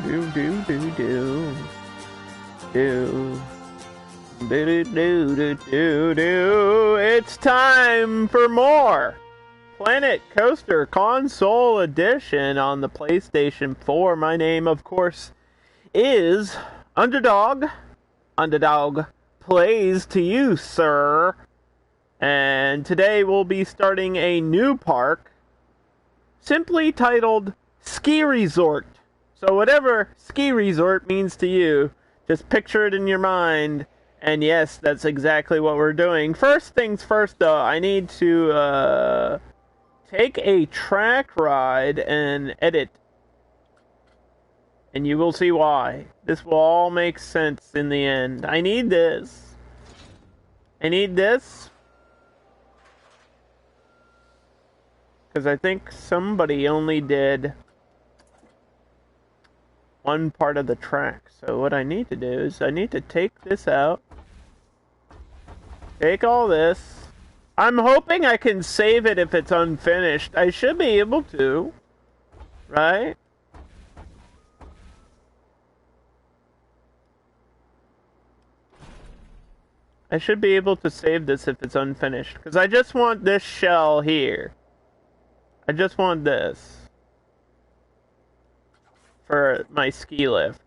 do do do do do. Do do do do do. It's time for more Planet Coaster Console Edition on the PlayStation 4. My name, of course, is Underdog. Underdog plays to you, sir. And today we'll be starting a new park, simply titled Ski Resort. So whatever ski resort means to you, just picture it in your mind. And yes, that's exactly what we're doing. First things first, though, I need to take a track ride and edit. And you will see why. This will all make sense in the end. I need this. I need this. Because I think somebody only did one part of the track. So what I need to do is I need to take this out. Take all this. I'm hoping I can save it if it's unfinished. I should be able to. Right? I should be able to save this if it's unfinished. Because I just want this shell here. I just want this. For my ski lift.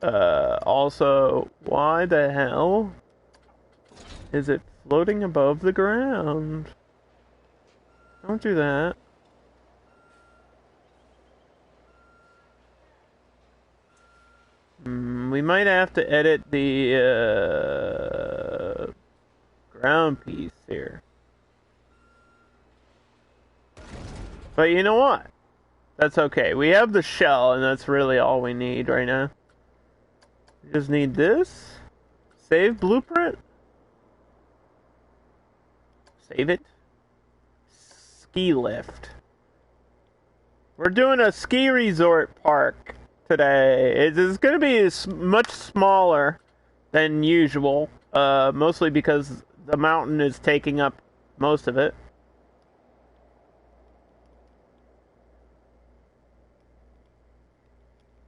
Also, why the hell is it floating above the ground? Don't do that. We might have to edit the ground piece here. But you know what? That's okay. We have the shell, and that's really all we need right now. We just need this. Save blueprint. Save it. Ski lift. We're doing a ski resort park today. It's going to be much smaller than usual. Mostly because the mountain is taking up most of it.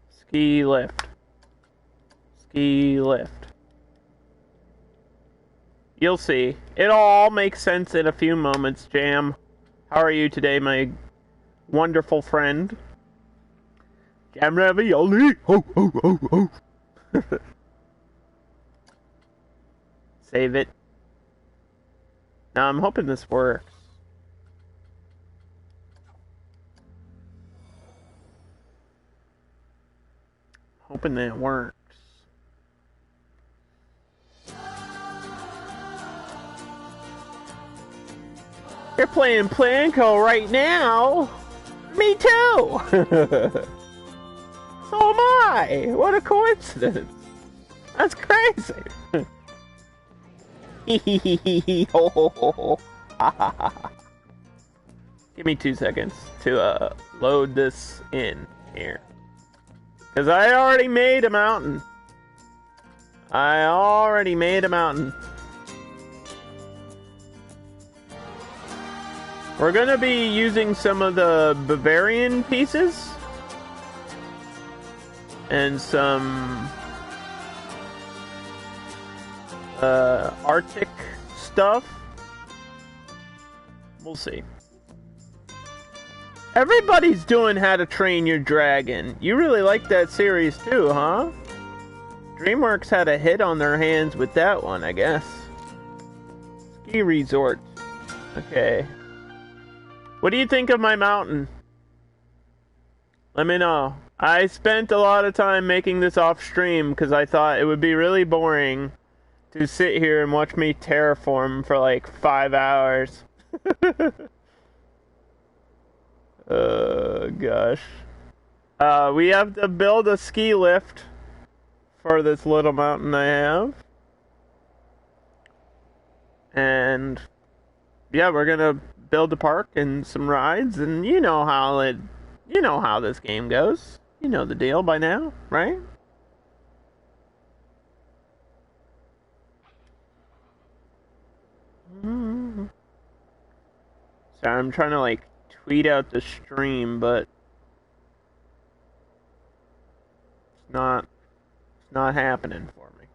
Ski lift. Ski lift. You'll see. It'll all make sense in a few moments, Jam. How are you today, my wonderful friend? Jam ravioli! Ho, ho, ho, ho! Save it. Now, I'm hoping this works. Hoping that works. You're playing Planco right now? Me too! So am I! What a coincidence! That's crazy! Give me 2 seconds to load this in here. Because I already made a mountain. I already made a mountain. We're going to be using some of the Bavarian pieces. And some Arctic stuff. We'll see. Everybody's doing How to Train Your Dragon. You really like that series too, huh? DreamWorks had a hit on their hands with that one, I guess. Ski Resort. Okay. What do you think of my mountain? Let me know. I spent a lot of time making this off stream because I thought it would be really boring to sit here and watch me terraform for like 5 hours. Gosh. We have to build a ski lift for this little mountain I have. And yeah, we're gonna build a park and some rides, and you know how this game goes. You know the deal by now, right? Sorry, I'm trying to like tweet out the stream, but It's not happening for me.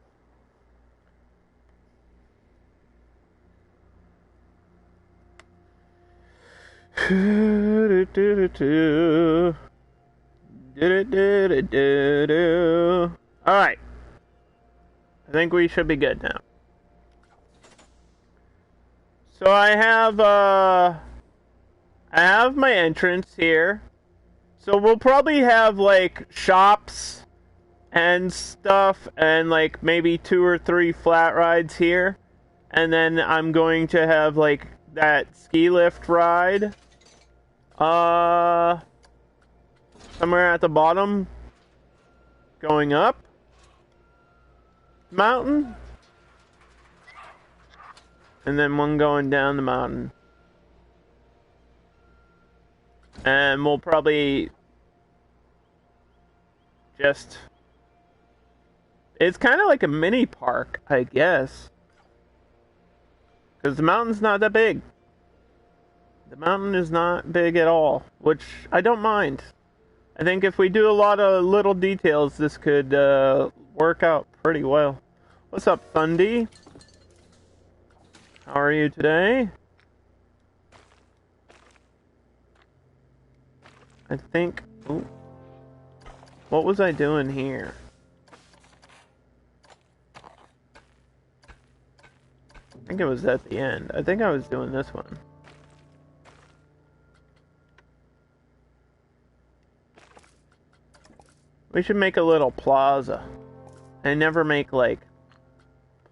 Alright. I think we should be good now. So I have my entrance here. So we'll probably have like shops and stuff and like maybe 2 or 3 flat rides here. And then I'm going to have like that ski lift ride. Somewhere at the bottom going up mountain. And then one going down the mountain. And we'll probably just... It's kind of like a mini park, I guess. Because the mountain's not that big. The mountain is not big at all, which I don't mind. I think if we do a lot of little details, this could work out pretty well. What's up, Thundy? How are you today? I think... Ooh, what was I doing here? I think it was at the end. I think I was doing this one. We should make a little plaza. I never make, like,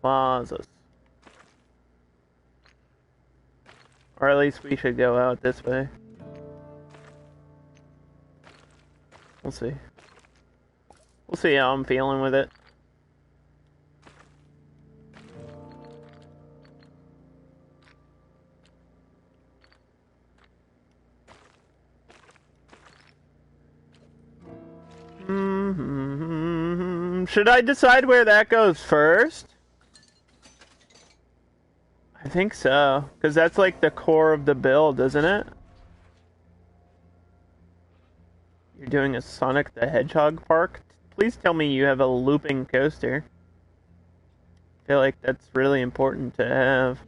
plazas. Or at least we should go out this way. We'll see. We'll see how I'm feeling with it. Should I decide where that goes first? I think so, because that's like the core of the build, isn't it? You're doing a Sonic the Hedgehog park? Please tell me you have a looping coaster. I feel like that's really important to have.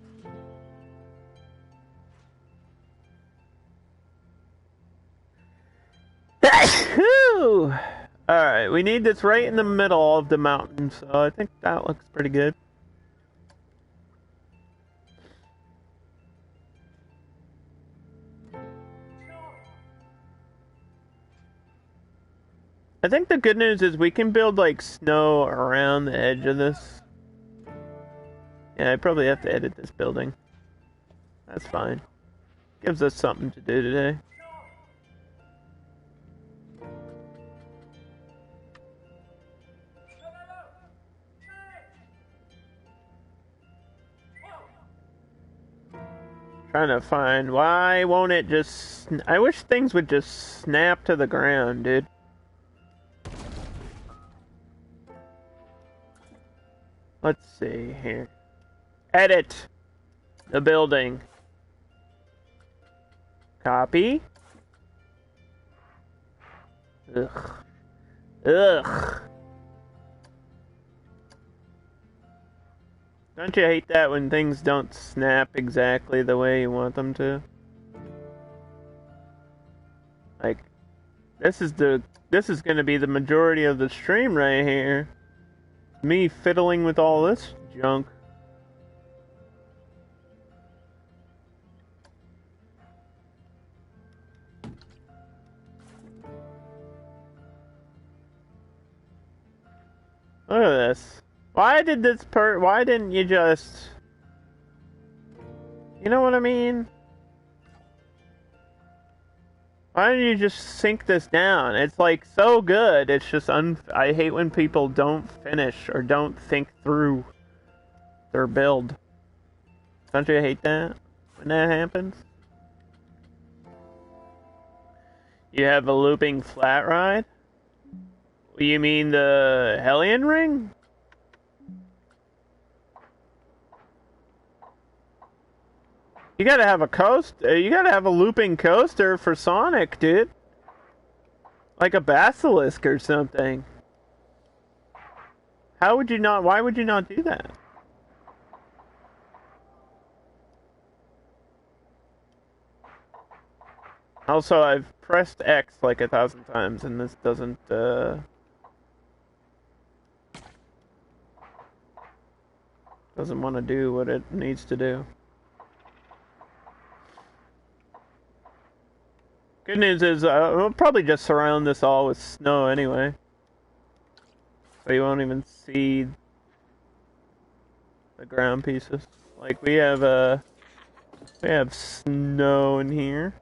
Alright, we need this right in the middle of the mountain, so I think that looks pretty good. I think the good news is we can build like snow around the edge of this. Yeah, I probably have to edit this building. That's fine. Gives us something to do today. Trying to find, why won't it just... I wish things would just snap to the ground, dude. Let's see here. Edit the building. Copy. Ugh. Ugh. Don't you hate that when things don't snap exactly the way you want them to? Like, this is gonna be the majority of the stream right here. Me fiddling with all this junk. Look at this. Why didn't you just... You know what I mean? Why didn't you just sink this down? It's like so good. It's just I hate when people don't finish or don't think through their build. Don't you hate that when that happens? You have a looping flat ride? You mean the Hellion Ring? You gotta have you gotta have a looping coaster for Sonic, dude. Like a basilisk or something. How would you not? Why would you not do that? Also, I've pressed X like 1,000 times, and this doesn't want to do what it needs to do. Good news is, we'll probably just surround this all with snow anyway. So you won't even see the ground pieces. Like, we have snow in here.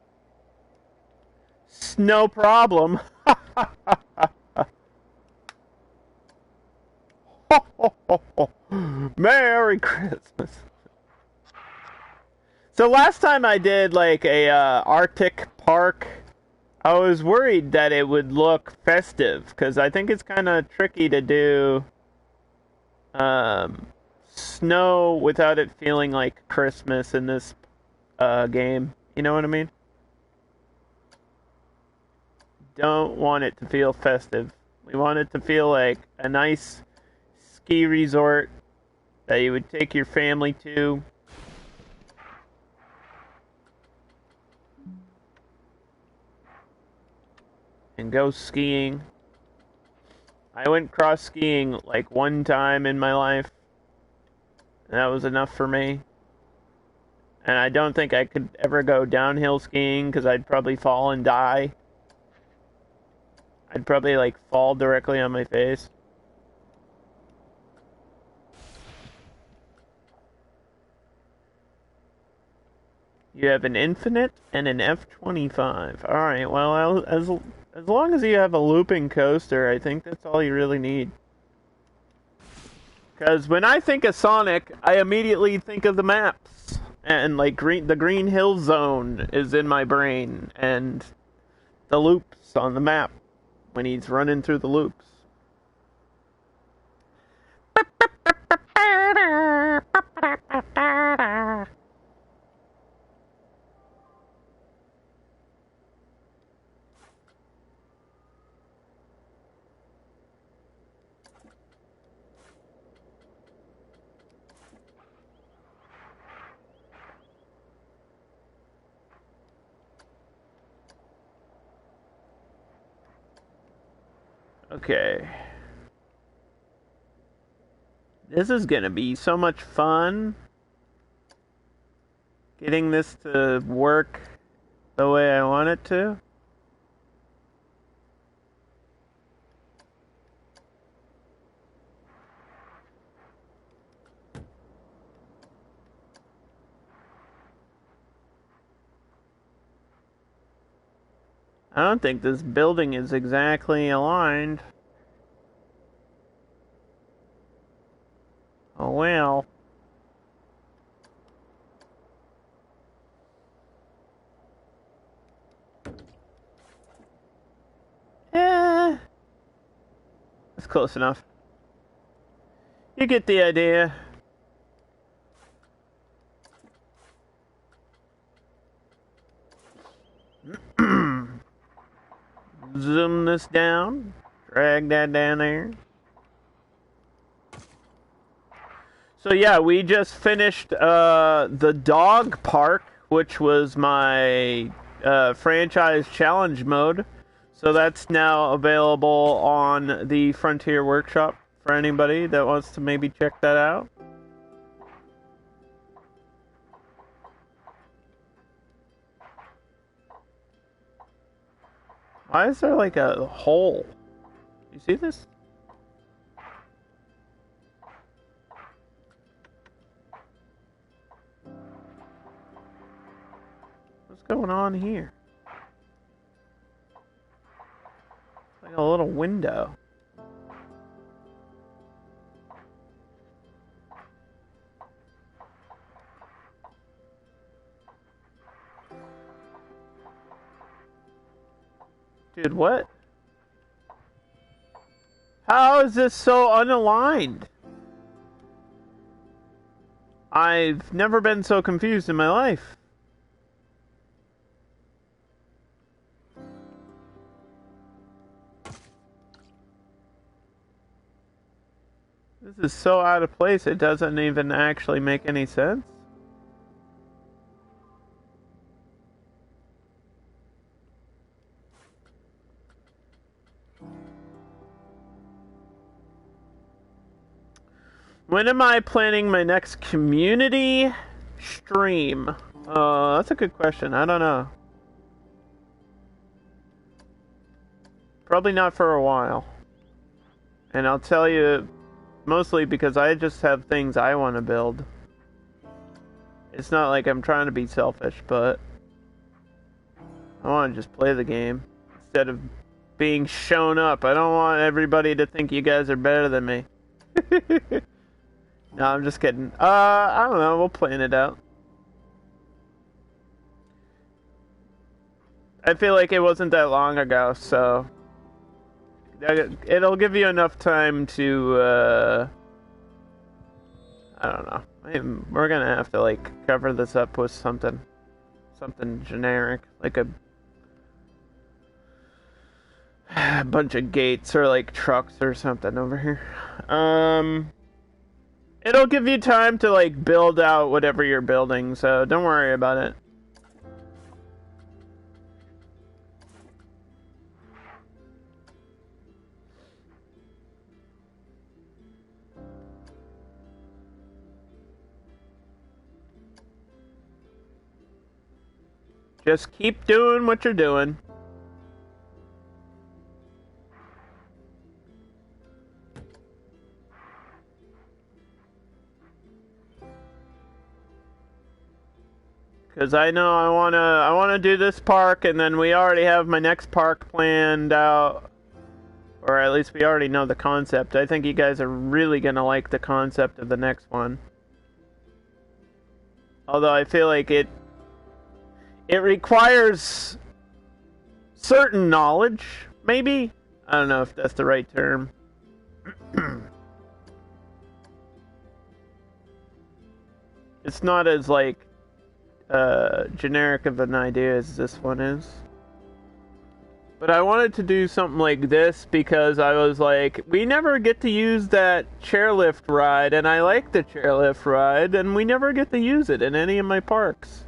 Snow problem. Merry Christmas. So last time I did like a Arctic park, I was worried that it would look festive because I think it's kind of tricky to do snow without it feeling like Christmas in this game. You know what I mean? Don't want it to feel festive. We want it to feel like a nice ski resort that you would take your family to. And go skiing. I went cross skiing like one time in my life. And that was enough for me. And I don't think I could ever go downhill skiing because I'd probably fall and die. I'd probably like fall directly on my face. You have an infinite and an F-25. Alright, well, as long as you have a looping coaster, I think that's all you really need. Because when I think of Sonic, I immediately think of the maps. And like the Green Hill Zone is in my brain. And the loops on the map when he's running through the loops. Okay. This is gonna be so much fun. Getting this to work the way I want it to. I don't think this building is exactly aligned. Oh well. Eh. That's close enough. You get the idea. Zoom this down. Drag that down there. So yeah, we just finished the dog park, which was my franchise challenge mode. So that's now available on the Frontier Workshop for anybody that wants to maybe check that out. Why is there like a hole? You see this? What's going on here? It's like a little window. Dude, what? How is this so unaligned? I've never been so confused in my life. This is so out of place, it doesn't even actually make any sense. When am I planning my next community stream? That's a good question. I don't know. Probably not for a while. And I'll tell you, mostly because I just have things I want to build. It's not like I'm trying to be selfish, but I want to just play the game instead of being shown up. I don't want everybody to think you guys are better than me. No, I'm just kidding. I don't know. We'll plan it out. I feel like it wasn't that long ago, so it'll give you enough time to, I don't know. We're gonna have to, like, cover this up with something generic, like a bunch of gates or, like, trucks or something over here. It'll give you time to, like, build out whatever you're building, so don't worry about it. Just keep doing what you're doing. Because I know I wanna do this park, and then we already have my next park planned out, or at least we already know the concept. I think you guys are really gonna like the concept of the next one. Although I feel like it requires certain knowledge, maybe? I don't know if that's the right term. It's not as, like, generic of an idea as this one is. But I wanted to do something like this because I was like, we never get to use that chairlift ride, and I like the chairlift ride, and we never get to use it in any of my parks.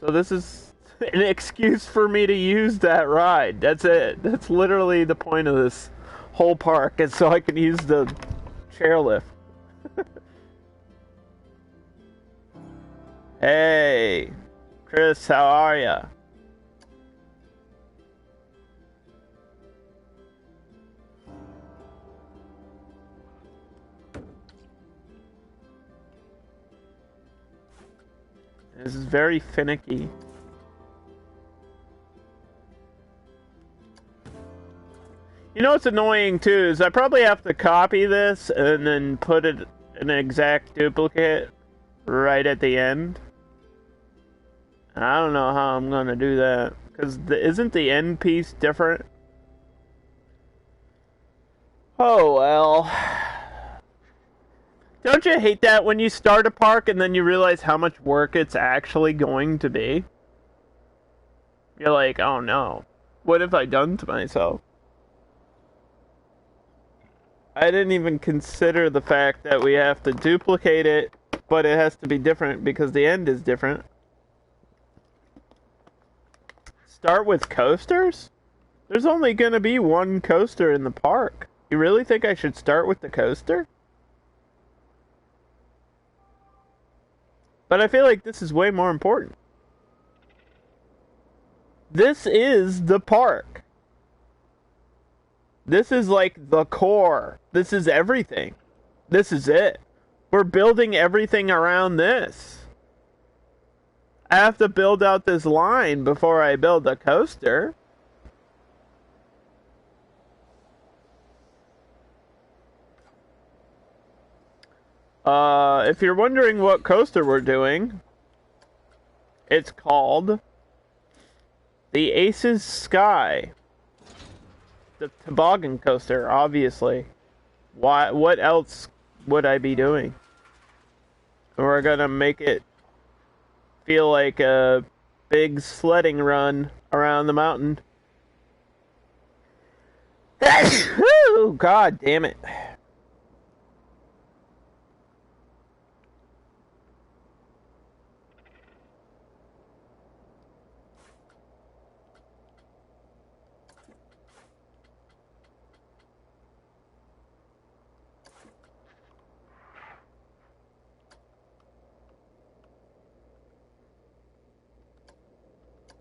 So this is an excuse for me to use that ride. That's it. That's literally the point of this whole park, is so I can use the chairlift. Hey, Chris, how are ya? This is very finicky. You know what's annoying too is I probably have to copy this and then put it an exact duplicate right at the end. I don't know how I'm gonna do that, because isn't the end piece different? Oh well. Don't you hate that when you start a park and then you realize how much work it's actually going to be? You're like, oh no, what have I done to myself? I didn't even consider the fact that we have to duplicate it, but it has to be different because the end is different. Start with coasters? There's only gonna be one coaster in the park. You really think I should start with the coaster? But I feel like this is way more important. This is the park. This is like the core. This is everything. This is it. We're building everything around this. I have to build out this line before I build the coaster. If you're wondering what coaster we're doing, it's called the Aces Sky. The Toboggan Coaster, obviously. Why? What else would I be doing? We're gonna make it feel like a big sledding run around the mountain. Oh, God damn it.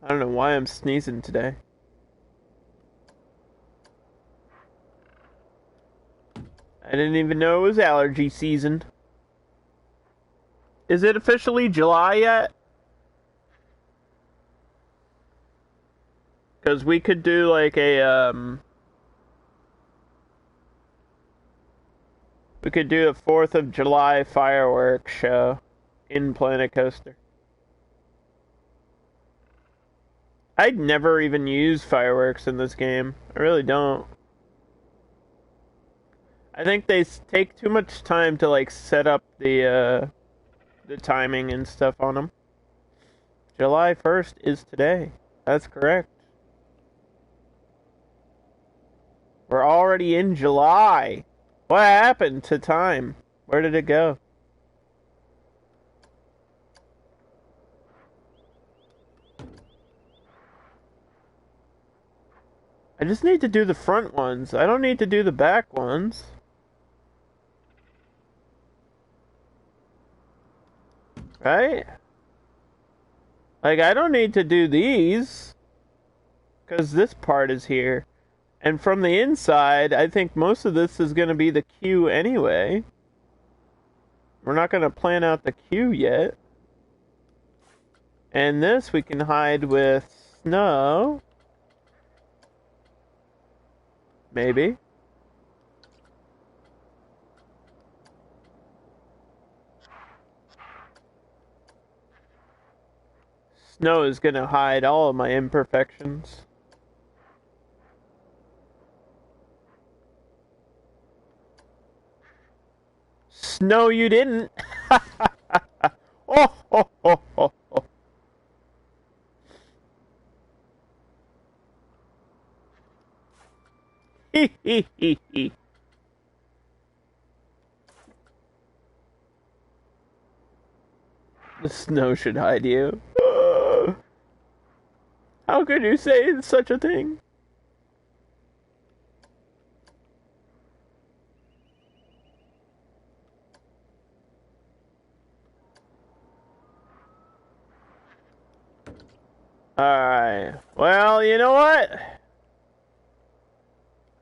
I don't know why I'm sneezing today. I didn't even know it was allergy season. Is it officially July yet? Because we could do like we could do a 4th of July fireworks show in Planet Coaster. I'd never even use fireworks in this game. I really don't. I think they take too much time to like set up the timing and stuff on them. July 1st is today. That's correct. We're already in July. What happened to time? Where did it go? I just need to do the front ones. I don't need to do the back ones. Right? Like, I don't need to do these. Because this part is here. And from the inside, I think most of this is going to be the queue anyway. We're not going to plan out the queue yet. And this we can hide with snow. Maybe. Snow is going to hide all of my imperfections. Snow, you didn't. Oh, oh, oh, oh, oh. Hee, hee, hee, hee. The snow should hide you. How could you say such a thing? Alright. Well, you know what?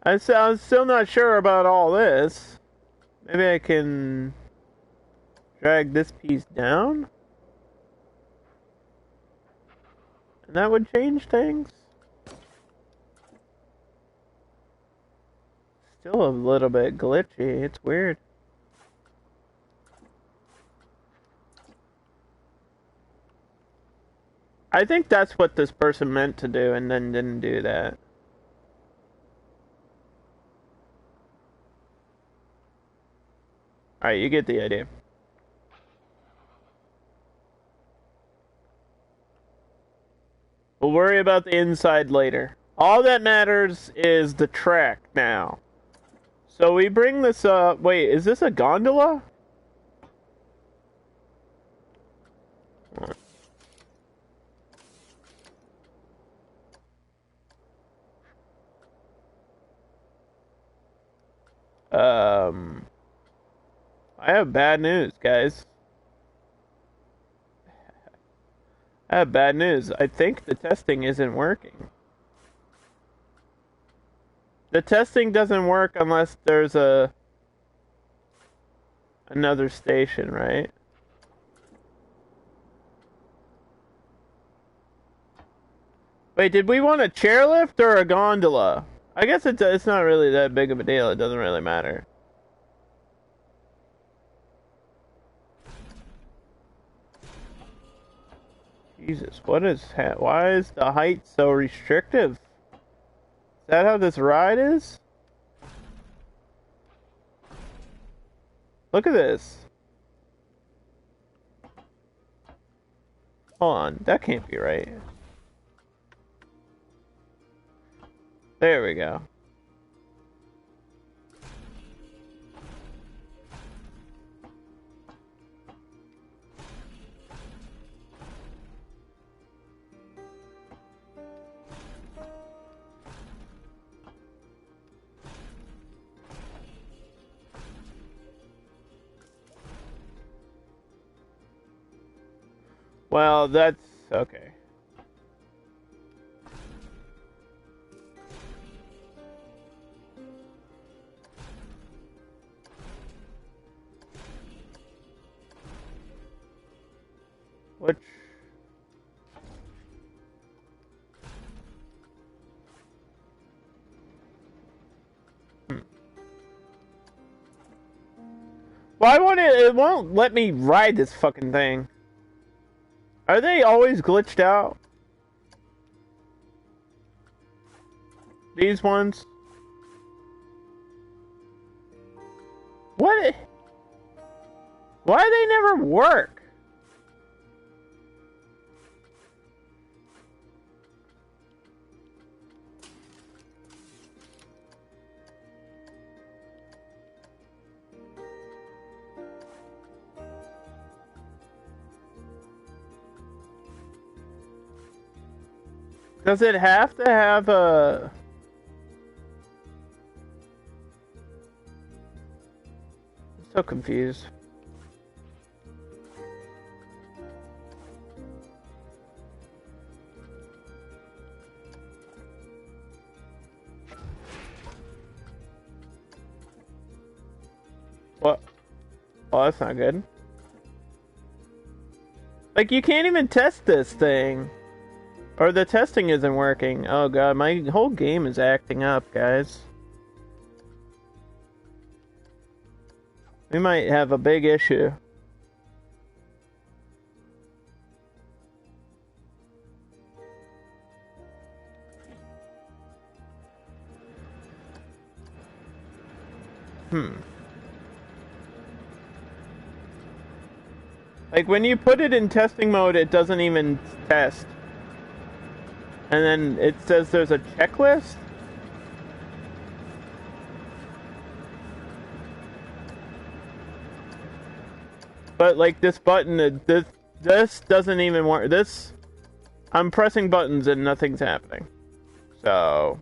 I'm still not sure about all this. Maybe I can drag this piece down? And that would change things? Still a little bit glitchy. It's weird. I think that's what this person meant to do and then didn't do that. Alright, you get the idea. We'll worry about the inside later. All that matters is the track now. So we bring this up. Wait, is this a gondola? I have bad news, guys. I have bad news. I think the testing isn't working. The testing doesn't work unless there's another station, right? Wait, did we want a chairlift or a gondola? I guess it's not really that big of a deal. It doesn't really matter. Jesus, why is the height so restrictive? Is that how this ride is? Look at this. Hold on, that can't be right. There we go. Well, that's okay. Which... Why won't it won't let me ride this fucking thing? Are they always glitched out? These ones? What? Why do they never work? Does it have to have a... I'm so confused. What? Oh, that's not good. Like, you can't even test this thing. Or the testing isn't working. Oh god, my whole game is acting up, guys. We might have a big issue. Like, when you put it in testing mode, it doesn't even test. And then it says there's a checklist? But, like, this button, this doesn't even work. This... I'm pressing buttons and nothing's happening. So...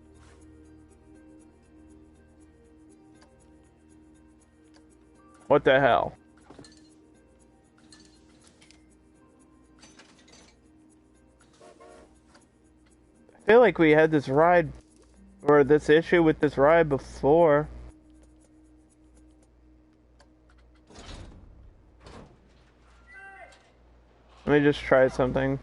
what the hell? I feel like we had this ride, or this issue with this ride before. Let me just try something.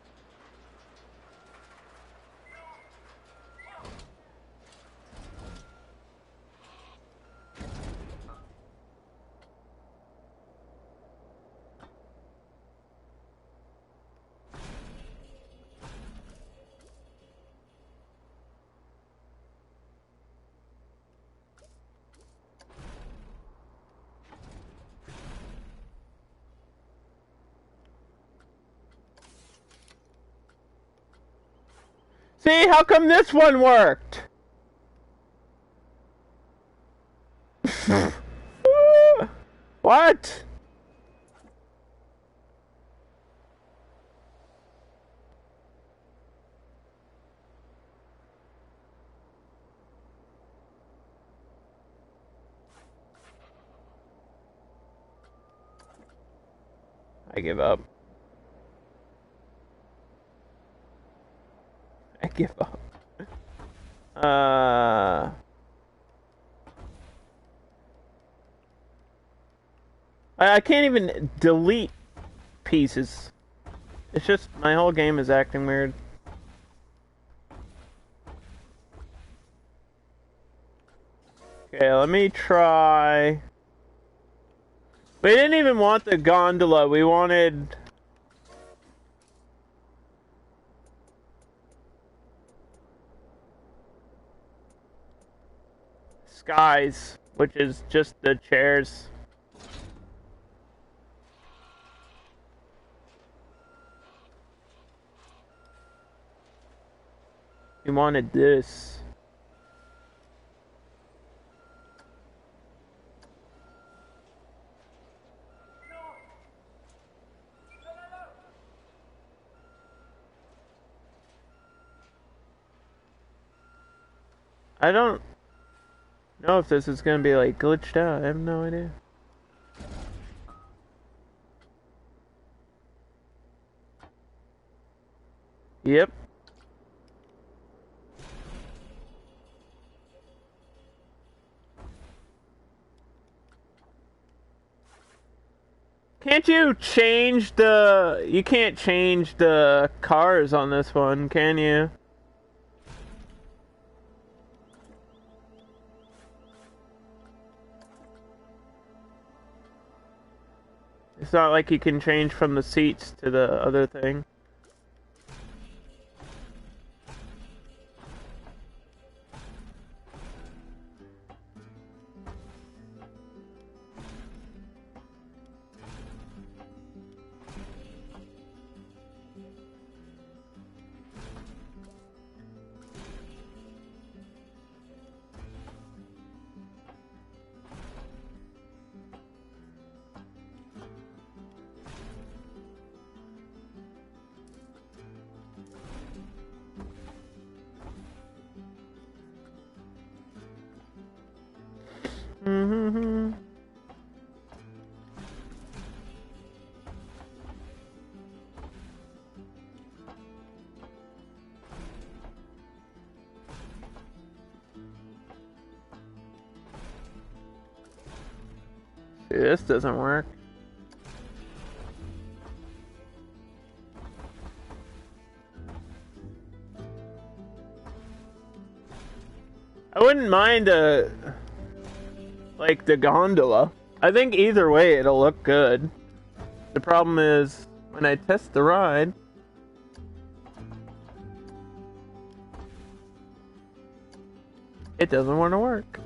See, how come this one worked? What? I give up. I give up. I can't even delete pieces. It's just my whole game is acting weird. Okay, let me try. We didn't even want the gondola. We wanted... skies, which is just the chairs. We wanted this. I don't know if this is gonna be like glitched out. I have no idea. Yep. Can't you change the... You can't change the cars on this one, can you? It's not like you can change from the seats to the other thing. Mm-hmm. See, this doesn't work. I wouldn't mind like the gondola. I think either way it'll look good. The problem is when I test the ride, it doesn't want to work.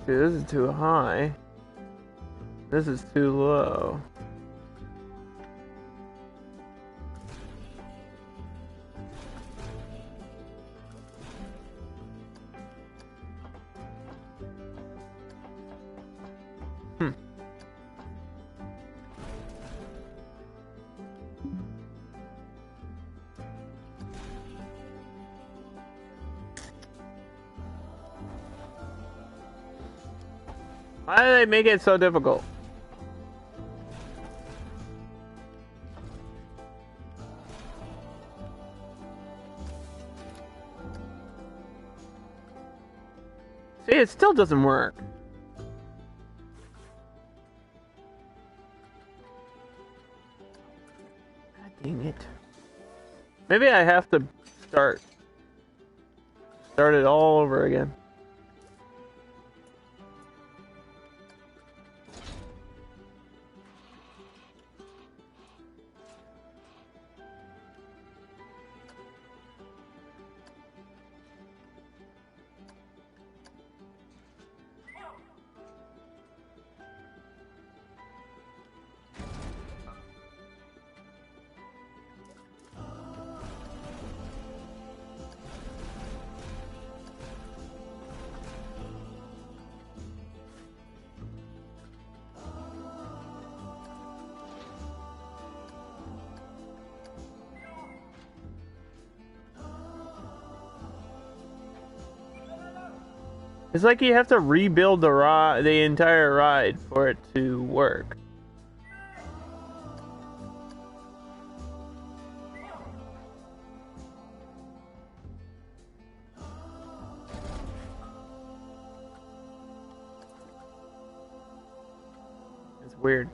See, this is too high. This is too low. Why do they make it so difficult? See, it still doesn't work. God dang it. Maybe I have to start it all over again. It's like you have to rebuild the entire ride for it to work. It's weird.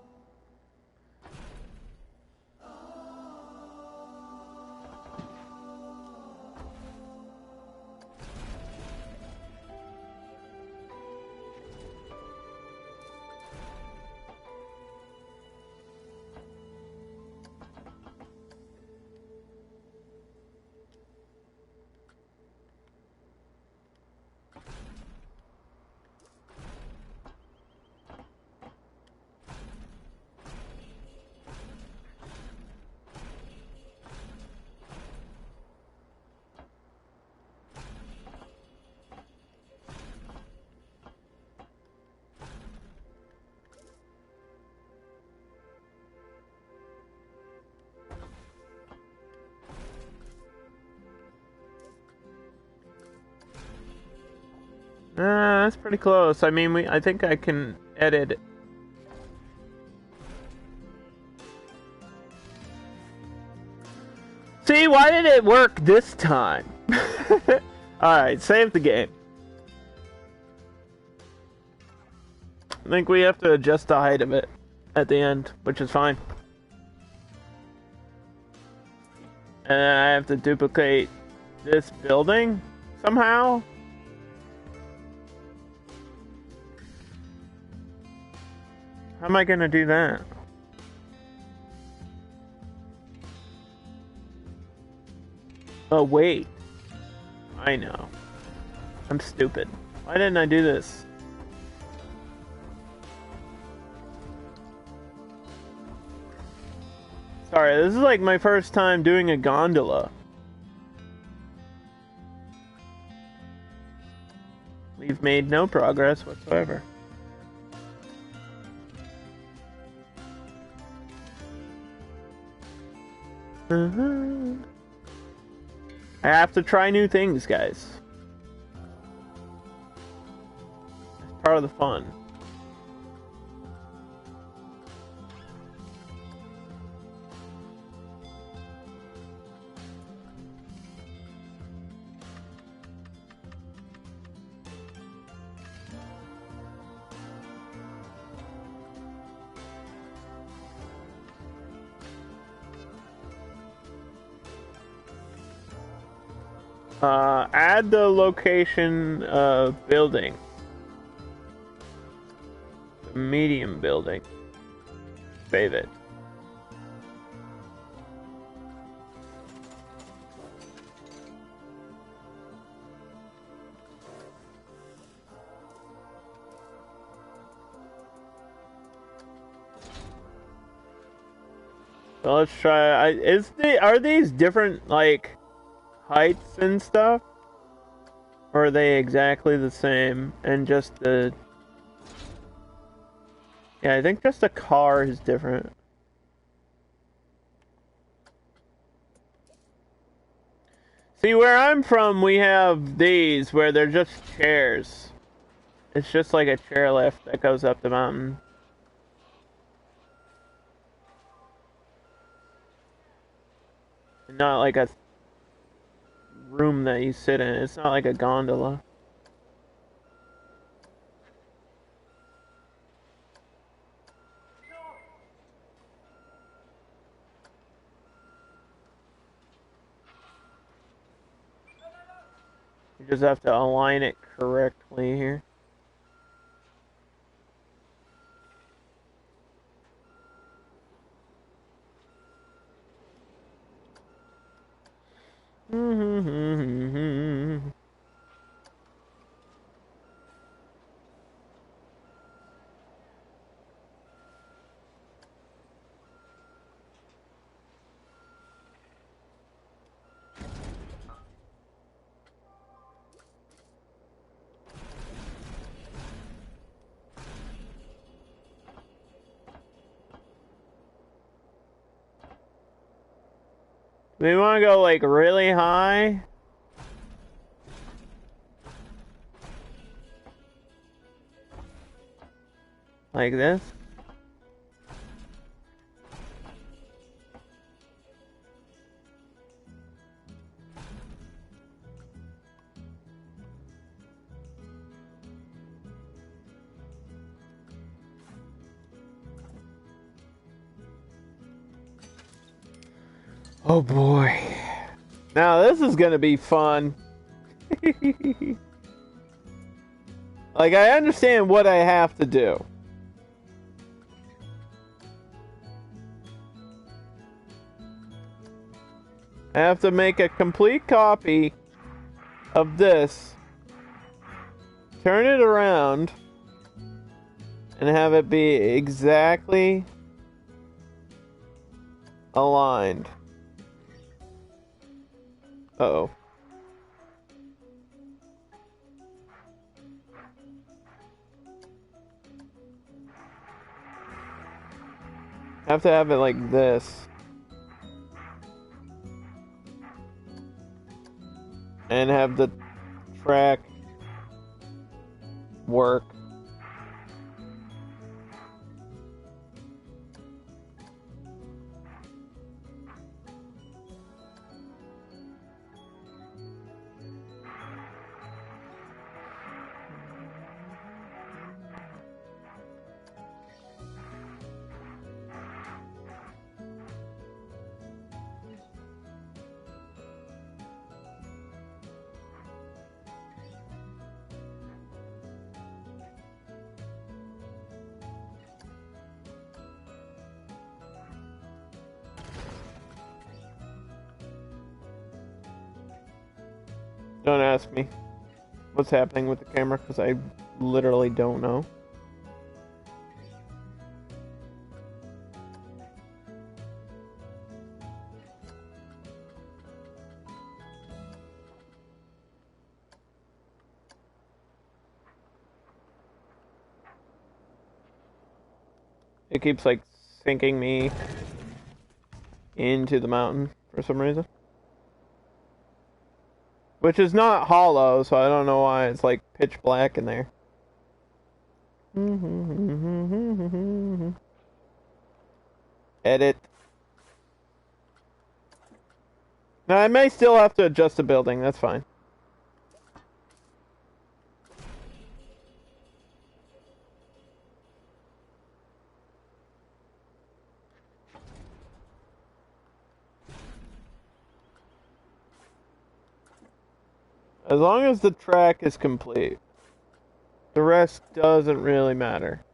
That's pretty close. I mean, I think I can edit it. See, why did it work this time? Alright, save the game. I think we have to adjust the height of it at the end, which is fine. And then I have to duplicate this building somehow. How am I gonna do that? Oh, wait. I know. I'm stupid. Why didn't I do this? Sorry, this is like my first time doing a gondola. We've made no progress whatsoever. I have to try new things, guys. It's part of the fun. Add the location building. The medium building. Save it. So let's try. Are these different like heights and stuff? Or are they exactly the same and just the... Yeah, I think just the car is different. See, where I'm from, we have these where they're just chairs. It's just like a chairlift that goes up the mountain. Not like a room that you sit in. It's not like a gondola. You just have to align it correctly here. We want to go like really high. Like this. Oh boy. Now this is gonna be fun. Like, I understand what I have to do. I have to make a complete copy of this, turn it around, and have it be exactly aligned. Uh-oh. I have to have it like this. And have the track work. Don't ask me what's happening with the camera, because I literally don't know. It keeps, like, sinking me into the mountain for some reason. Which is not hollow, so I don't know why it's, like, pitch black in there. Edit. Now, I may still have to adjust the building, that's fine. As long as the track is complete, the rest doesn't really matter.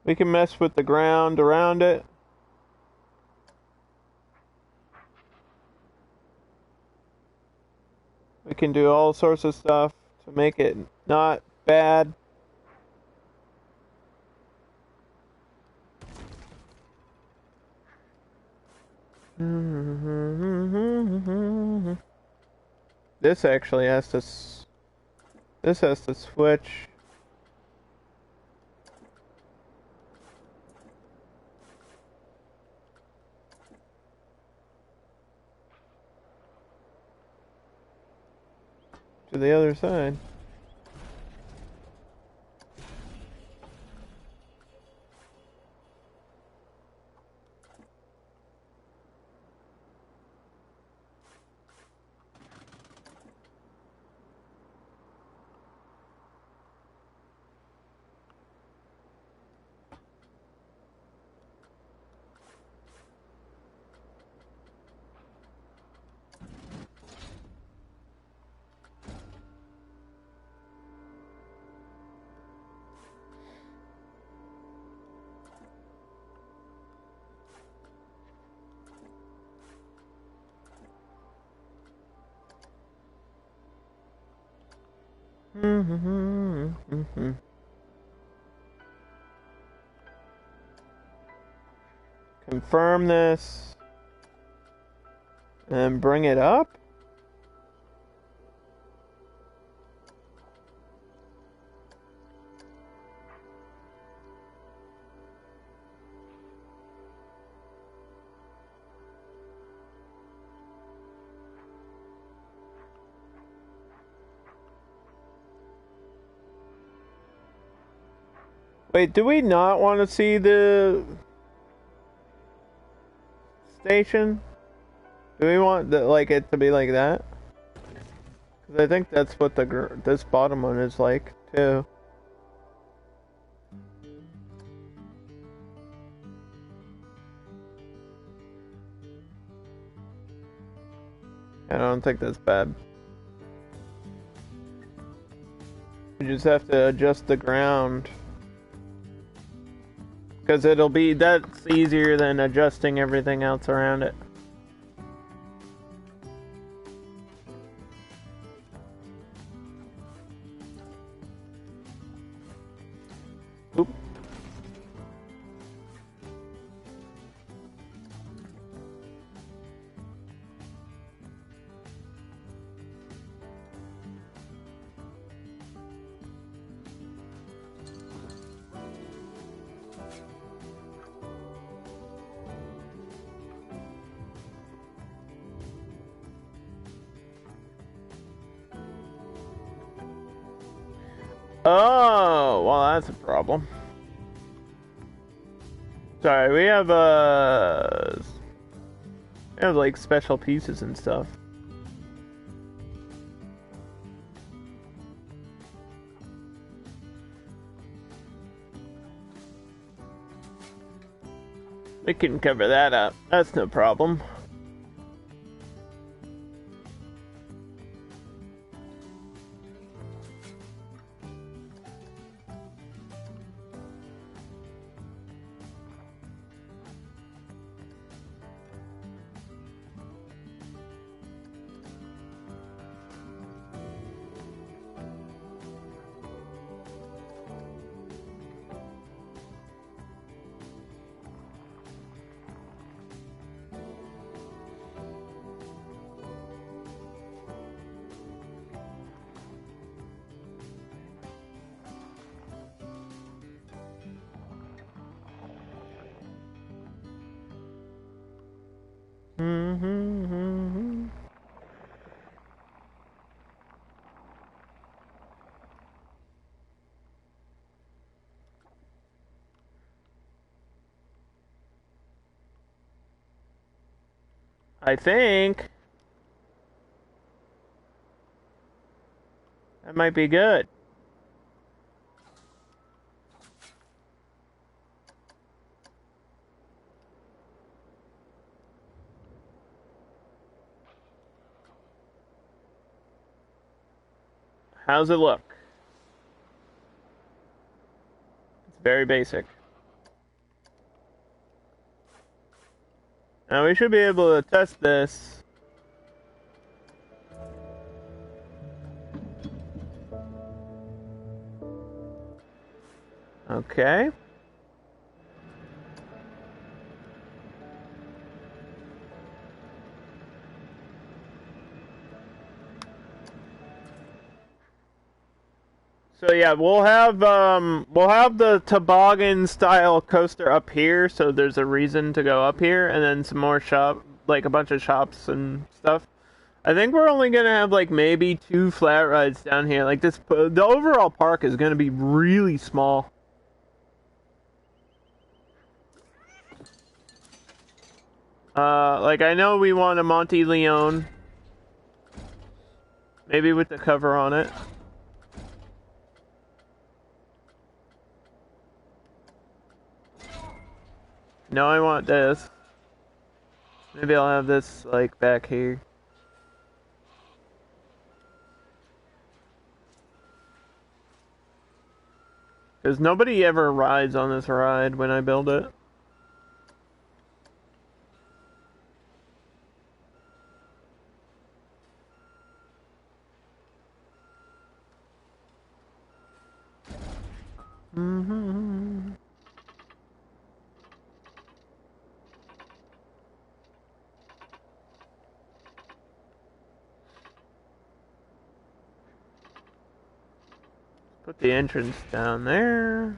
We can mess with the ground around it. We can do all sorts of stuff to make it not bad. This actually has to... This has to switch. To the other side. Confirm this and bring it up. Wait, do we not want to see the station? Do we want the, like it to be like that? Because I think that's what this bottom one is like too. I don't think that's bad. You just have to adjust the ground. Because that's easier than adjusting everything else around it. Oop. Oh, well, that's a problem. Sorry, we have like special pieces and stuff. We can cover that up. That's no problem. I think that might be good. How's it look? It's very basic. Now we should be able to test this. Okay. So yeah, we'll have the toboggan style coaster up here, so there's a reason to go up here, and then some more like a bunch of shops and stuff. I think we're only gonna have like maybe 2 flat rides down here. Like the overall park is gonna be really small. Like I know we want a Monte Leon, maybe with the cover on it. No, I want this. Maybe I'll have this, like, back here. Because nobody ever rides on this ride when I build it. Put the entrance down there.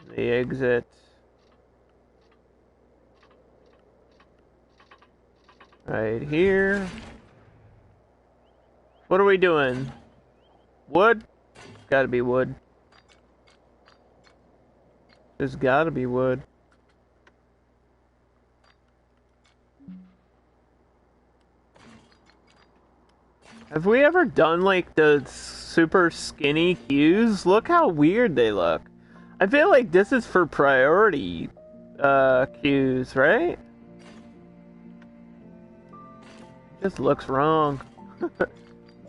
The exit. Right here. What are we doing? Wood? It's gotta be wood. There's gotta be wood. Have we ever done like the super skinny queues? Look how weird they look. I feel like this is for priority queues, right? Just looks wrong.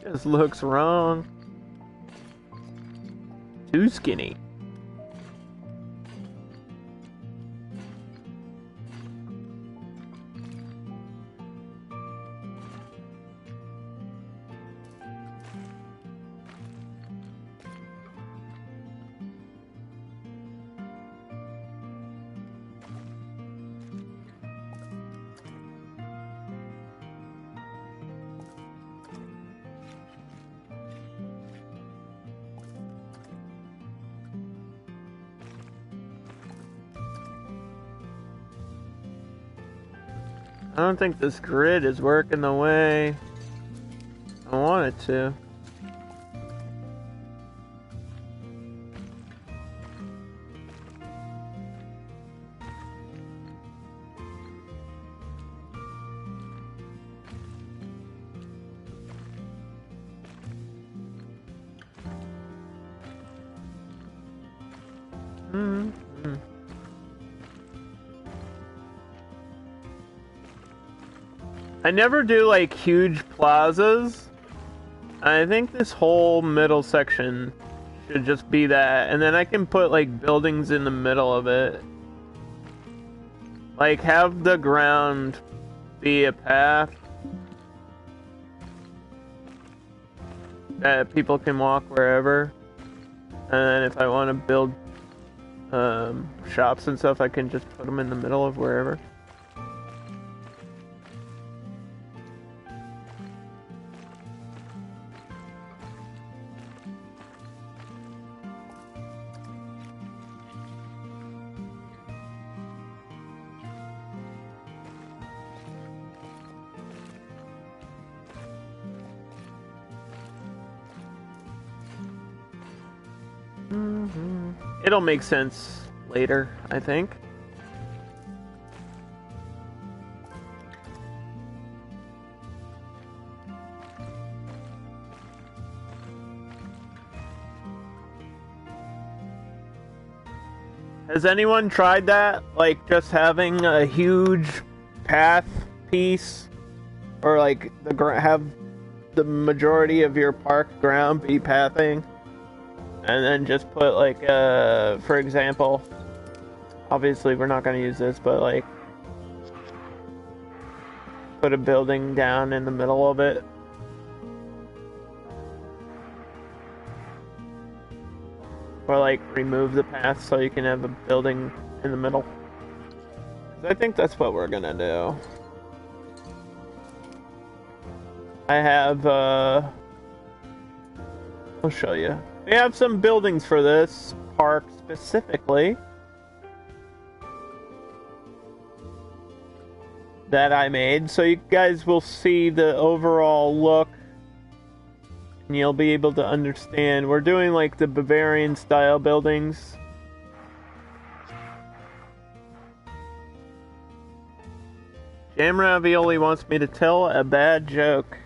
Just looks wrong. Too skinny. I don't think this grid is working the way I want it to. Mm-hmm. I never do like huge plazas. I think this whole middle section should just be that, and then I can put like buildings in the middle of it. Like have the ground be a path that people can walk wherever. And then if I want to build shops and stuff, I can just put them in the middle of wherever. It'll make sense later, I think. Has anyone tried that? Like just having a huge path piece, or like have the majority of your park ground be pathing? And then just put like, for example, obviously we're not going to use this, but like, put a building down in the middle of it. Or like, remove the path so you can have a building in the middle. I think that's what we're going to do. I have, I'll show you. We have some buildings for this park specifically that I made, so you guys will see the overall look and you'll be able to understand. We're doing like the Bavarian style buildings. Jam Ravioli wants me to tell a bad joke.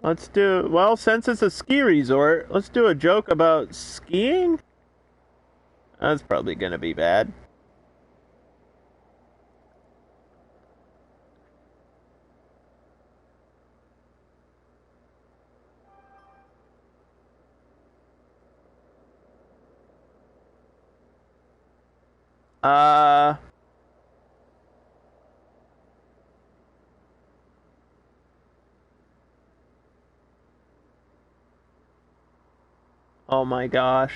Let's do, well, since it's a ski resort, let's do a joke about skiing? That's probably gonna be bad. Oh my gosh.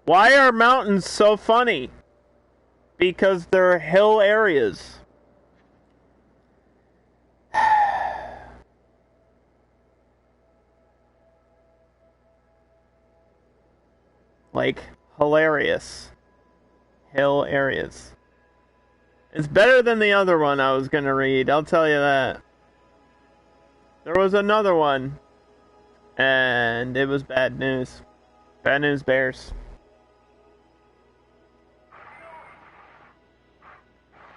Why are mountains so funny? Because they're hill areas. Like, hilarious. Hill areas. It's better than the other one I was gonna read, I'll tell you that. There was another one, and it was bad news. Bad news bears.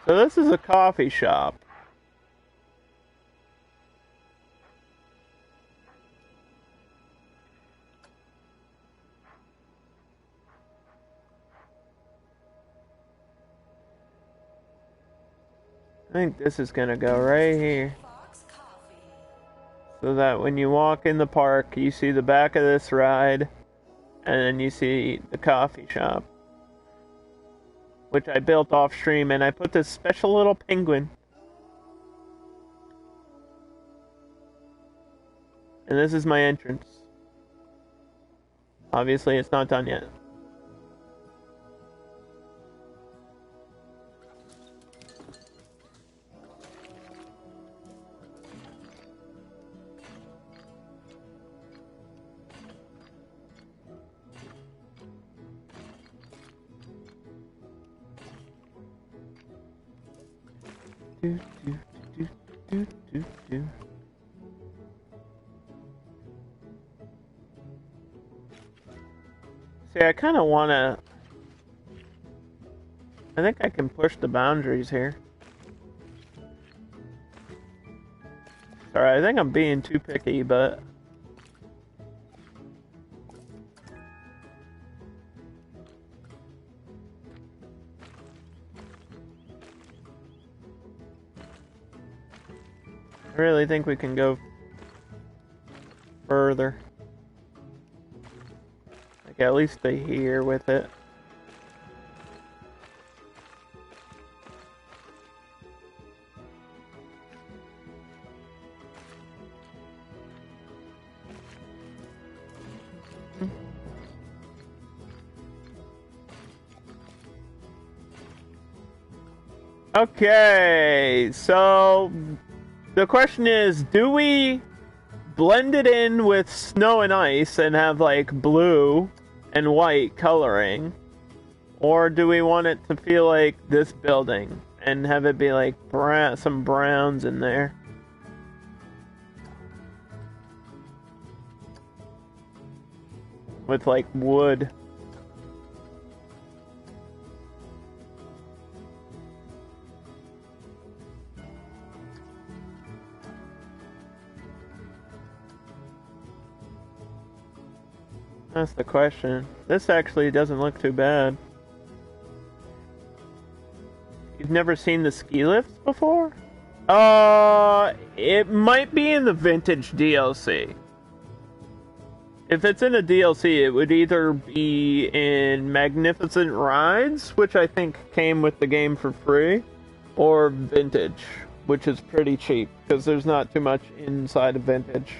So this is a coffee shop. I think this is gonna go right here. So that when you walk in the park, you see the back of this ride, and then you see the coffee shop, which I built off stream, and I put this special little penguin. And this is my entrance. Obviously, it's not done yet. Do, do, do, do, do, do. See, I kind of want to... I think I can push the boundaries here. Sorry, I think I'm being too picky, but... I really think we can go further. Like, at least to here with it. Okay, so the question is, do we blend it in with snow and ice and have like blue and white coloring? Or do we want it to feel like this building and have it be like some browns in there? With like wood. That's the question. This actually doesn't look too bad. You've never seen the ski lifts before? It might be in the Vintage DLC. If it's in a DLC, it would either be in Magnificent Rides, which I think came with the game for free, or Vintage, which is pretty cheap, because there's not too much inside of Vintage.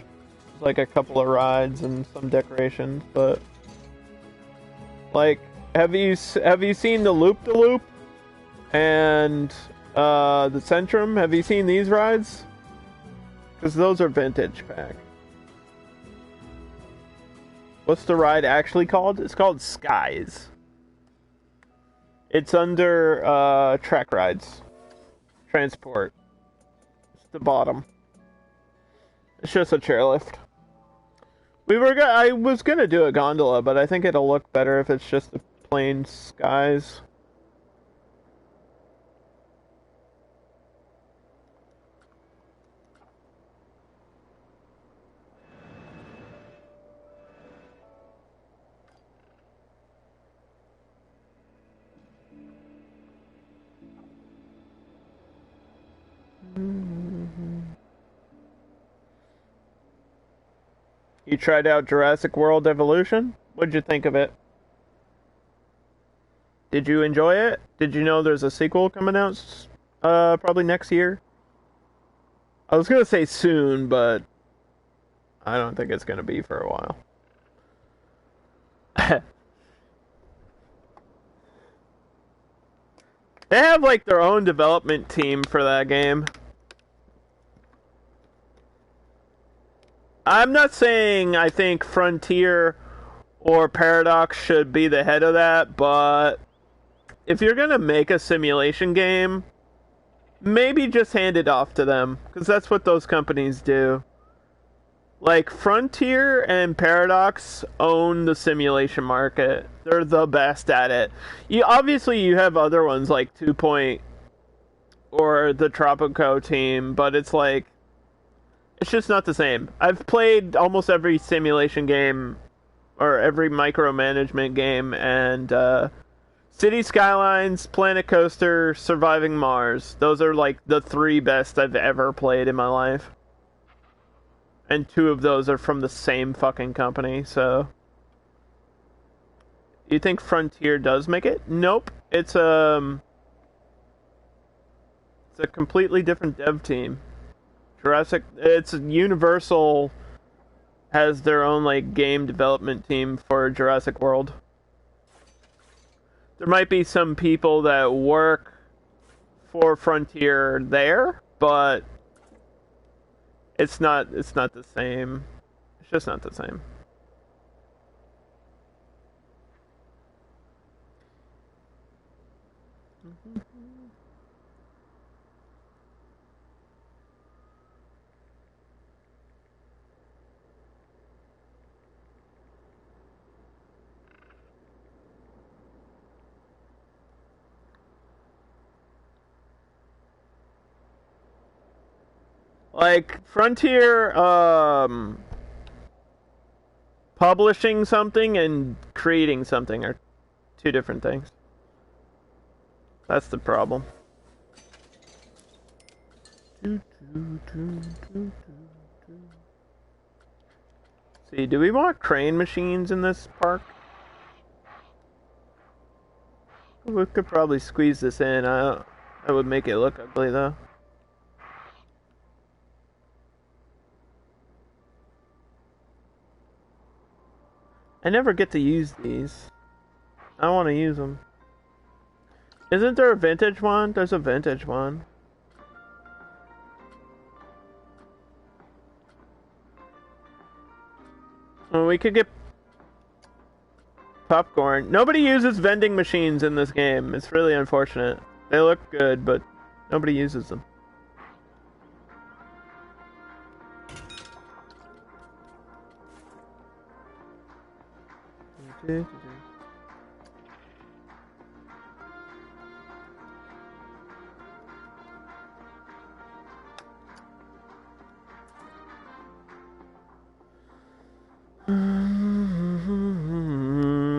Like a couple of rides and some decorations, but like, have you seen the Loop de Loop and the Centrum? Have you seen these rides? Because those are Vintage pack. What's the ride actually called? It's called Skies. It's under Track Rides, Transport. It's the bottom. It's just a chairlift. I was gonna do a gondola, but I think it'll look better if it's just the plain skies. You tried out Jurassic World Evolution? What'd you think of it? Did you enjoy it? Did you know there's a sequel coming out probably next year? I was gonna say soon, but I don't think it's gonna be for a while. They have like their own development team for that game. I'm not saying I think Frontier or Paradox should be the head of that, but if you're gonna make a simulation game, maybe just hand it off to them, because that's what those companies do. Like, Frontier and Paradox own the simulation market. They're the best at it. Obviously, you have other ones like 2 Point or the Tropico team, but it's like, it's just not the same. I've played almost every simulation game or every micromanagement game, and City Skylines, Planet Coaster, Surviving Mars. Those are like the 3 best I've ever played in my life. And 2 of those are from the same fucking company, so... You think Frontier does make it? Nope. It's a completely different dev team. It's Universal has their own like game development team for Jurassic World. There might be some people that work for Frontier there, but it's not the same. It's just not the same. Like, Frontier, publishing something and creating something are two different things. That's the problem. See, do we want crane machines in this park? We could probably squeeze this in. I would make it look ugly, though. I never get to use these. I want to use them. Isn't there a vintage one? There's a vintage one. Well, we could get popcorn. Nobody uses vending machines in this game. It's really unfortunate. They look good, but nobody uses them.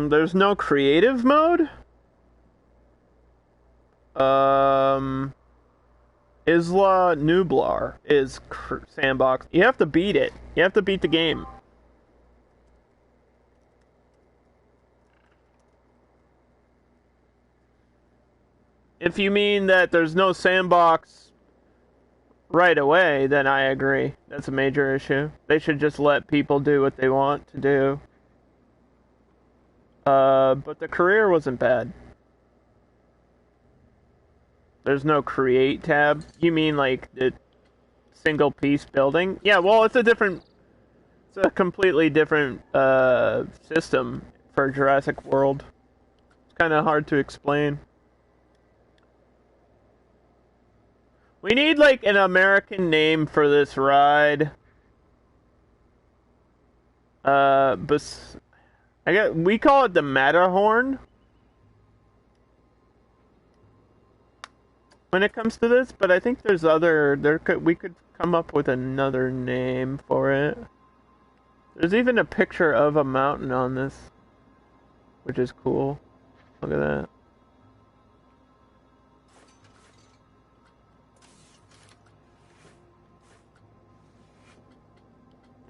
There's no creative mode? Isla Nublar is sandbox. You have to beat it. You have to beat the game. If you mean that there's no sandbox right away, then I agree. That's a major issue. They should just let people do what they want to do. But the career wasn't bad. There's no create tab. You mean like the single piece building? Yeah, well, it's a completely different system for Jurassic World. It's kind of hard to explain. We need like an American name for this ride. We call it the Matterhorn. When it comes to this, but I think there's we could come up with another name for it. There's even a picture of a mountain on this, which is cool. Look at that.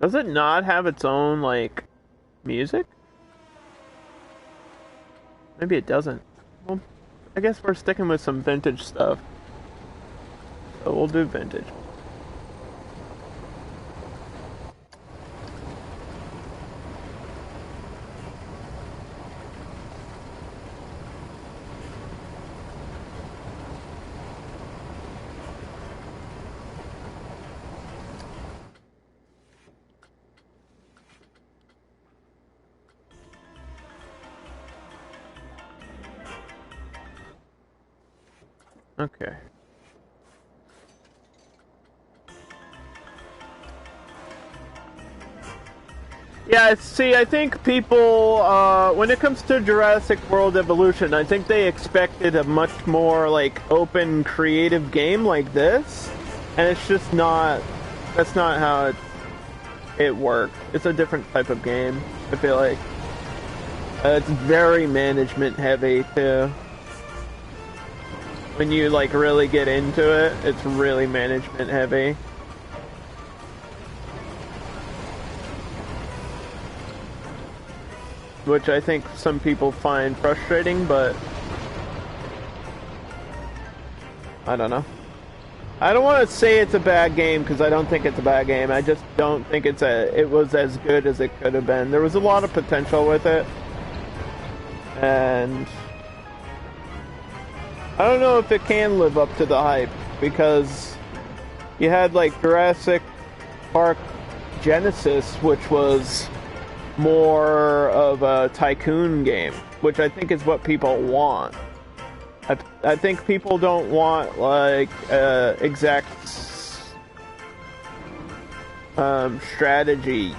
Does it not have its own, like, music? Maybe it doesn't. Well, I guess we're sticking with some vintage stuff. So we'll do vintage. Okay. Yeah, see, I think people, when it comes to Jurassic World Evolution, I think they expected a much more, like, open, creative game like this, and it's just not, that's not how it worked. It's a different type of game, I feel like. It's very management heavy, too. When you, like, really get into it, it's really management heavy. Which I think some people find frustrating, but I don't know. I don't want to say it's a bad game, because I don't think it's a bad game. I just don't think it was as good as it could have been. There was a lot of potential with it. And I don't know if it can live up to the hype, because you had like Jurassic Park Genesis, which was more of a tycoon game, which I think is what people want. I think people don't want like exact strategy.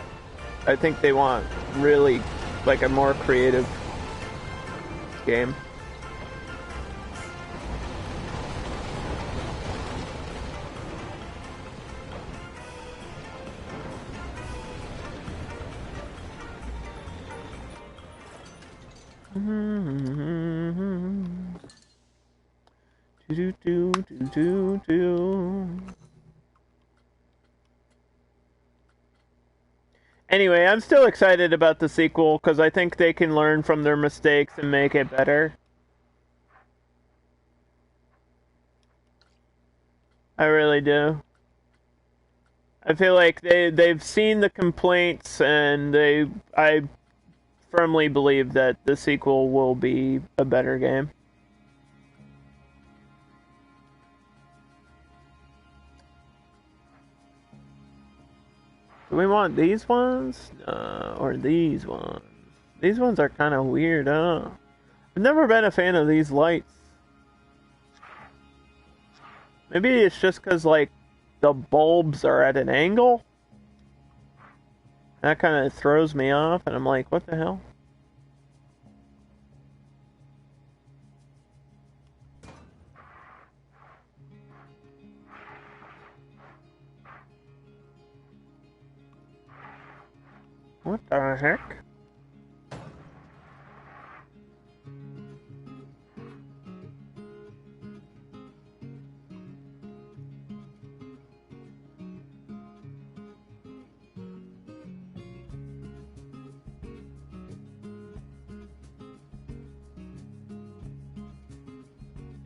I think they want really like a more creative game. Do do do do do. Anyway, I'm still excited about the sequel because I think they can learn from their mistakes and make it better. I really do. I feel like they've seen the complaints and I firmly believe that the sequel will be a better game. Do we want these ones? Or these ones? These ones are kind of weird, huh? I've never been a fan of these lights. Maybe it's just because, like, the bulbs are at an angle? That kind of throws me off, and I'm like, what the hell? What the heck?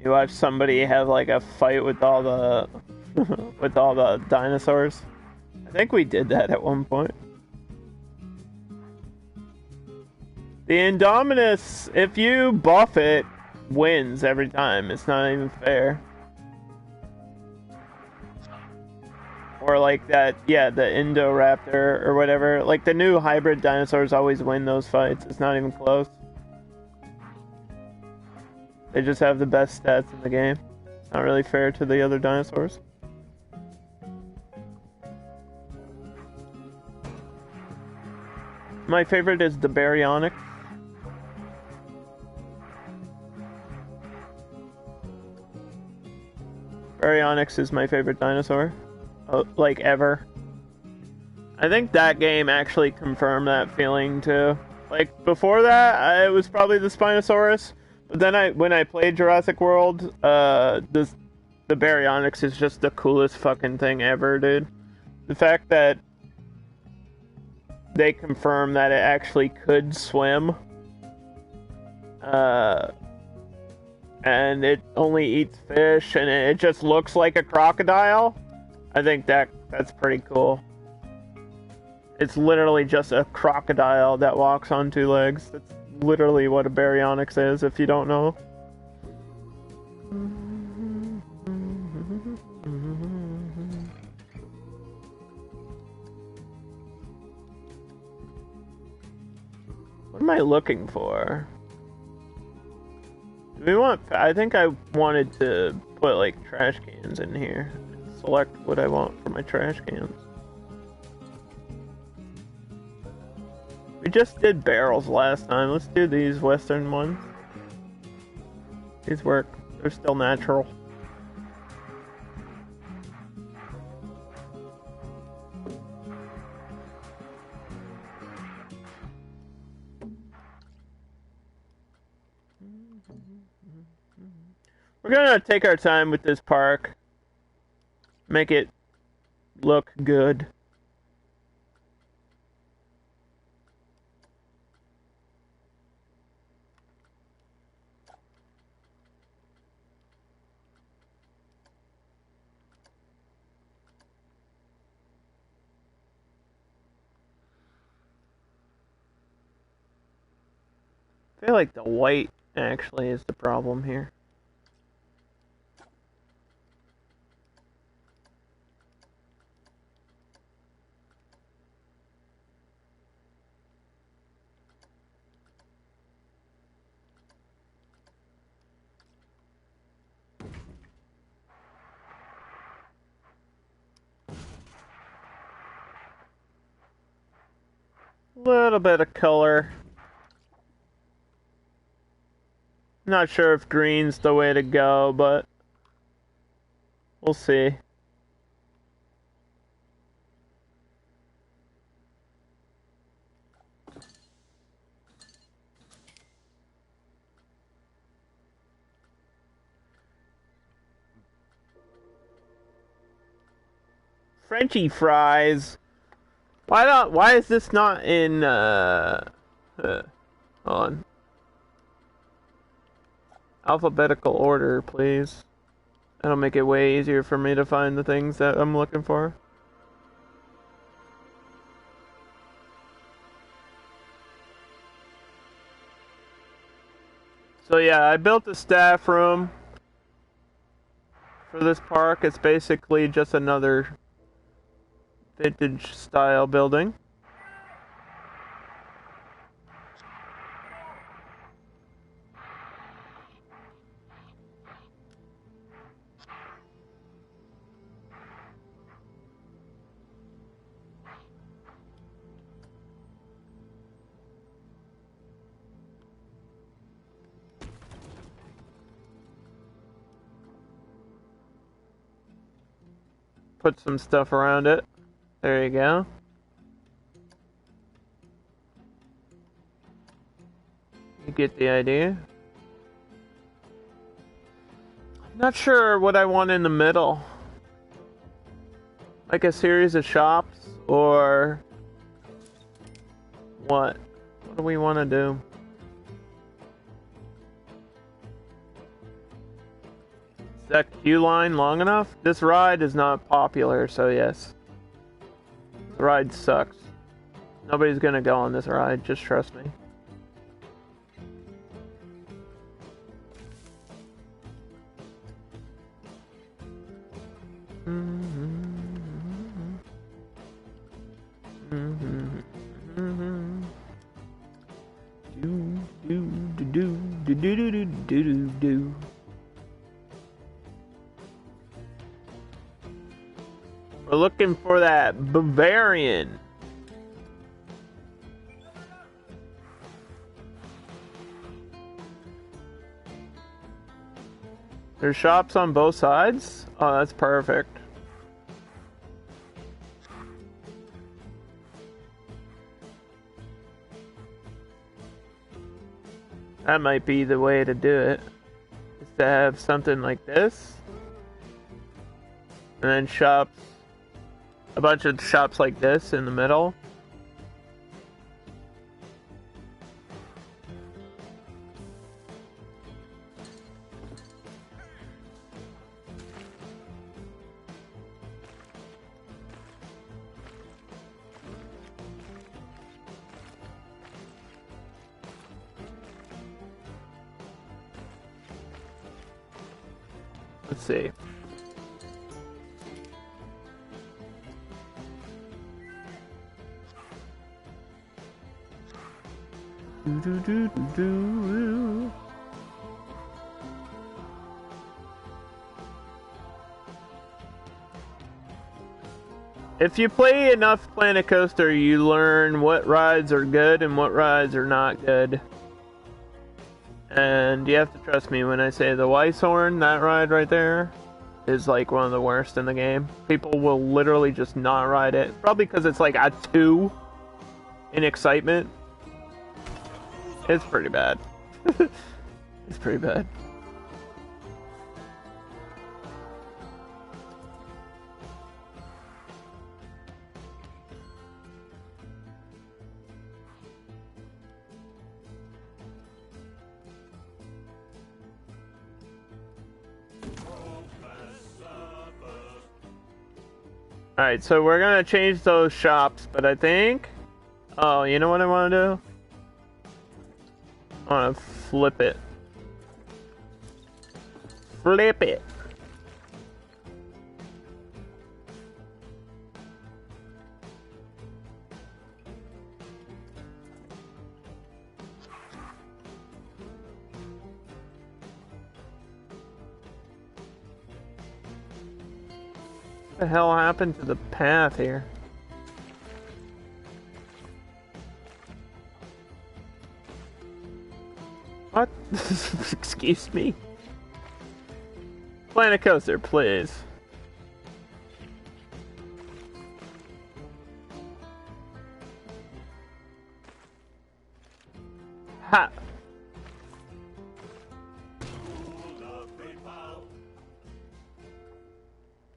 You watch somebody have like a fight with all the with all the dinosaurs. I think we did that at one point. The Indominus, if you buff it, wins every time. It's not even fair. Or like that, yeah, the Indoraptor or whatever. Like the new hybrid dinosaurs always win those fights. It's not even close. They just have the best stats in the game. It's not really fair to the other dinosaurs. My favorite is the Baryonyx. Baryonyx is my favorite dinosaur. Like, ever. I think that game actually confirmed that feeling, too. Like, before that, it was probably the Spinosaurus. But then when I played Jurassic World, the Baryonyx is just the coolest fucking thing ever, dude. The fact that they confirmed that it actually could swim, and it only eats fish, and it just looks like a crocodile, I think that's pretty cool. It's literally just a crocodile that walks on two legs. That's literally what a Baryonyx is, if you don't know. What am I looking for? Do we want... I think I wanted to put, like, trash cans in here. Select what I want for my trash cans. We just did barrels last time. Let's do these western ones. These work. They're still natural. We're gonna take our time with this park. Make it look good. I feel like the white actually is the problem here. Little bit of color. Not sure if green's the way to go, but we'll see. Frenchy fries. Why is this not in, on alphabetical order, please? That'll make it way easier for me to find the things that I'm looking for. So yeah, I built a staff room for this park. It's basically just another vintage style building. Put some stuff around it. There you go. You get the idea. I'm not sure what I want in the middle. Like a series of shops, or what? What do we want to do? Is that queue line long enough? This ride is not popular, so yes. The ride sucks. Nobody's gonna go on this ride, just trust me. We're looking for that Bavarian. There's shops on both sides? Oh, that's perfect. That might be the way to do it. Is to have something like this. And then shops. A bunch of shops like this in the middle. Let's see. If you play enough Planet Coaster, you learn what rides are good and what rides are not good. And you have to trust me when I say the Weisshorn, that ride right there, is like one of the worst in the game. People will literally just not ride it. Probably because it's like a 2 in excitement. It's pretty bad. It's pretty bad. Alright, so we're gonna change those shops, but I think... Oh, you know what I want to do? I want to flip it. Flip it! What the hell happened to the path here? What? Excuse me? Planet Coaster, please. Ha!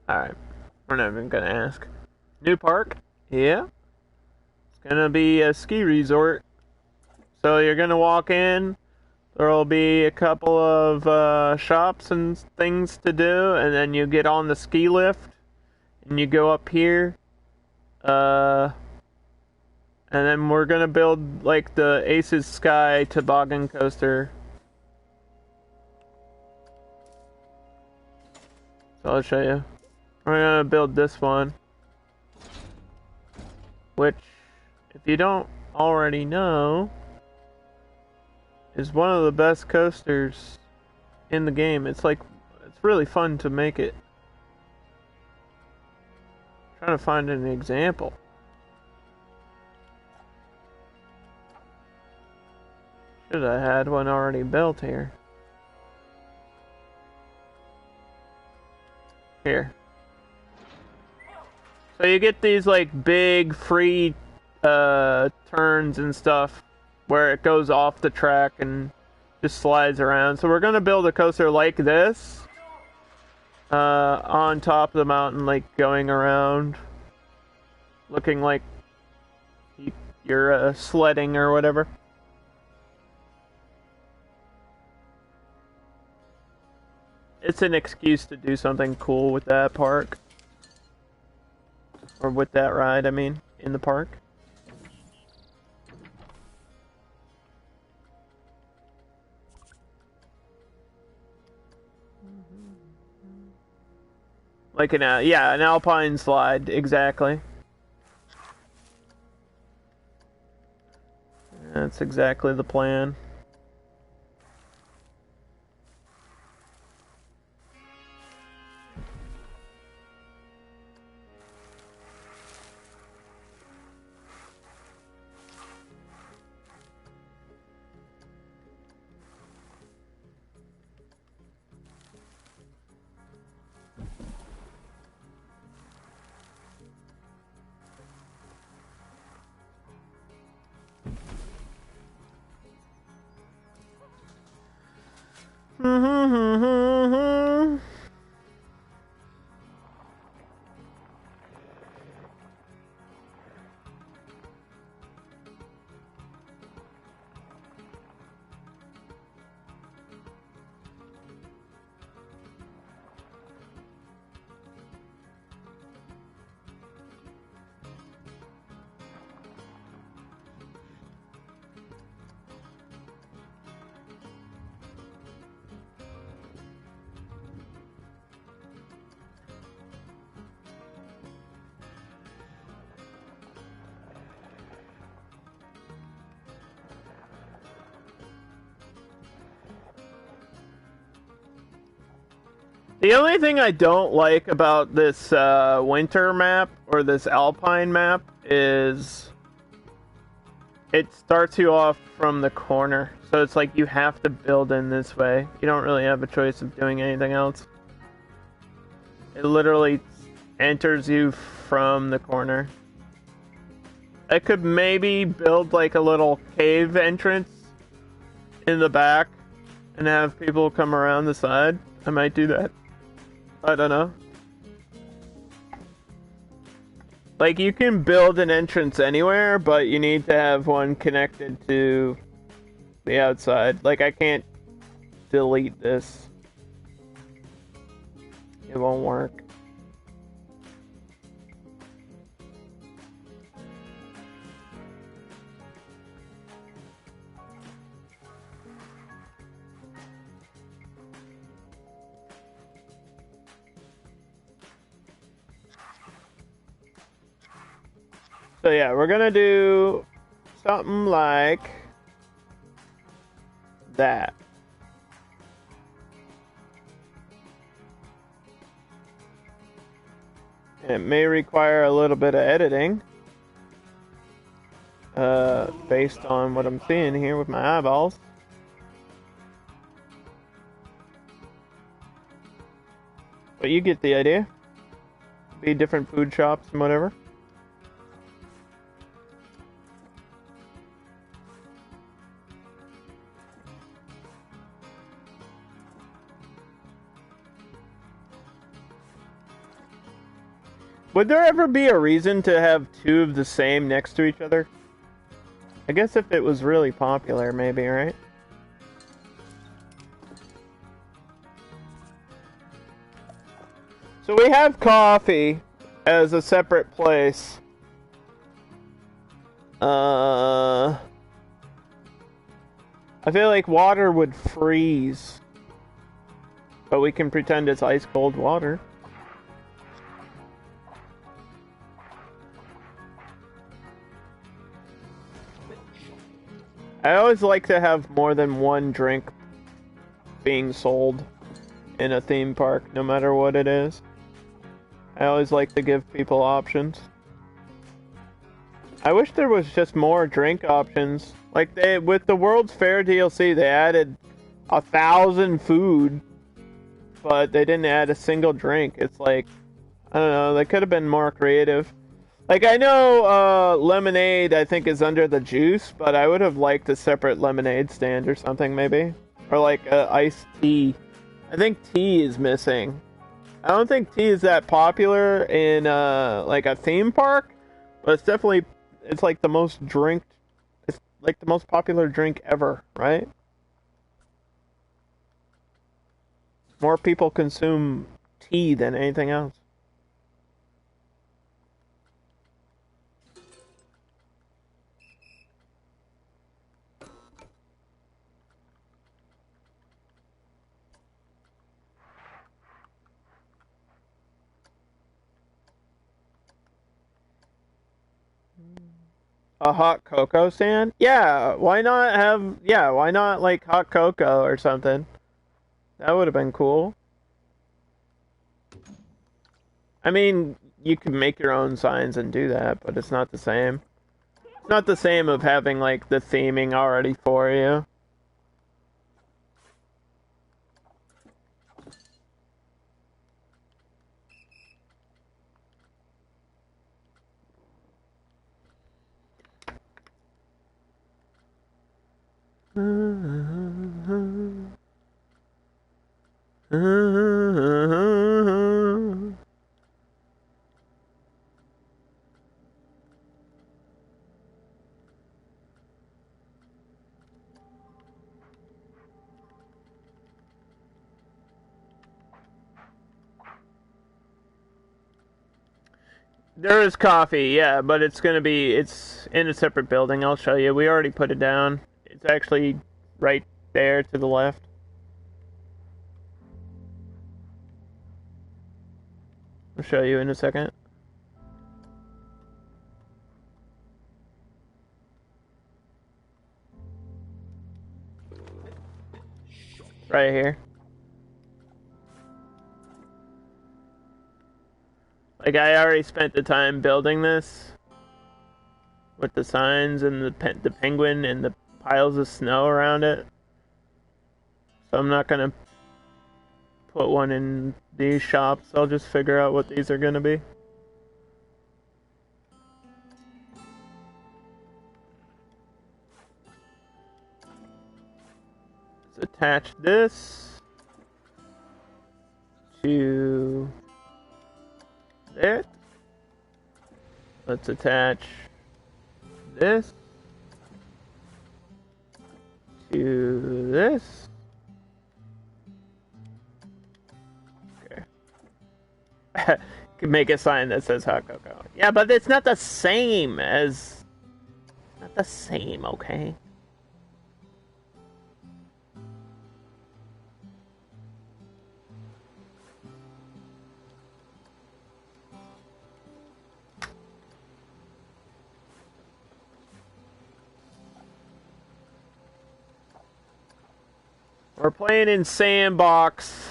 Alright. We're not even gonna ask. New park? Yeah. It's gonna be a ski resort. So you're gonna walk in, there'll be a couple of shops and things to do, and then you get on the ski lift, and you go up here, and then we're gonna build like the Aces Sky Toboggan Coaster. So I'll show you. We're gonna build this one, which, if you don't already know, is one of the best coasters in the game. It's really fun to make it. I'm trying to find an example. Should have had one already built here. Here. So you get these like big free turns and stuff where it goes off the track and just slides around. So we're gonna build a coaster like this on top of the mountain, like going around, looking like you're sledding or whatever. It's an excuse to do something cool with that park. Or with that ride, I mean, in the park. Like an alpine slide, exactly. That's exactly the plan. The only thing I don't like about this winter map, or this alpine map, is it starts you off from the corner. So it's like you have to build in this way. You don't really have a choice of doing anything else. It literally enters you from the corner. I could maybe build like a little cave entrance in the back and have people come around the side. I might do that. I don't know. Like, you can build an entrance anywhere, but you need to have one connected to the outside. Like, I can't delete this. It won't work. So yeah, we're gonna do something like that. It may require a little bit of editing, based on what I'm seeing here with my eyeballs. But you get the idea. Be different food shops and whatever. Would there ever be a reason to have two of the same next to each other? I guess if it was really popular, maybe, right? So we have coffee as a separate place. I feel like water would freeze. But we can pretend it's ice cold water. I always like to have more than one drink being sold in a theme park, no matter what it is. I always like to give people options. I wish there was just more drink options. Like with the World's Fair DLC, they added 1,000 food, but they didn't add a single drink. It's like, I don't know, they could have been more creative. Like, I know lemonade, I think, is under the juice, but I would have liked a separate lemonade stand or something, maybe. Or like iced tea. I think tea is missing. I don't think tea is that popular in like a theme park, but it's definitely, it's like the most it's like the most popular drink ever, right? More people consume tea than anything else. A hot cocoa stand? Yeah, why not have, yeah, why not like hot cocoa or something? That would have been cool. I mean, you can make your own signs and do that, but it's not the same. It's not the same of having like the theming already for you. There is coffee, yeah, but it's in a separate building. I'll show you. We already put it down. It's actually right there to the left. I'll show you in a second. Right here. Like, I already spent the time building this with the signs and the penguin and the piles of snow around it. So I'm not gonna put one in these shops. I'll just figure out what these are gonna be. Let's attach this to it. Let's attach this to this. Okay. Can make a sign that says hot cocoa. Yeah, but it's not the same as... Not the same, okay? We're playing in Sandbox.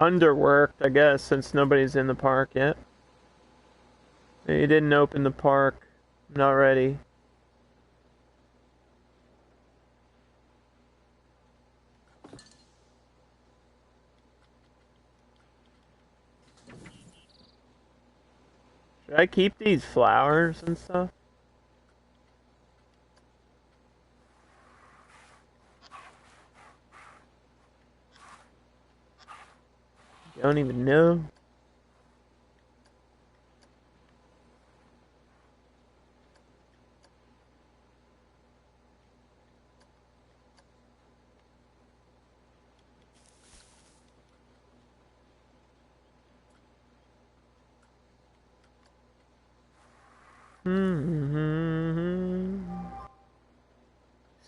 Underworked, I guess, since nobody's in the park yet. You didn't open the park. I'm not ready. Should I keep these flowers and stuff? Don't even know.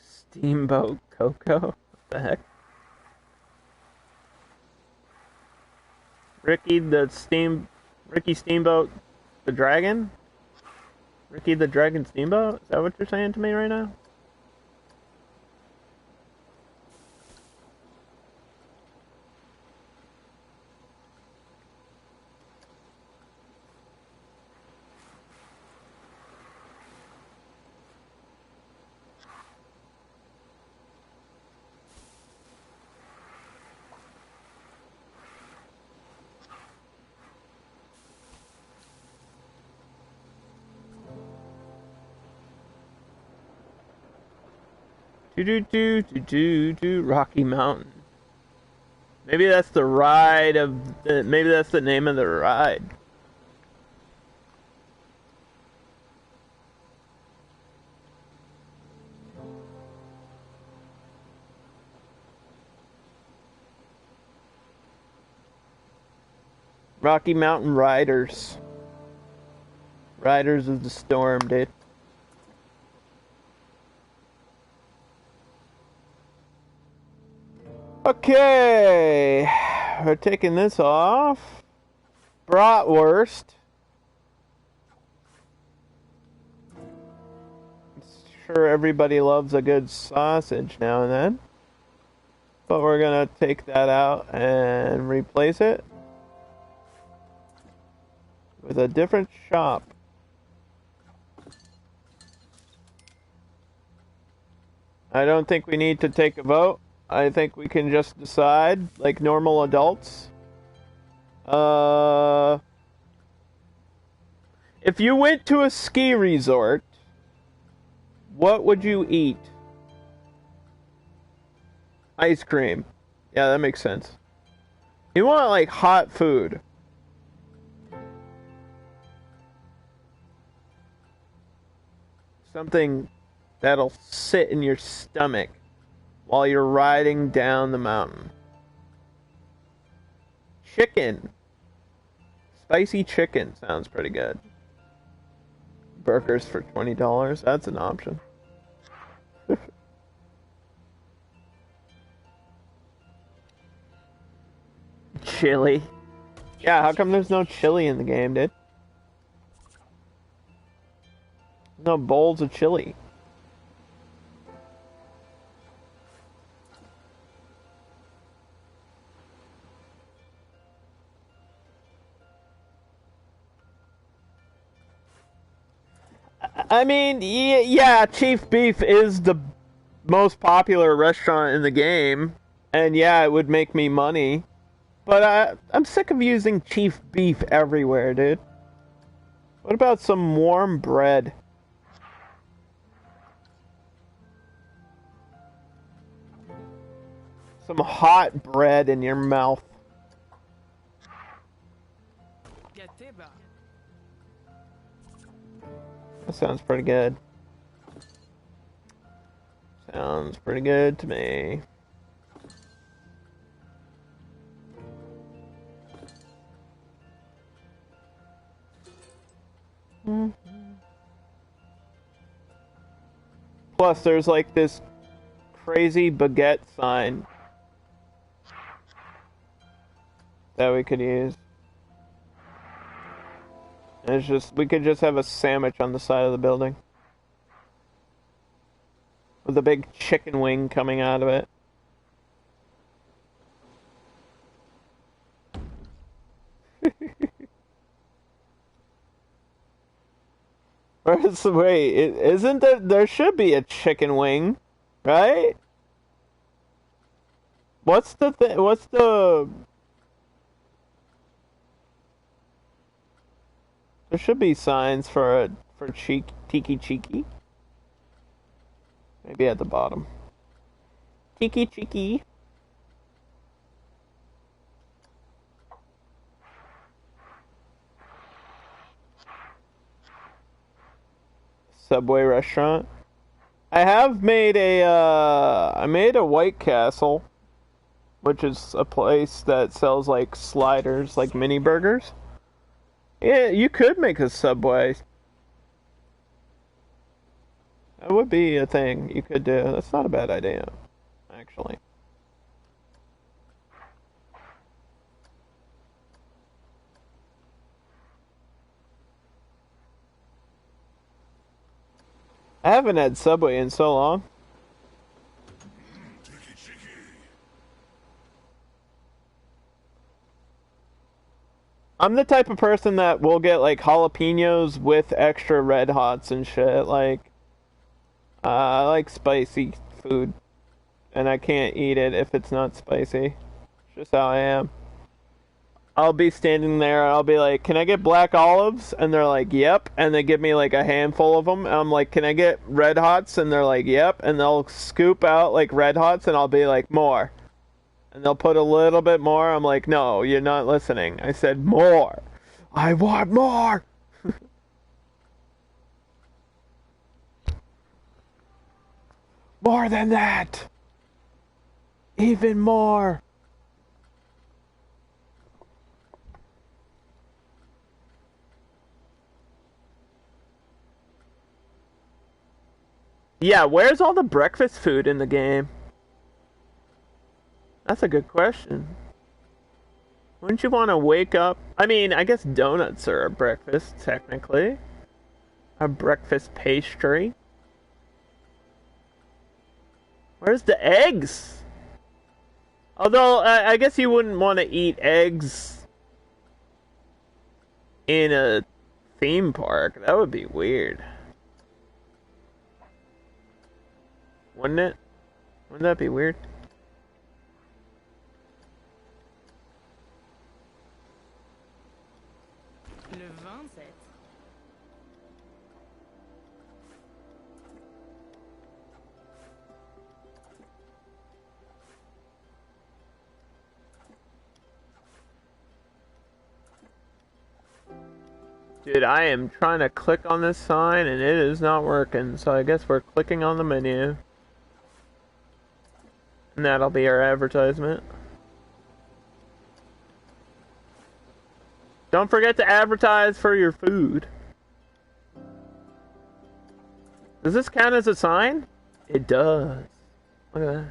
Steamboat Coco? What the heck? Ricky Steamboat the Dragon? Ricky the Dragon Steamboat? Is that what you're saying to me right now? Rocky Mountain. Maybe that's the ride of maybe that's the name of the ride. Rocky Mountain Riders. Riders of the Storm, dude. Okay, we're taking this off. Bratwurst. Sure, everybody loves a good sausage now and then. But we're gonna take that out and replace it with a different shop. I don't think we need to take a vote. I think we can just decide, like normal adults. If you went to a ski resort, what would you eat? Ice cream. Yeah, that makes sense. You want, like, hot food. Something that'll sit in your stomach while you're riding down the mountain. Chicken. Spicy chicken sounds pretty good. Burgers for $20. That's an option. Chili. Yeah, how come there's no chili in the game, dude? No bowls of chili. I mean, yeah, Chief Beef is the most popular restaurant in the game, and yeah, it would make me money. But I'm sick of using Chief Beef everywhere, dude. What about some warm bread? Some hot bread in your mouth. That sounds pretty good. Sounds pretty good to me. Plus, there's like this crazy baguette sign that we could use. And it's just, we could just have a sandwich on the side of the building with a big chicken wing coming out of it. Wait, isn't there should be a chicken wing, right? What's the there should be signs for Tiki Cheeky. Maybe at the bottom. Tiki Cheeky. Subway restaurant. I have made I made a White Castle, which is a place that sells like sliders, like mini burgers. Yeah, you could make a Subway. That would be a thing you could do. That's not a bad idea, actually. I haven't had Subway in so long. I'm the type of person that will get like jalapenos with extra red hots and shit. Like, I like spicy food, and I can't eat it if it's not spicy. It's just how I am. I'll be standing there, I'll be like, can I get black olives? And they're like, yep. And they give me like a handful of them. And I'm like, can I get red hots? And they're like, yep. And they'll scoop out like red hots, and I'll be like, more. And they'll put a little bit more. I'm like, no, you're not listening. I said more. I want more. More than that. Even more. Yeah, where's all the breakfast food in the game? That's a good question. Wouldn't you want to wake up? I mean, I guess donuts are a breakfast, technically. A breakfast pastry. Where's the eggs? Although, I guess you wouldn't want to eat eggs in a theme park. That would be weird. Wouldn't it? Wouldn't that be weird? Dude, I am trying to click on this sign and it is not working, so I guess we're clicking on the menu. And that'll be our advertisement. Don't forget to advertise for your food. Does this count as a sign? It does. Look at that.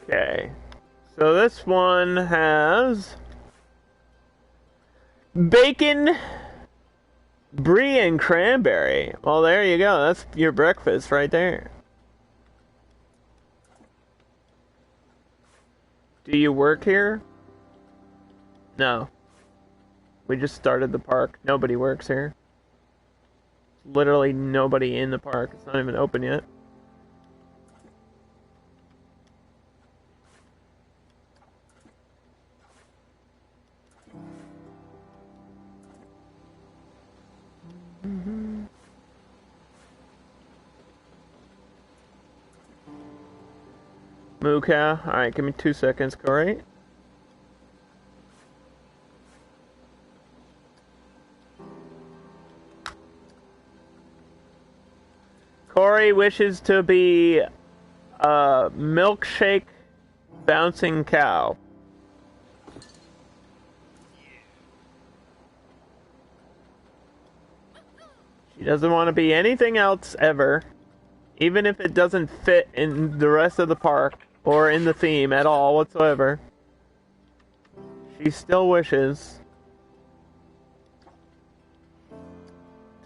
Okay. So this one has bacon, brie, and cranberry. Well, there you go. That's your breakfast right there. Do you work here? No. We just started the park. Nobody works here. Literally nobody in the park. It's not even open yet. Moo cow. Alright, give me 2 seconds, Corey. Corey wishes to be a milkshake bouncing cow. She doesn't want to be anything else ever, even if it doesn't fit in the rest of the park or in the theme at all whatsoever. She still wishes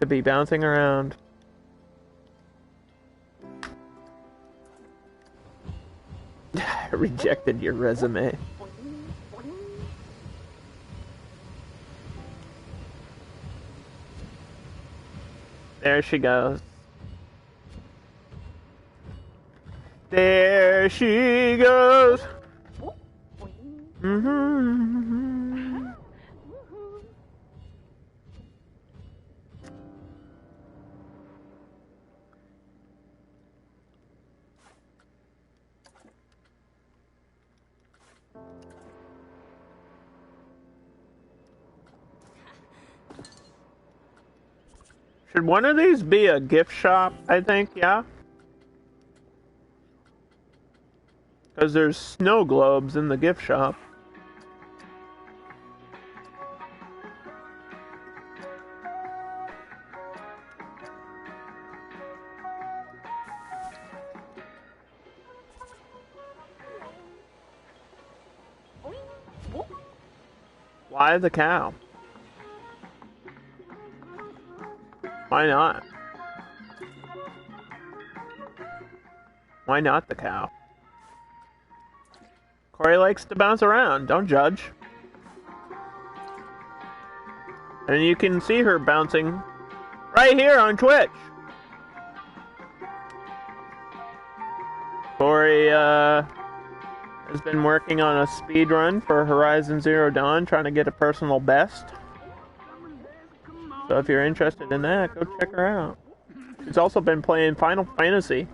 to be bouncing around. I rejected your resume. There she goes. There she goes. Mm-hmm. Should one of these be a gift shop? I think, yeah. Because there's snow globes in the gift shop. Why the cow? Why not? Why not the cow? Corey likes to bounce around, don't judge. And you can see her bouncing right here on Twitch. Corey has been working on a speed run for Horizon Zero Dawn, trying to get a personal best. So if you're interested in that, go check her out. She's also been playing Final Fantasy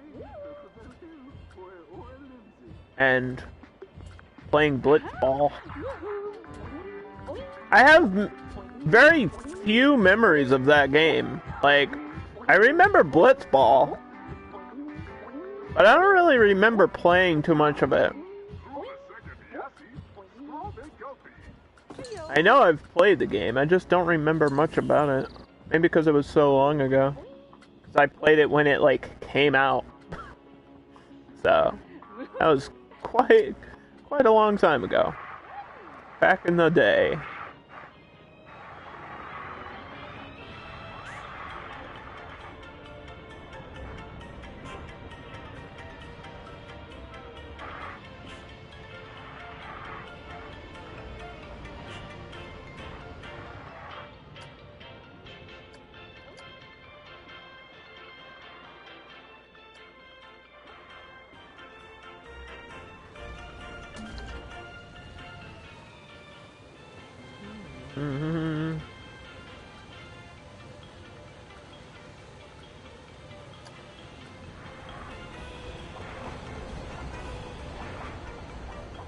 and playing Blitzball. I have very few memories of that game. Like, I remember Blitzball, but I don't really remember playing too much of it. I know I've played the game, I just don't remember much about it. Maybe because it was so long ago. Because I played it when it, like, came out. So, that was quite a long time ago. Back in the day.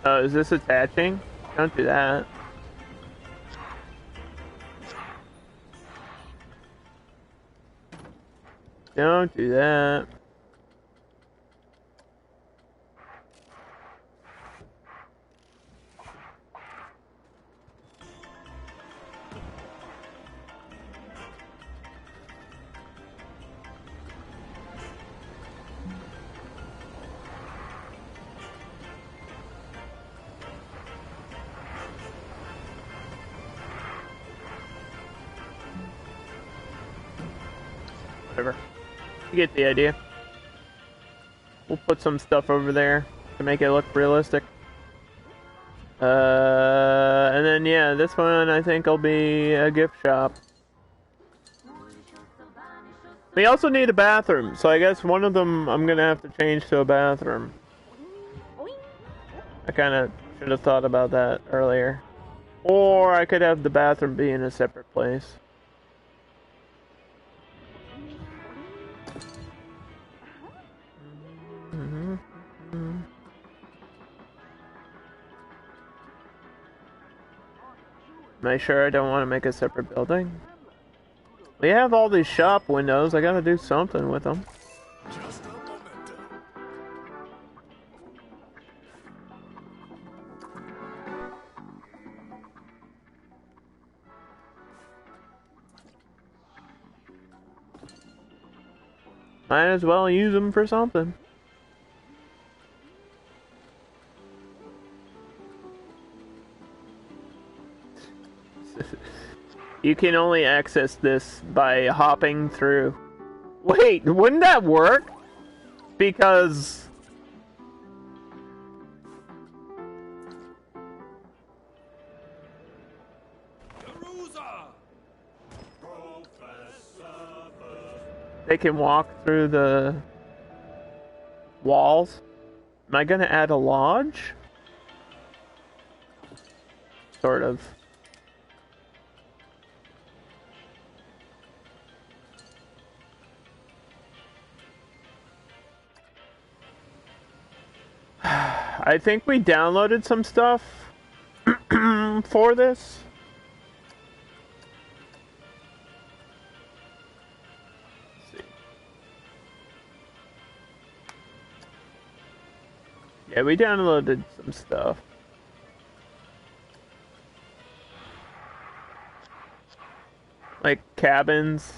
Oh, is this attaching? Don't do that. Don't do that. Whatever. You get the idea. We'll put some stuff over there to make it look realistic. And then yeah, this one I think will be a gift shop. We also need a bathroom, so I guess one of them I'm gonna have to change to a bathroom. I kinda should have thought about that earlier. Or I could have the bathroom be in a separate place. Am I sure I don't want to make a separate building? We have all these shop windows, I gotta do something with them. Might as well use them for something. You can only access this by hopping through. Wait, wouldn't that work? Because... they can walk through the walls. Am I gonna add a lodge? Sort of. I think we downloaded some stuff for this. Yeah, we downloaded some stuff. Like cabins.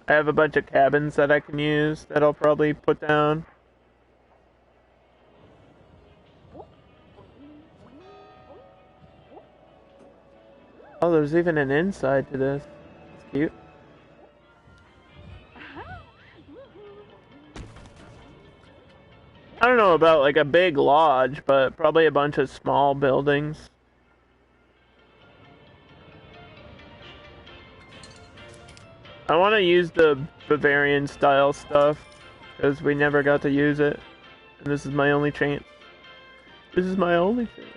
I have a bunch of cabins that I can use that I'll probably put down. Oh, there's even an inside to this. It's cute. I don't know about like a big lodge, but probably a bunch of small buildings. I want to use the Bavarian style stuff because we never got to use it. And this is my only chance. This is my only chance.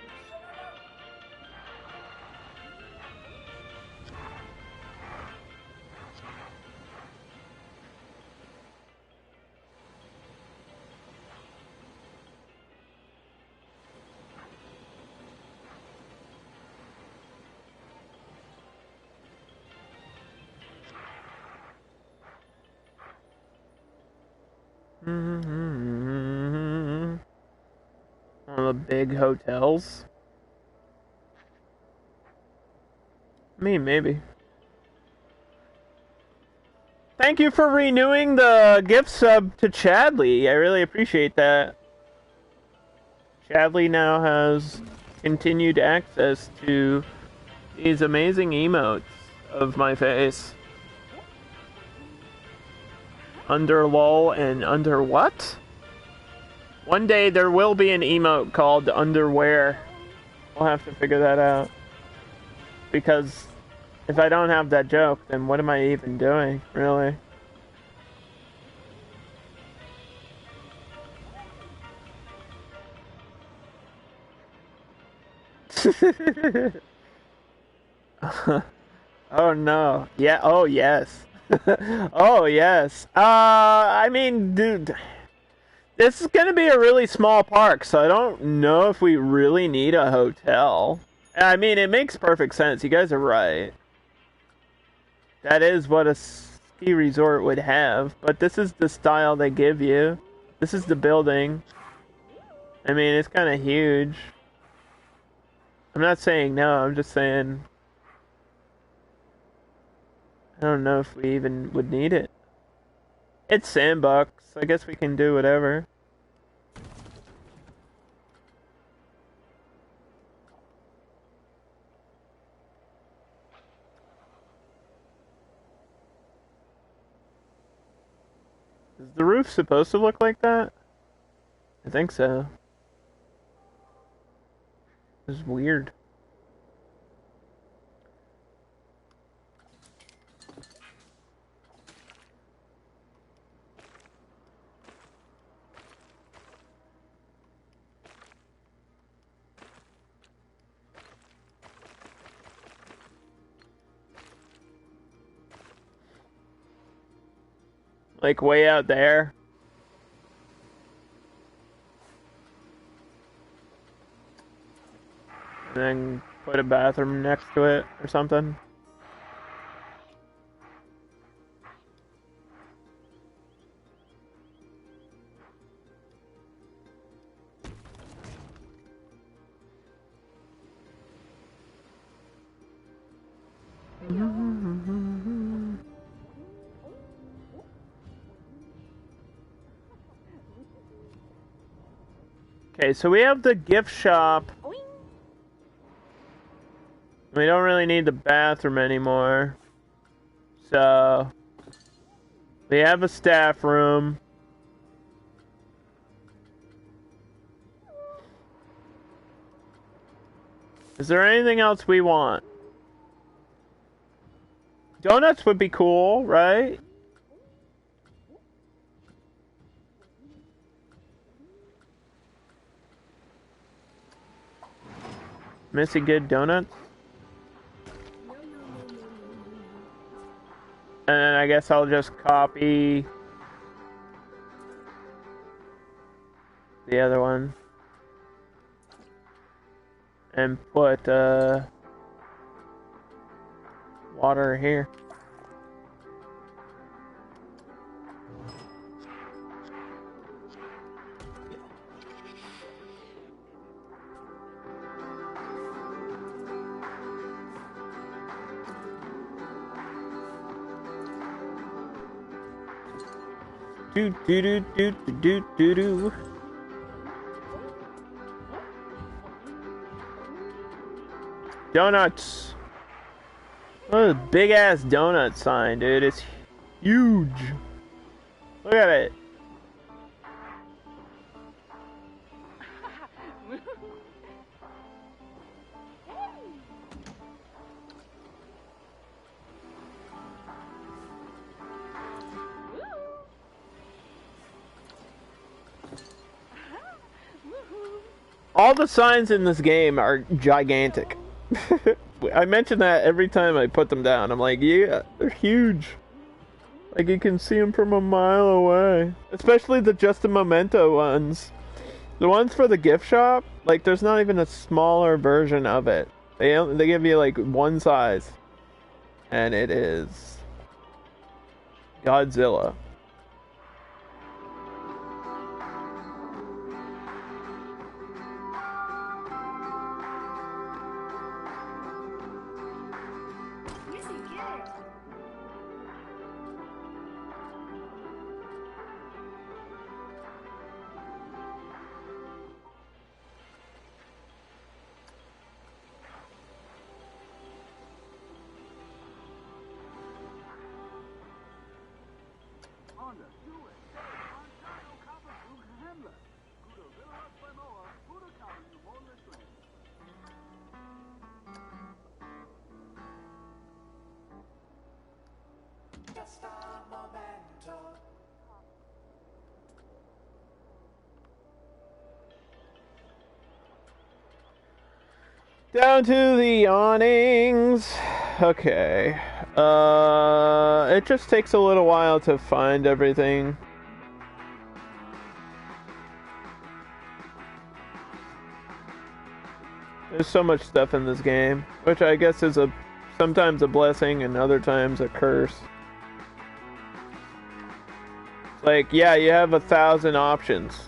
One of the big hotels. I mean, maybe. Thank you for renewing the gift sub to Chadley. I really appreciate that. Chadley now has continued access to these amazing emotes of my face. Under lol and under what? One day there will be an emote called underwear. We'll have to figure that out. Because if I don't have that joke, then what am I even doing, really? Oh no. Yeah, oh yes. Oh yes. I mean, dude, this is gonna be a really small park, so I don't know if we really need a hotel. I mean, it makes perfect sense. You guys are right. That is what a ski resort would have, but this is the style they give you. This is the building. I mean, it's kind of huge. I'm not saying no, I'm just saying I don't know if we even would need it. It's sandbox. I guess we can do whatever. Is the roof supposed to look like that? I think so. It's weird. Like way out there. And then put a bathroom next to it or something. Okay, so we have the gift shop. We don't really need the bathroom anymore. So we have a staff room. Is there anything else we want? Donuts would be cool, right? Missy Good Donuts? And then I guess I'll just copy the other one and put water here. do do do do do do do. Donuts. Oh, big ass donut sign, dude. It's huge. Look at it. All the signs in this game are gigantic. I mention that every time I put them down. I'm like, yeah, they're huge. Like, you can see them from a mile away. Especially the Just a Memento ones. The ones for the gift shop, like, there's not even a smaller version of it. They give you, like, one size. And it is Godzilla. Down to the awnings. Okay. It just takes a little while to find everything. There's so much stuff in this game, which I guess is sometimes a blessing and other times a curse. It's like, yeah, you have 1,000 options,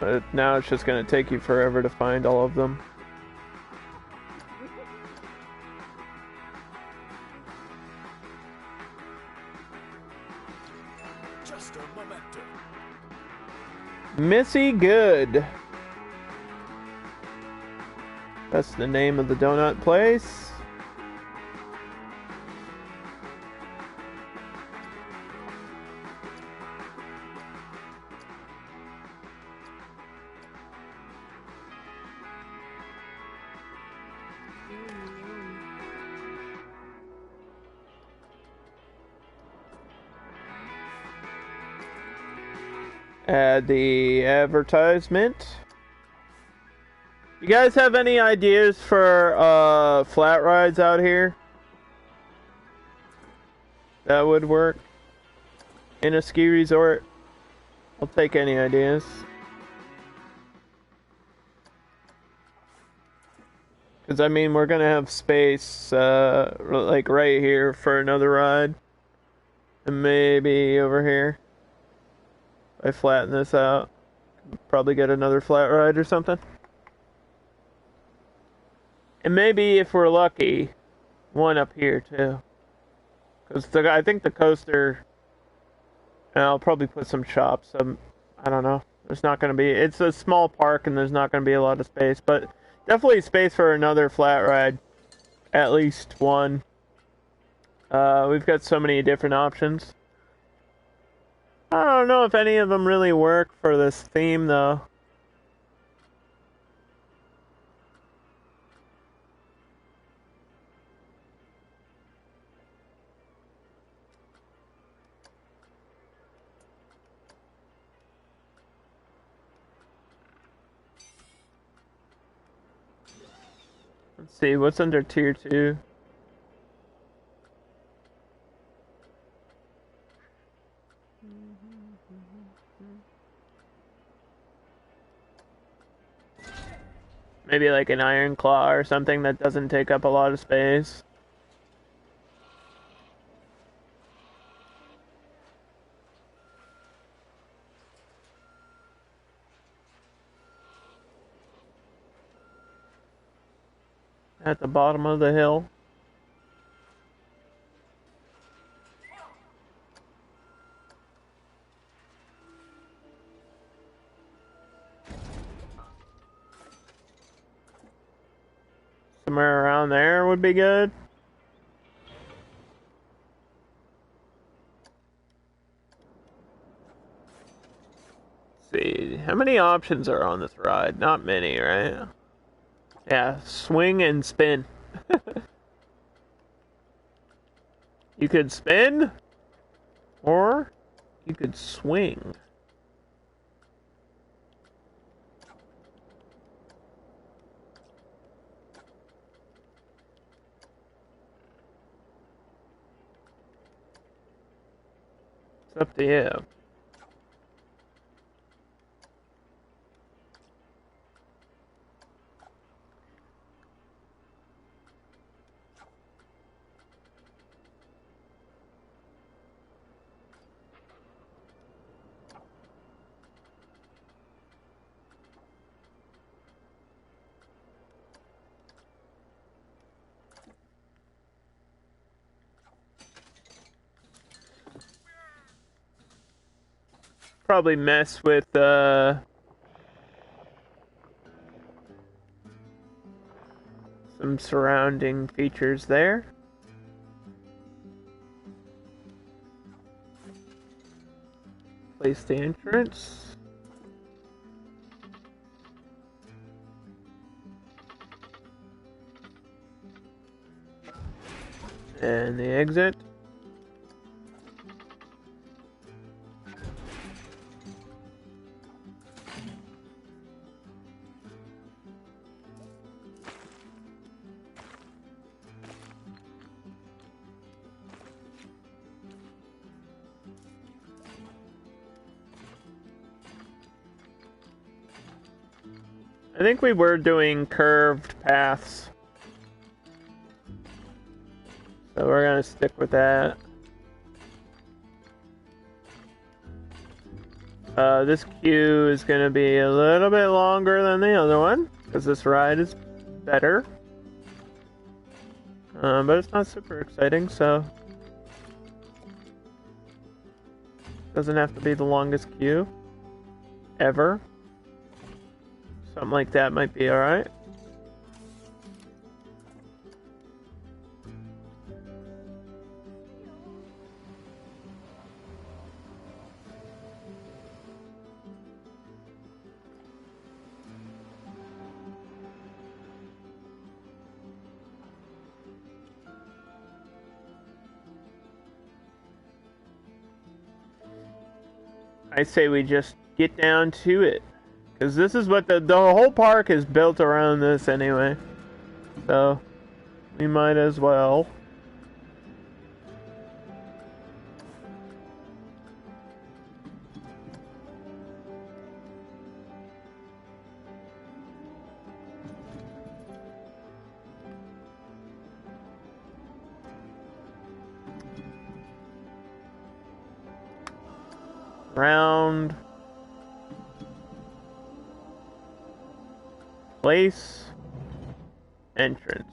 but now it's just gonna take you forever to find all of them. Missy Good. That's the name of the donut place. Add the advertisement. You guys have any ideas for flat rides out here that would work in a ski resort? I'll take any ideas. Because I mean, we're gonna have space like right here for another ride, and maybe over here. I flatten this out, probably get another flat ride or something. And maybe, if we're lucky, one up here too. Because I think the coaster, and I'll probably put some shops. I don't know. There's not going to be, it's a small park and there's not going to be a lot of space, but definitely space for another flat ride. At least one. We've got so many different options. I don't know if any of them really work for this theme, though. Let's see, what's under tier 2? Maybe like an Iron Claw or something that doesn't take up a lot of space. At the bottom of the hill. down there would be good. Let's see, how many options are on this ride? Not many, right? Yeah, swing and spin. You could spin, or you could swing. It's up to you. Probably mess with some surrounding features there. Place the entrance. And the exit. I think we were doing curved paths, so we're gonna stick with that. This queue is gonna be a little bit longer than the other one, because this ride is better. But it's not super exciting, so doesn't have to be the longest queue ever. Something like that might be alright. I say we just get down to it. Because this is what the whole park is built around this anyway. So, we might as well. Round. Place. Entrance.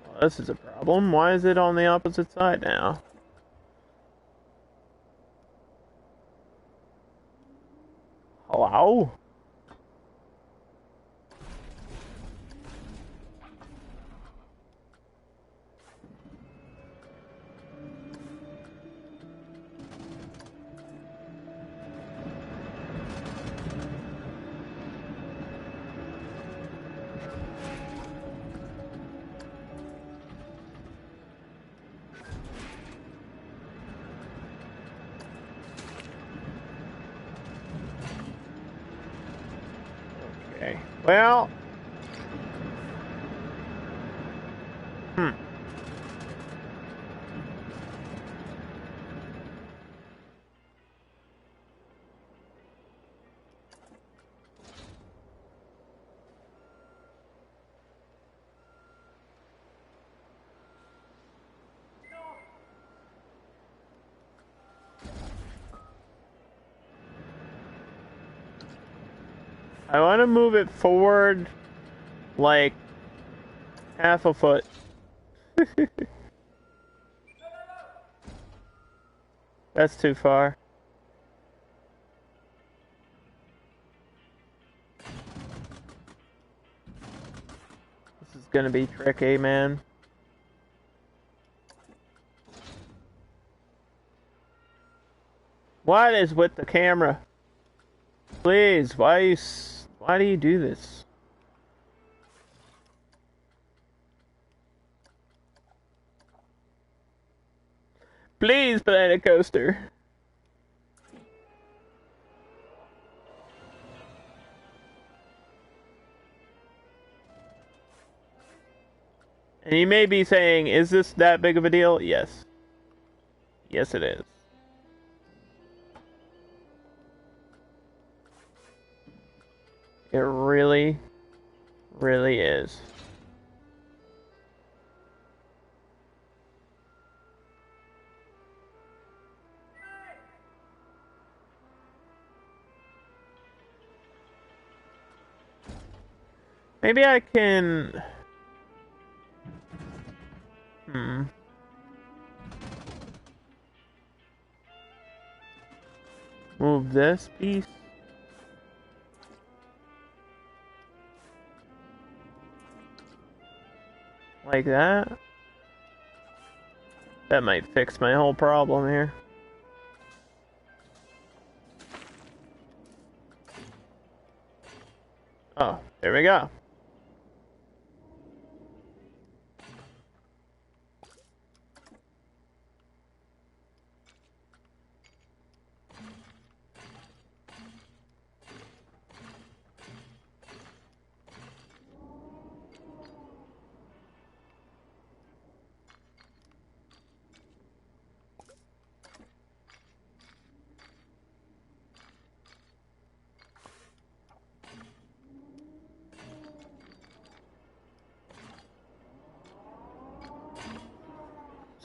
Well, this is a problem. Why is it on the opposite side now? Hello? Okay. Well. I want to move it forward like half a foot. That's too far. gonna be tricky, man. What is with the camera? Please, why do you do this? Please, Planet Coaster. And you may be saying, is this that big of a deal? Yes. Yes, it is. It really, really is. Maybe I can... Move this piece. Like that. That might fix my whole problem here. Oh, there we go.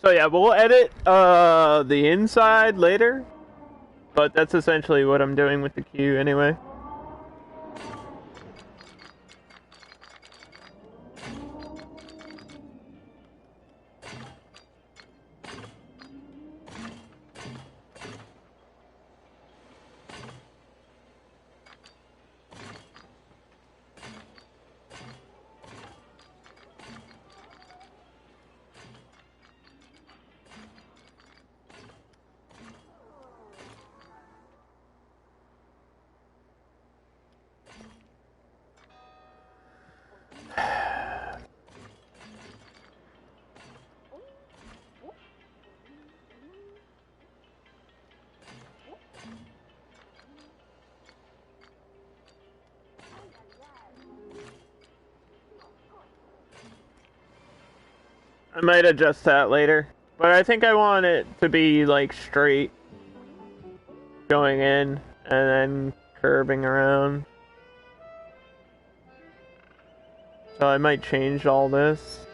So yeah, we'll edit the inside later, but that's essentially what I'm doing with the queue anyway. I might adjust that later, but I think I want it to be like straight going in and then curving around. So I might change all this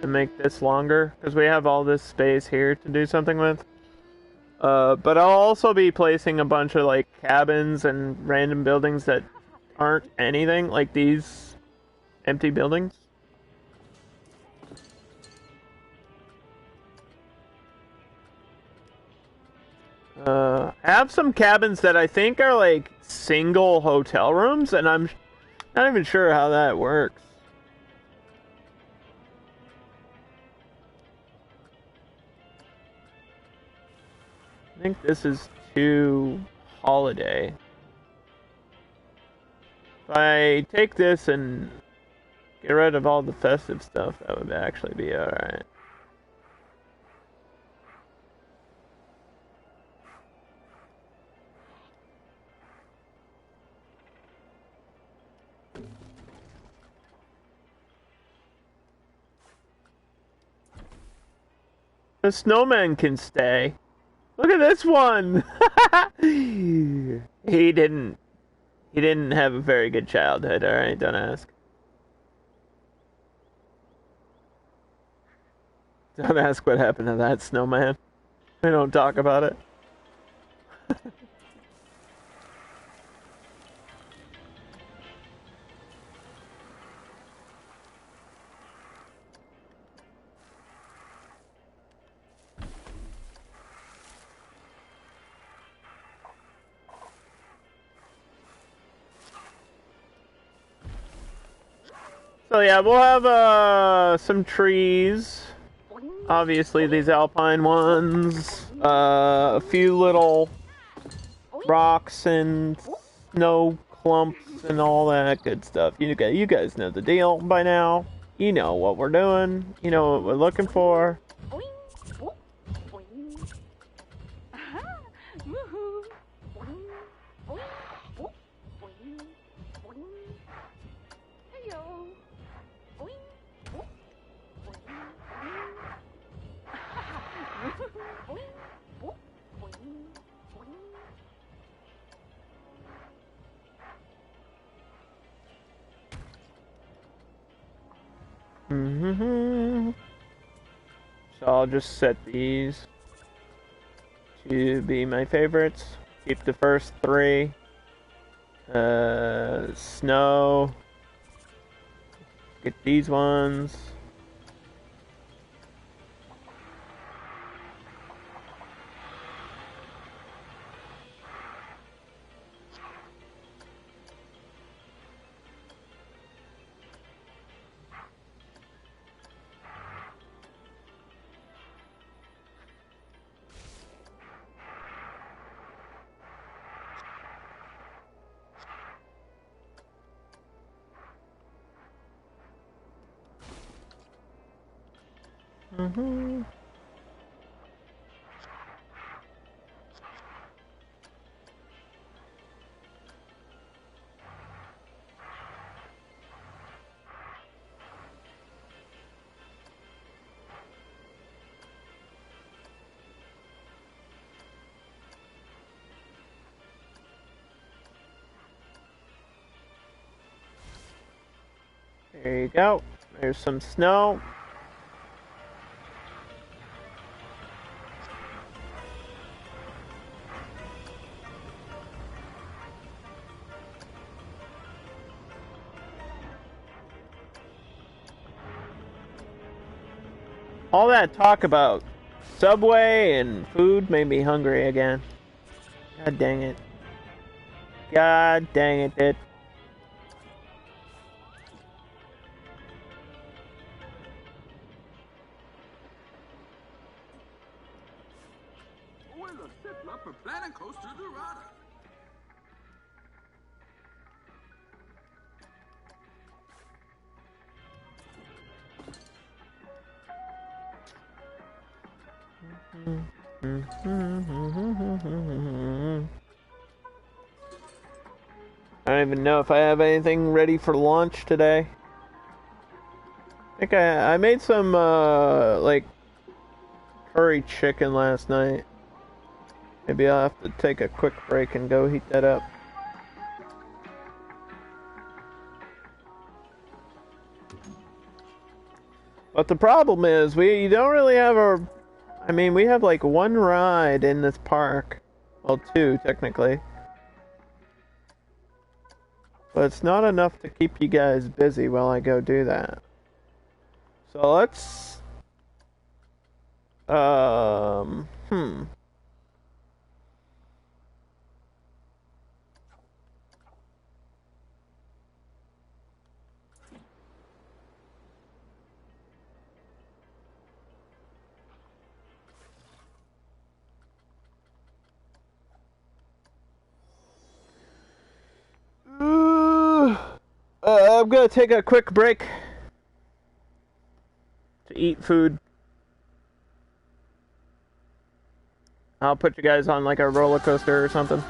and make this longer because we have all this space here to do something with. But I'll also be placing a bunch of like cabins and random buildings that aren't anything, like these empty buildings. I have some cabins that I think are like single hotel rooms, and I'm not even sure how that works. I think this is too holiday. If I take this and get rid of all the festive stuff, that would actually be alright. The snowman can stay. Look at this one. He didn't have a very good childhood, alright, don't ask. Don't ask what happened to that snowman. We don't talk about it. So yeah, we'll have some trees. Obviously, these alpine ones. A few little rocks and snow clumps and all that good stuff. You guys know the deal by now. You know what we're doing. You know what we're looking for. So I'll just set these to be my favorites. Keep the first three. Snow. Get these ones. There you go. There's some snow. All that talk about Subway and food made me hungry again. God dang it. God dang it, dude. I don't even know if I have anything ready for lunch today. I think I made some, like, curry chicken last night. Maybe I'll have to take a quick break and go heat that up. But the problem is, we don't really have we have like one ride in this park. Well, two, technically. But it's not enough to keep you guys busy while I go do that. So let's... I'm gonna take a quick break to eat food. I'll put you guys on like a roller coaster or something.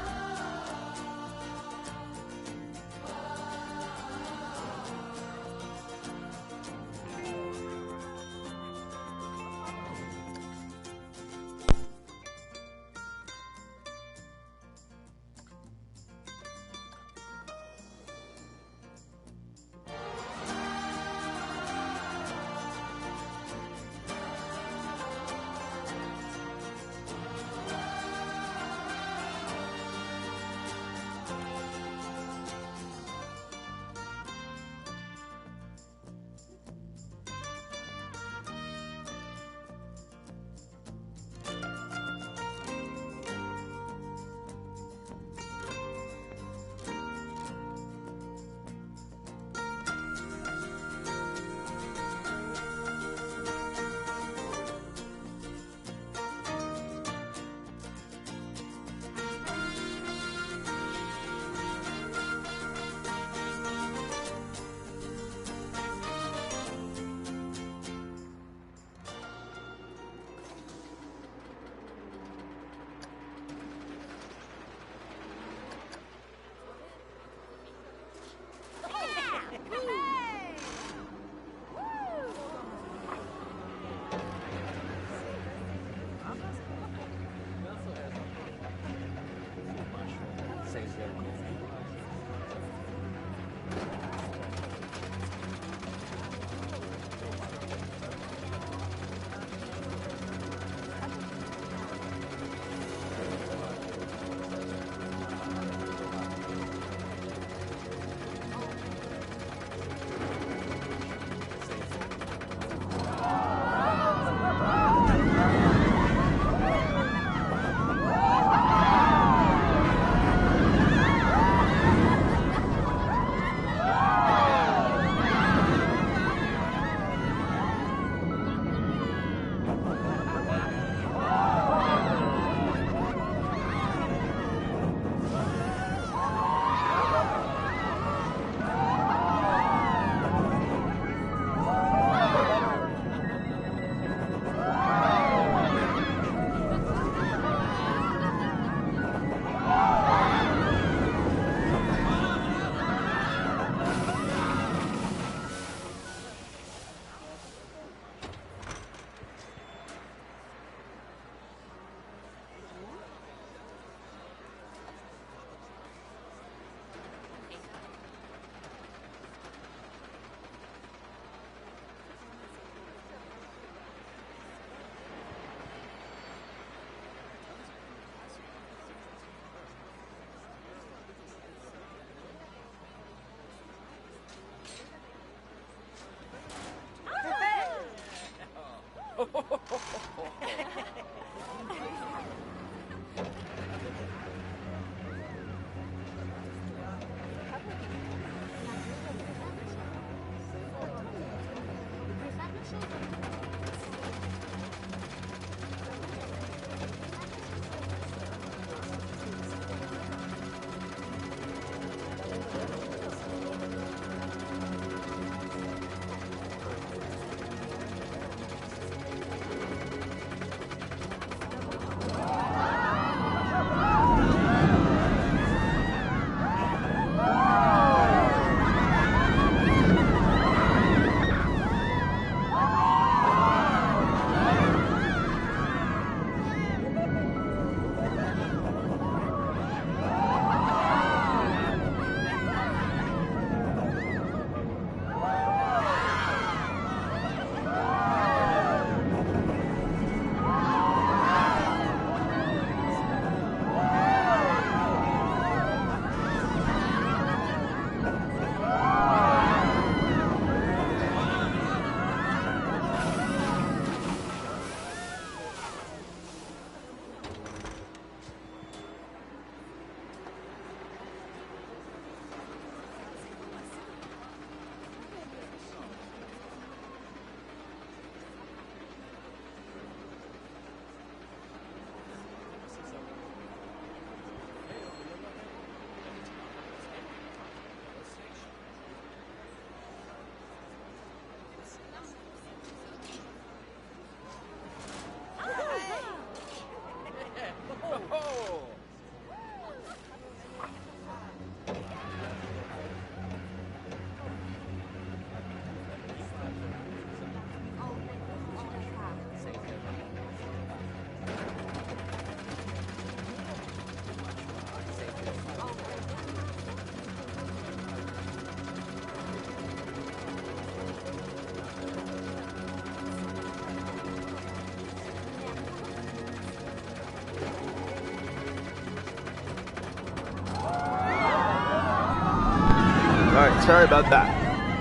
Alright, sorry about that.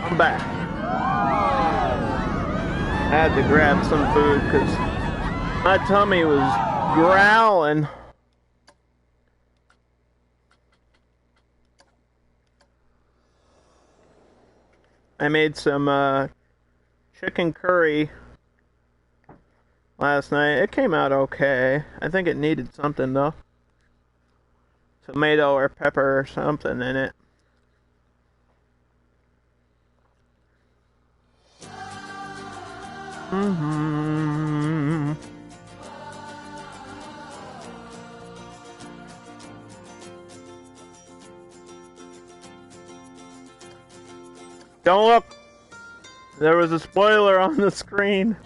I'm back. I had to grab some food because my tummy was growling. I made some chicken curry last night. It came out okay. I think it needed something though. Tomato or pepper or something in it. Don't look! There was a spoiler on the screen.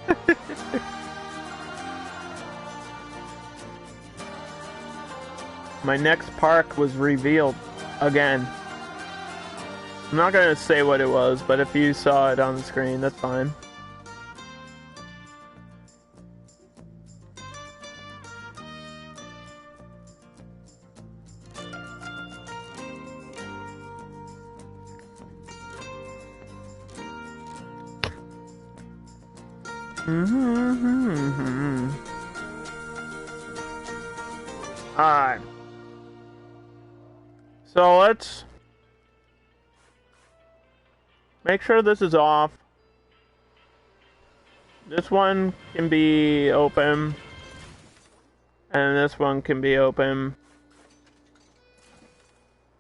My next park was revealed again. I'm not gonna say what it was, but if you saw it on the screen, that's fine. Alright. So let's make sure this is off. This one can be open. And this one can be open.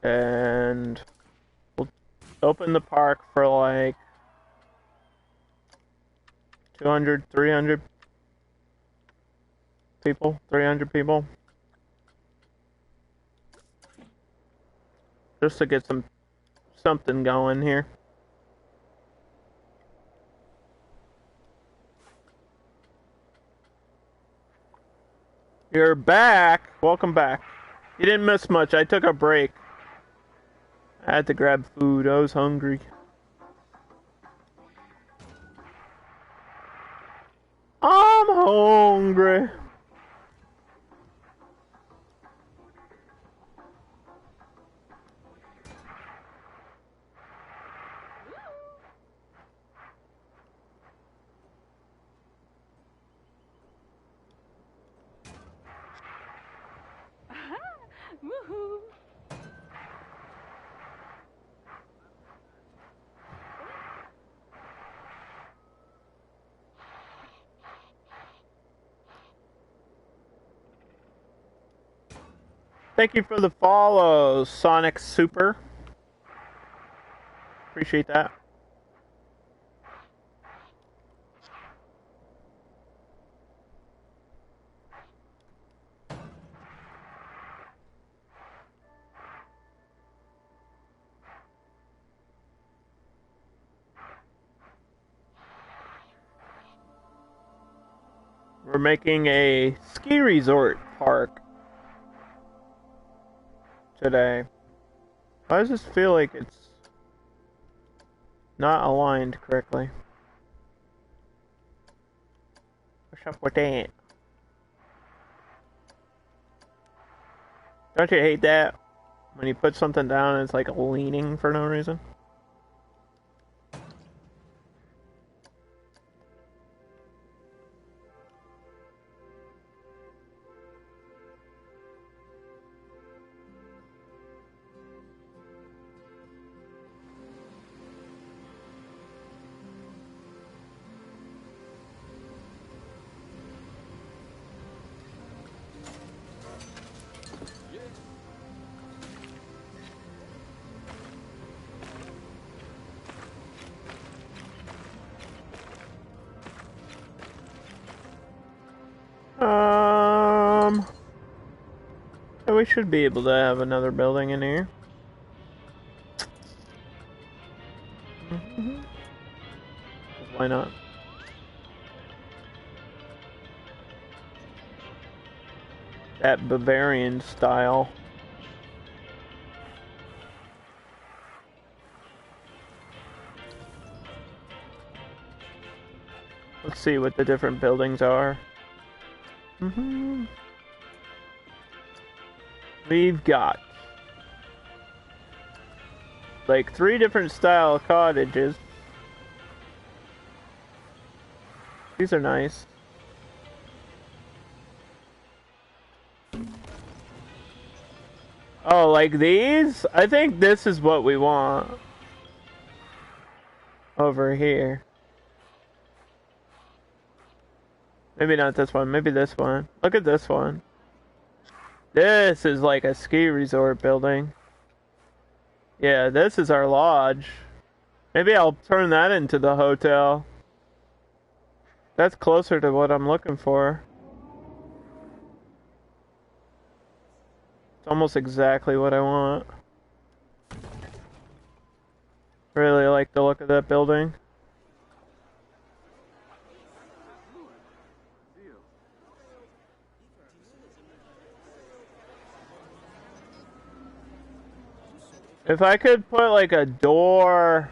And we'll open the park for like 200, 300 people, 300 people. Just to get something going here. You're back. Welcome back. You didn't miss much. I took a break. I had to grab food. I was hungry. I'm hungry. Woohoo! Thank you for the follow, Sonic Super. Appreciate that. We're making a ski resort park today. Why does this feel like it's not aligned correctly? What's up with that? Don't you hate that? When you put something down and it's like leaning for no reason? We should be able to have another building in here. Why not? That Bavarian style. Let's see what the different buildings are. We've got like 3 different style cottages. These are nice. Oh, like these? I think this is what we want. Over here. Maybe not this one, maybe this one. Look at this one. This is like a ski resort building. Yeah, this is our lodge. Maybe I'll turn that into the hotel. That's closer to what I'm looking for. It's almost exactly what I want. Really like the look of that building. If I could put like a door...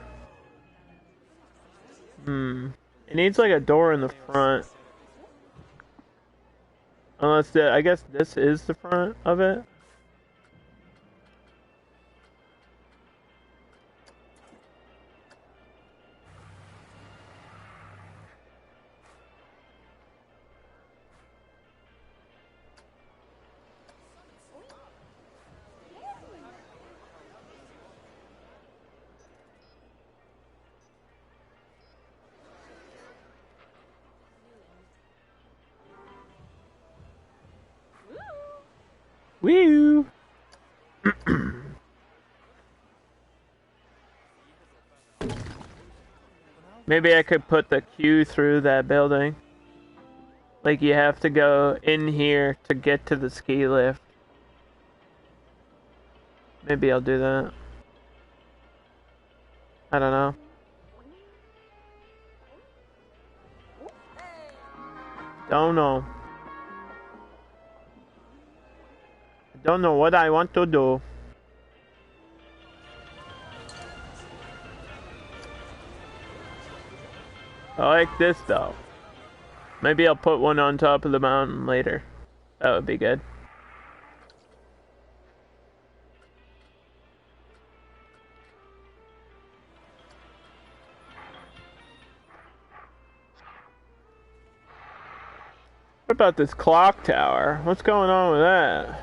It needs like a door in the front. Unless I guess this is the front of it. Woo! Maybe I could put the queue through that building. Like you have to go in here to get to the ski lift. Maybe I'll do that. I don't know. Don't know. Don't know what I want to do. I like this though. Maybe I'll put one on top of the mountain later. That would be good. What about this clock tower? What's going on with that?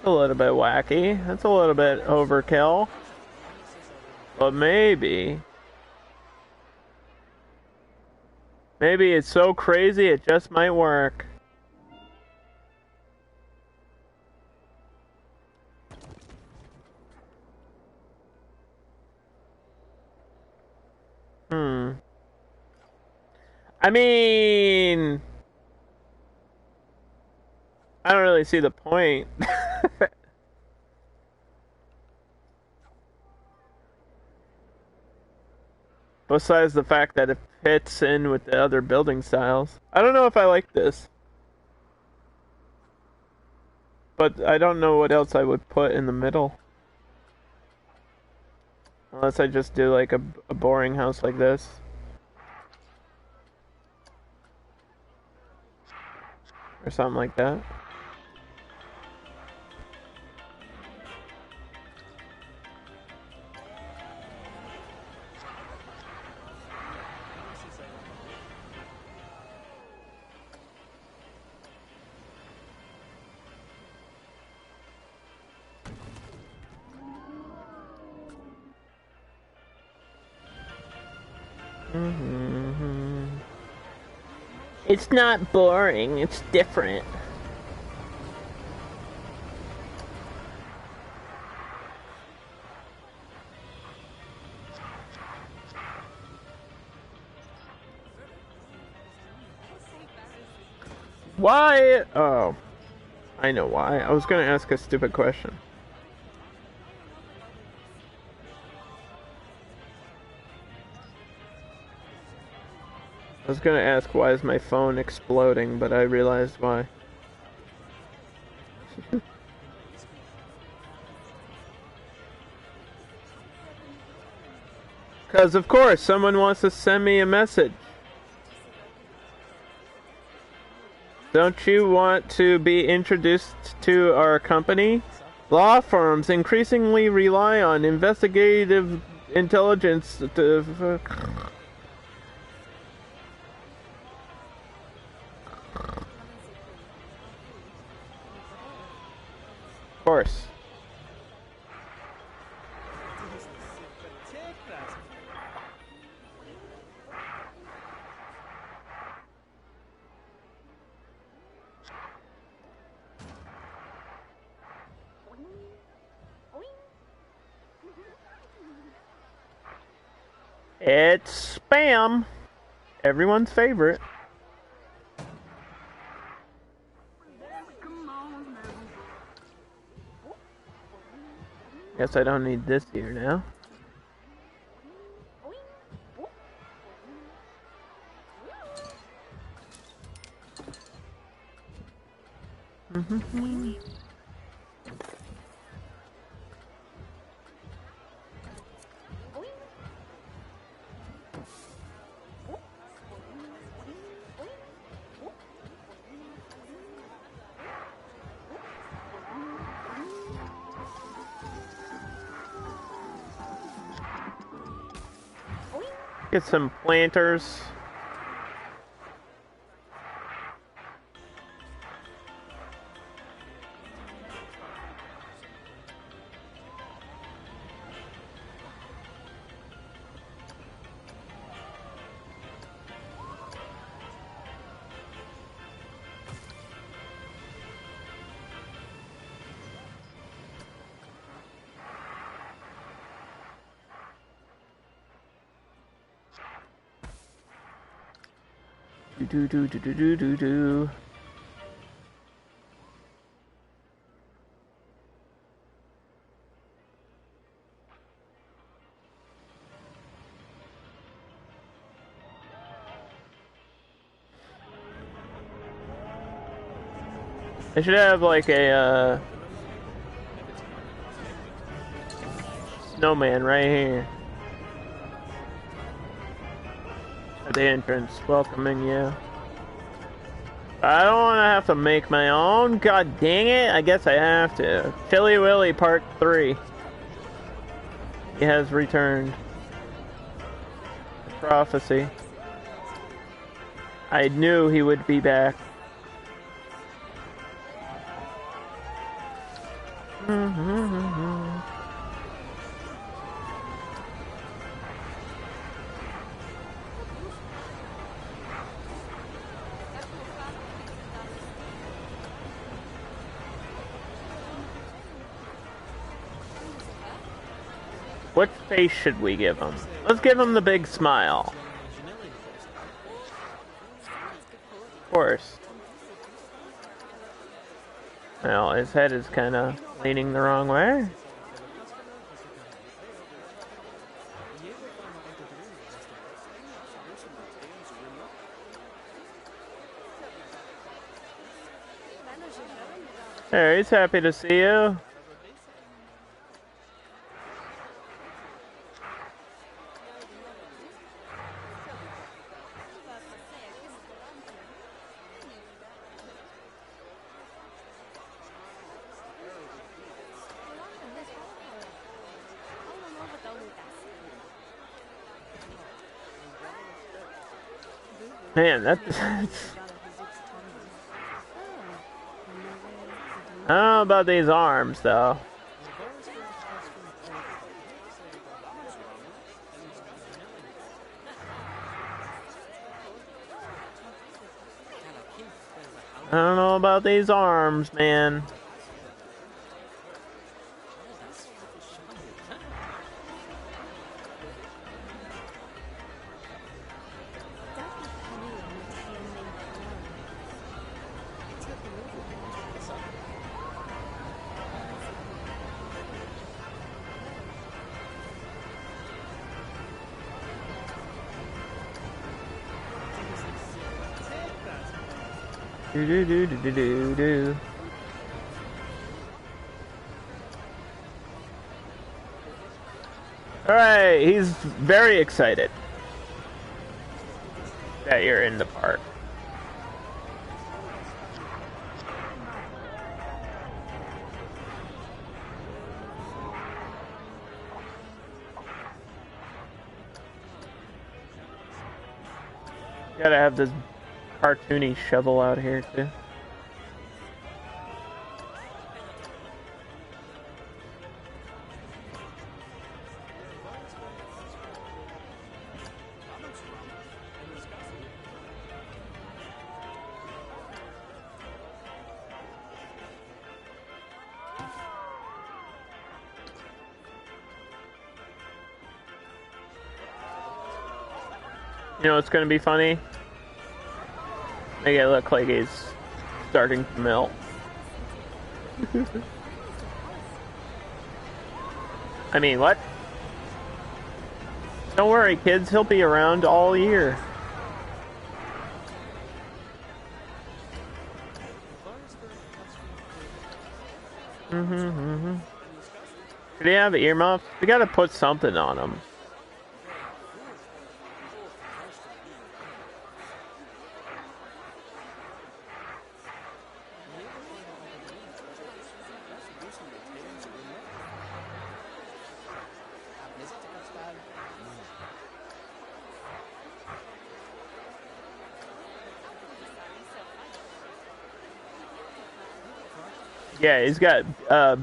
A little bit wacky. That's a little bit overkill. But maybe it's so crazy it just might work. I mean, I don't really see the point. Besides the fact that it fits in with the other building styles. I don't know if I like this. But I don't know what else I would put in the middle. Unless I just do like a boring house like this. Or something like that. It's not boring, it's different. Why? Oh, I know why. I was gonna ask a stupid question. I was gonna ask why is my phone exploding, but I realized why. Because of course someone wants to send me a message. Don't you want to be introduced to our company? Law firms increasingly rely on investigative intelligence to... Of course. It's spam. Everyone's favorite. Guess I don't need this here now. Get some planters. Do. I should have like a snowman right here at the entrance, welcoming you. I don't want to have to make my own. God dang it! I guess I have to. Chili Willy Part 3. He has returned. Prophecy. I knew he would be back. What face should we give him? Let's give him the big smile. Of course. Well, his head is kind of leaning the wrong way. There, he's happy to see you. Man, that's... I don't know about these arms, though. I don't know about these arms, man. Do. Alright, he's very excited that you're in the park. Gotta have this cartoony shovel out here too. You know what's gonna be funny? Make it look like he's starting to melt. I mean, what? Don't worry, kids. He'll be around all year. Did he have earmuffs? We gotta put something on him. Yeah, he's got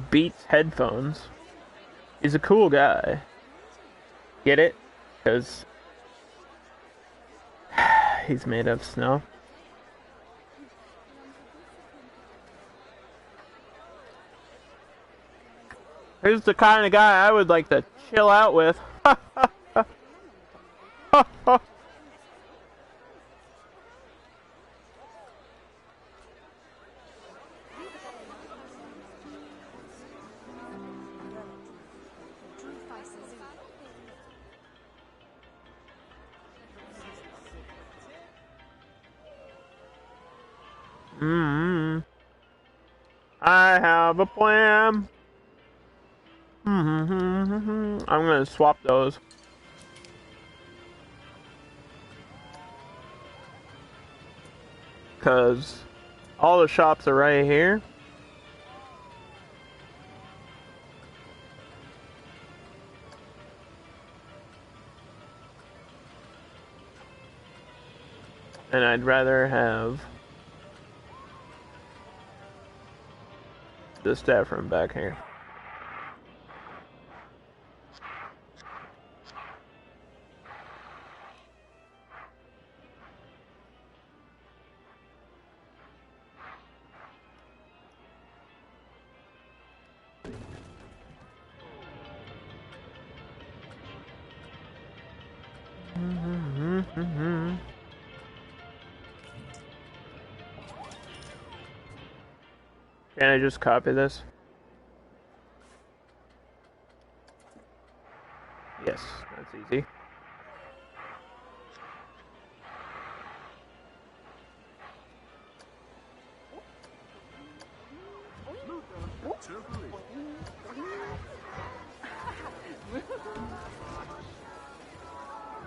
Beats headphones. He's a cool guy. Get it? Because he's made of snow. He's the kind of guy I would like to chill out with. I have a plan. I'm gonna swap those. Cause all the shops are right here. And I'd rather have the staff room back here. Can I just copy this? Yes, that's easy.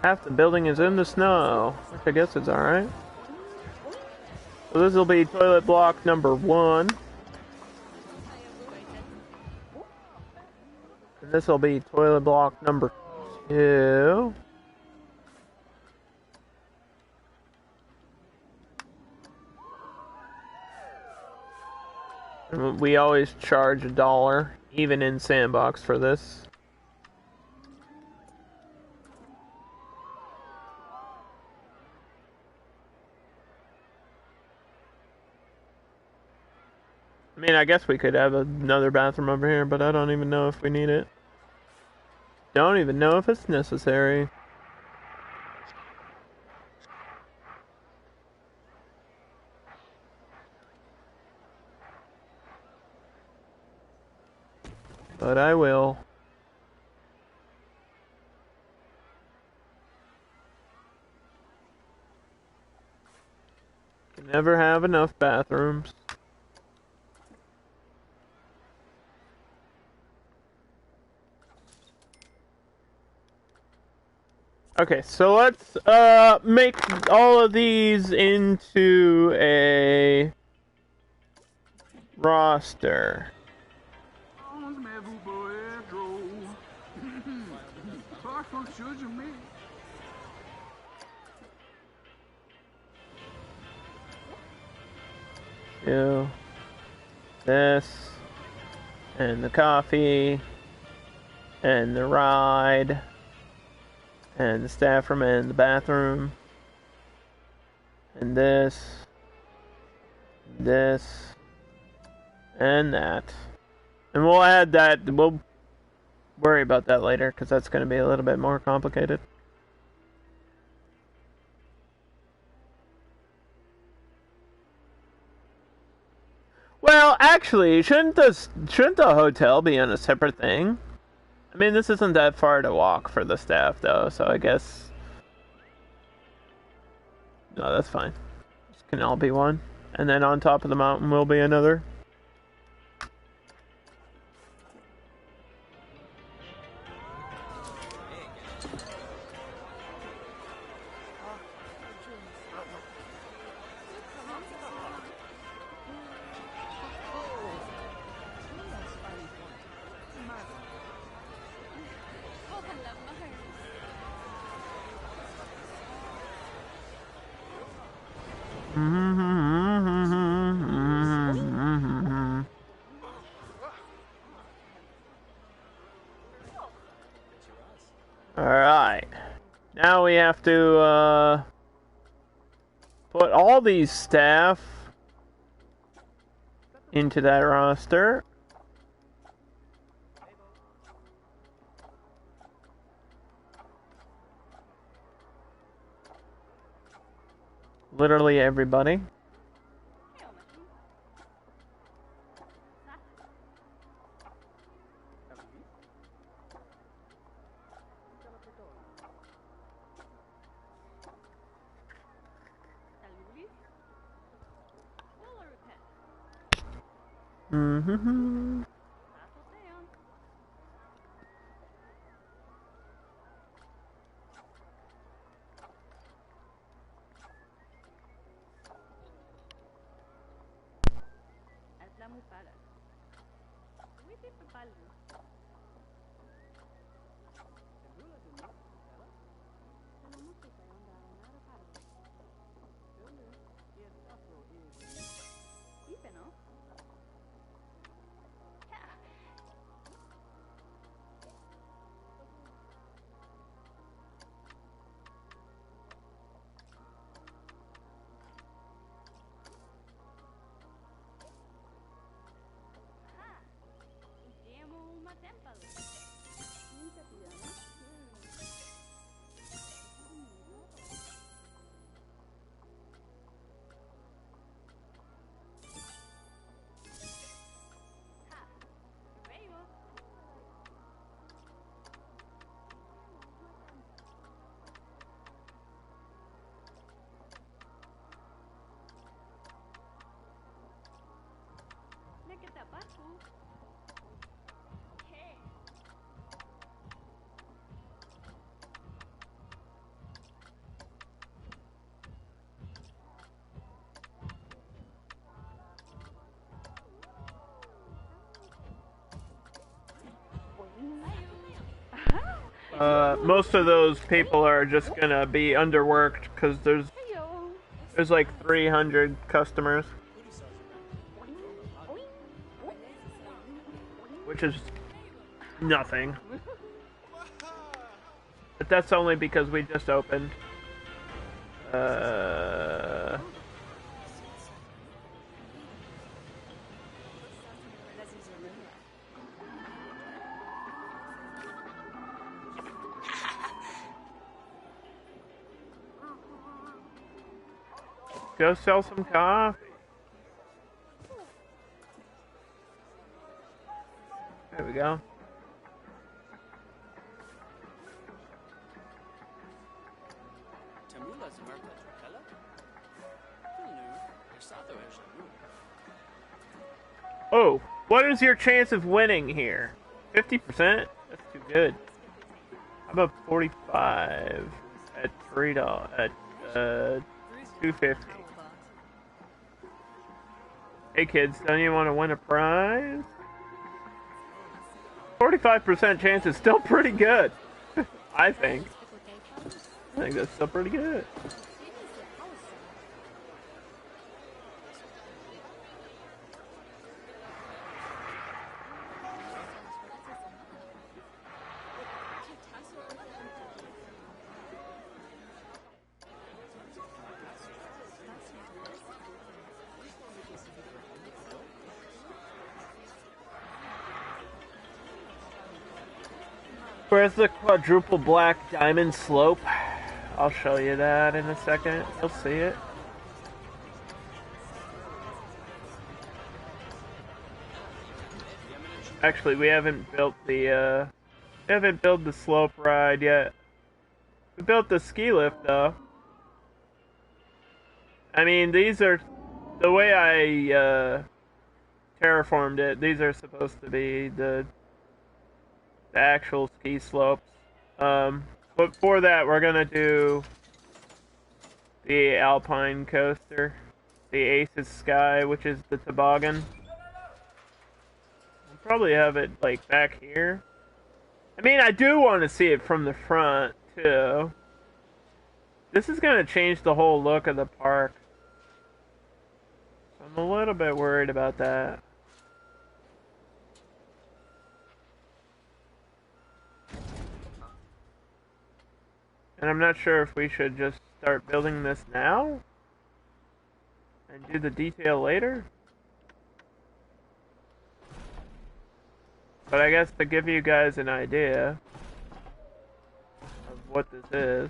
Half the building is in the snow, which I guess is alright. So this will be toilet block number 1. And this will be toilet block number 2. And we always charge $1, even in Sandbox, for this. I mean, I guess we could have another bathroom over here, but I don't even know if we need it. Don't even know if it's necessary. But I will. Can never have enough bathrooms. Okay, so let's make all of these into a roster. do this, and the coffee, and the ride, and the staff room, and the bathroom, and this, and that. And we'll add that, we'll worry about that later, because that's going to be a little bit more complicated. Well, actually, shouldn't the hotel be on a separate thing? I mean, this isn't that far to walk for the staff, though, so I guess... No, that's fine. This can all be one. And then on top of the mountain will be another. Alright. Now we have to put all these staff into that roster. Literally everybody. Mm-hmm. Most of those people are just gonna be underworked because there's like 300 customers, which is nothing. But that's only because we just opened. Go sell some coffee. There we go. Oh, what is your chance of winning here? 50%? That's too good. How about 45 at $3 at $2.50? Hey kids, don't you want to win a prize? 45% chance is still pretty good. I think that's still pretty good. Where's the quadruple black diamond slope? I'll show you that in a second. You'll see it. Actually, we haven't built the slope ride yet. We built the ski lift though. I mean, these are the way I terraformed it. These are supposed to be the actual ski slopes. But for that, we're gonna do the Alpine Coaster, the Ace's Sky, which is the toboggan. We'll probably have it like back here. I mean, I do want to see it from the front too. This is gonna change the whole look of the park. So I'm a little bit worried about that. And I'm not sure if we should just start building this now and do the detail later. But I guess to give you guys an idea of what this is.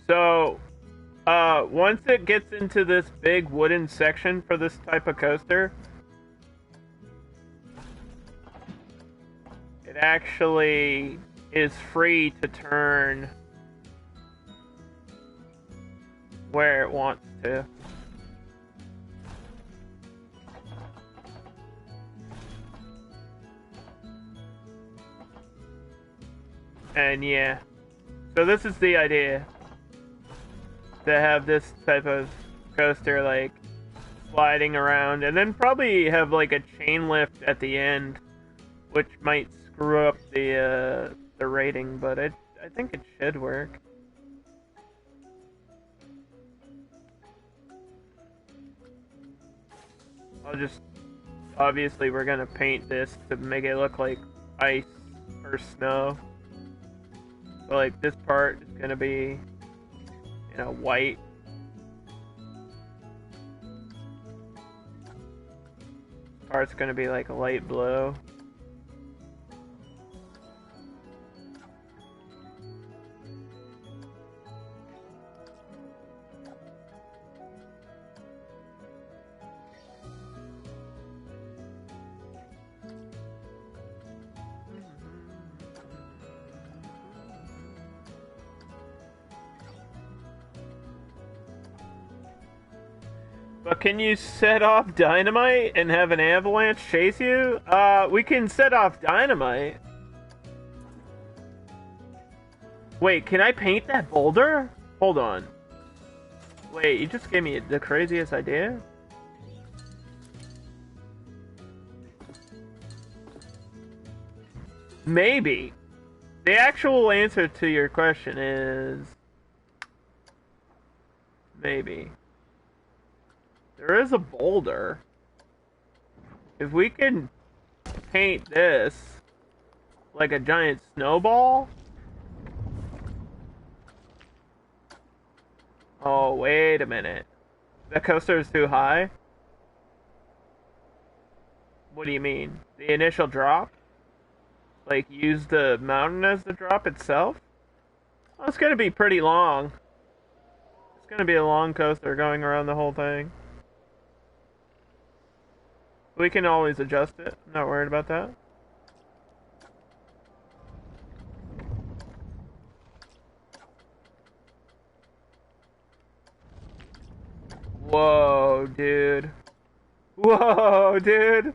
So, once it gets into this big wooden section for this type of coaster, it actually is free to turn where it wants to. And yeah, so this is the idea. To have this type of coaster like sliding around, and then probably have like a chain lift at the end, which might screw up the rating, but I think it should work. Obviously we're gonna paint this to make it look like ice or snow. So like this part is gonna be white. Part's gonna be like a light blue. But can you set off dynamite and have an avalanche chase you? We can set off dynamite. Wait, can I paint that boulder? Hold on. Wait, you just gave me the craziest idea? Maybe. The actual answer to your question is... maybe. There is a boulder. If we can paint this like a giant snowball. Oh, wait a minute. The coaster is too high? What do you mean? The initial drop? Like, use the mountain as the drop itself? Well, it's gonna be pretty long. It's gonna be a long coaster going around the whole thing. We can always adjust it. I'm not worried about that. Whoa, dude. Whoa, dude.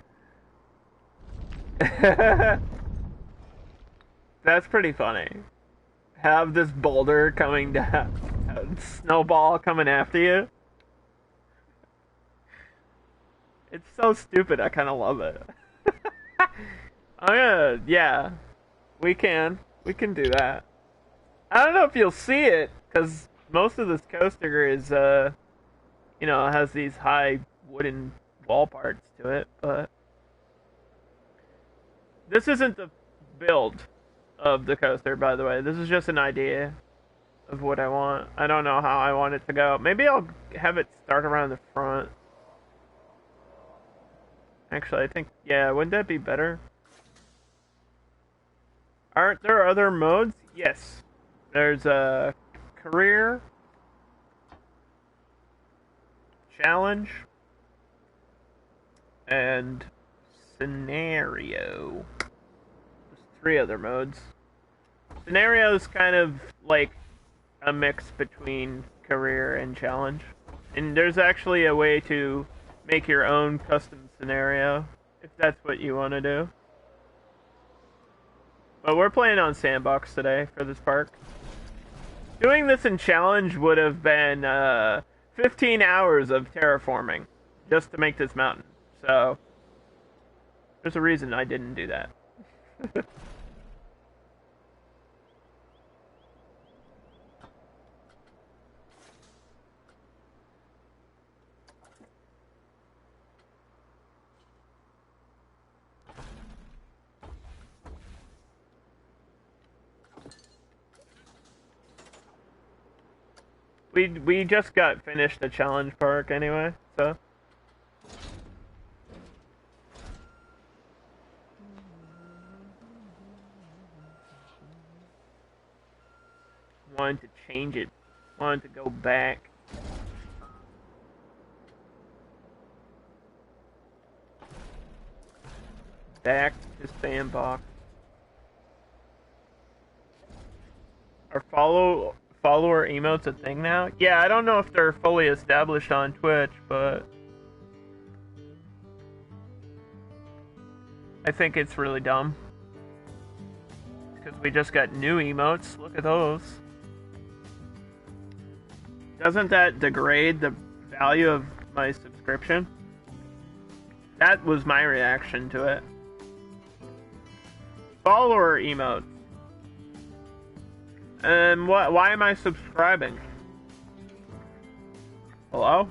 That's pretty funny. Have this boulder coming down, a snowball coming after you. It's so stupid, I kind of love it. Yeah, we can do that. I don't know if you'll see it, because most of this coaster is, has these high wooden wall parts to it, but this isn't the build of the coaster, by the way. This is just an idea of what I want. I don't know how I want it to go. Maybe I'll have it start around the front. Actually, I think, yeah, wouldn't that be better? Aren't there other modes? Yes. There's a career, challenge, and scenario. There's 3 other modes. Scenario is kind of like a mix between career and challenge. And there's actually a way to make your own custom scenario, if that's what you want to do. But we're playing on Sandbox today for this park. Doing this in challenge would have been 15 hours of terraforming just to make this mountain. So there's a reason I didn't do that. We just got finished the challenge park anyway, so. Wanted to change it. Wanted to go back. Back to Sandbox. Our follower emotes a thing now? Yeah, I don't know if they're fully established on Twitch, but I think it's really dumb. Because we just got new emotes. Look at those. Doesn't that degrade the value of my subscription? That was my reaction to it. Follower emotes. And why am I subscribing? Hello?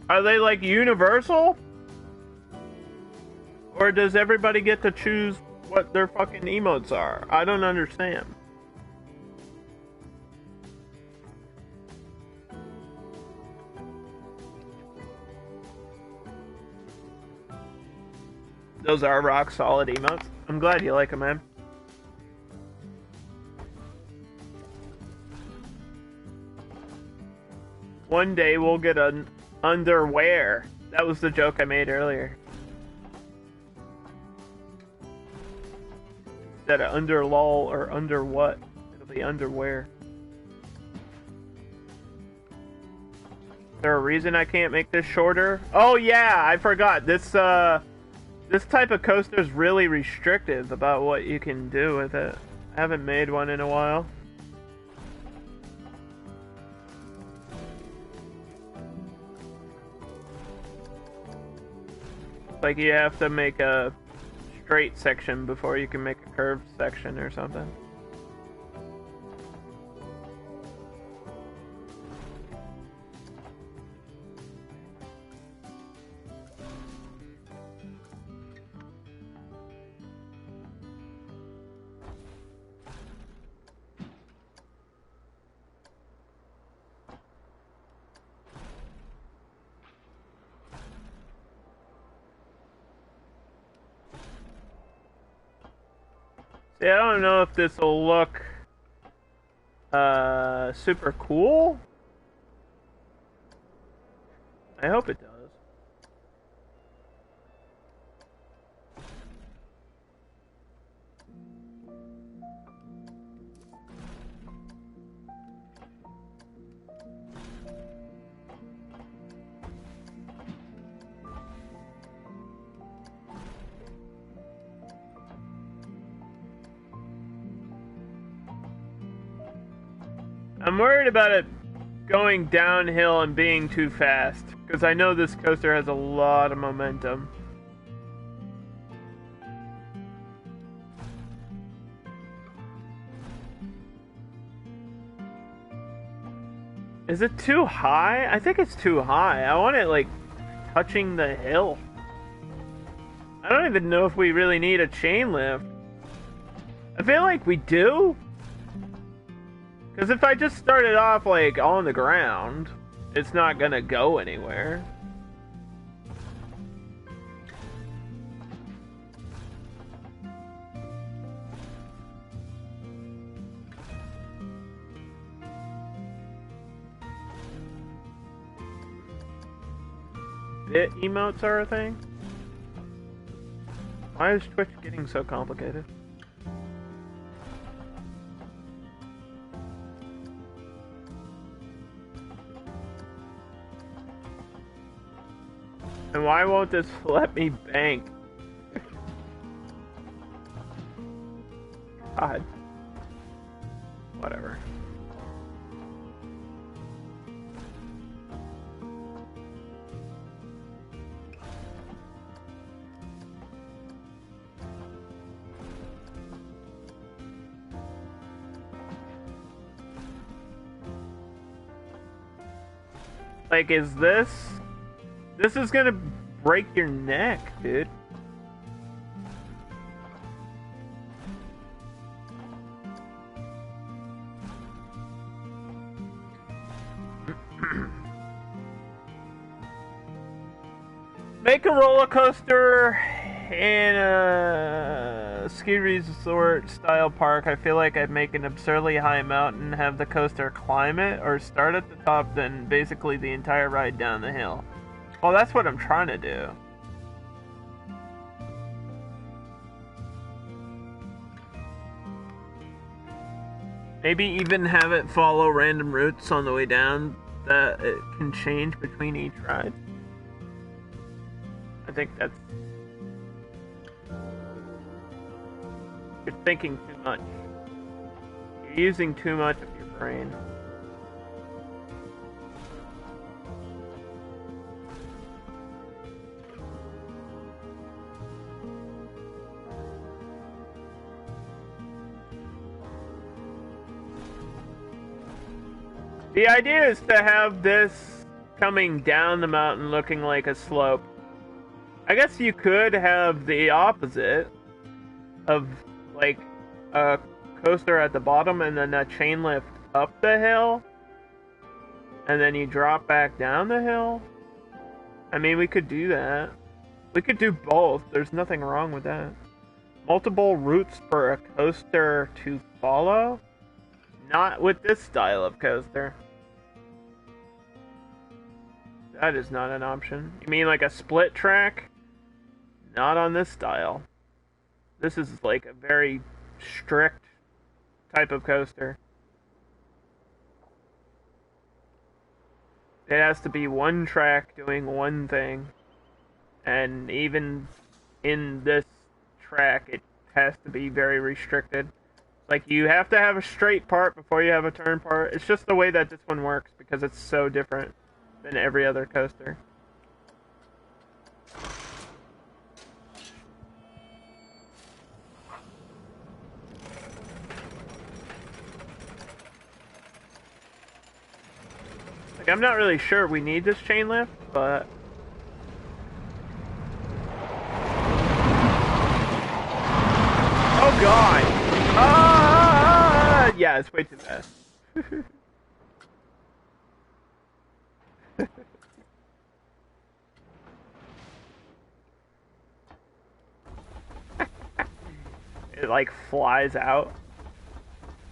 Are they like universal? Or does everybody get to choose what their fucking emotes are? I don't understand. Those are rock solid emotes. I'm glad you like them, man. One day we'll get an underwear. That was the joke I made earlier. Instead of under lol or under what, it'll be underwear. Is there a reason I can't make this shorter? Oh yeah, I forgot. This type of coaster is really restrictive about what you can do with it. I haven't made one in a while. Like you have to make a straight section before you can make a curved section or something. See, I don't know if this will look super cool. I hope it does. I'm worried about it going downhill and being too fast, because I know this coaster has a lot of momentum. Is it too high? I think it's too high. I want it, like, touching the hill. I don't even know if we really need a chain lift. I feel like we do. Because if I just started off, like, on the ground, it's not gonna go anywhere. Bit emotes are a thing? Why is Twitch getting so complicated? And why won't this let me bank? God. Whatever. Like, is this... This is gonna break your neck, dude. Make a roller coaster in a ski resort style park. I feel like I'd make an absurdly high mountain, have the coaster climb it, or start at the top, then basically the entire ride down the hill. Well, that's what I'm trying to do. Maybe even have it follow random routes on the way down that it can change between each ride. I think that's... You're thinking too much. You're using too much of your brain. The idea is to have this coming down the mountain looking like a slope. I guess you could have the opposite of like a coaster at the bottom and then a chain lift up the hill and then you drop back down the hill. I mean, we could do that. We could do both. There's nothing wrong with that. Multiple routes for a coaster to follow? Not with this style of coaster. That is not an option. You mean like a split track? Not on this style. This is like a very strict type of coaster. It has to be one track doing one thing. And even in this track, it has to be very restricted. Like, you have to have a straight part before you have a turn part. It's just the way that this one works because it's so different than every other coaster. Like, I'm not really sure we need this chain lift, but... Oh god! Ah! Yeah, it's way too fast. It like flies out.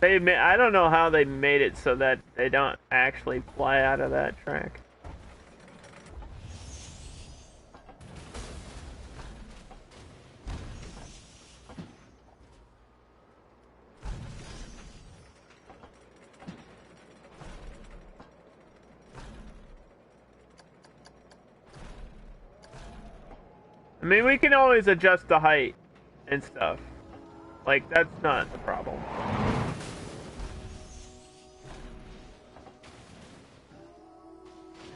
I don't know how they made it so that they don't actually fly out of that track. I mean, we can always adjust the height and stuff. Like, that's not the problem.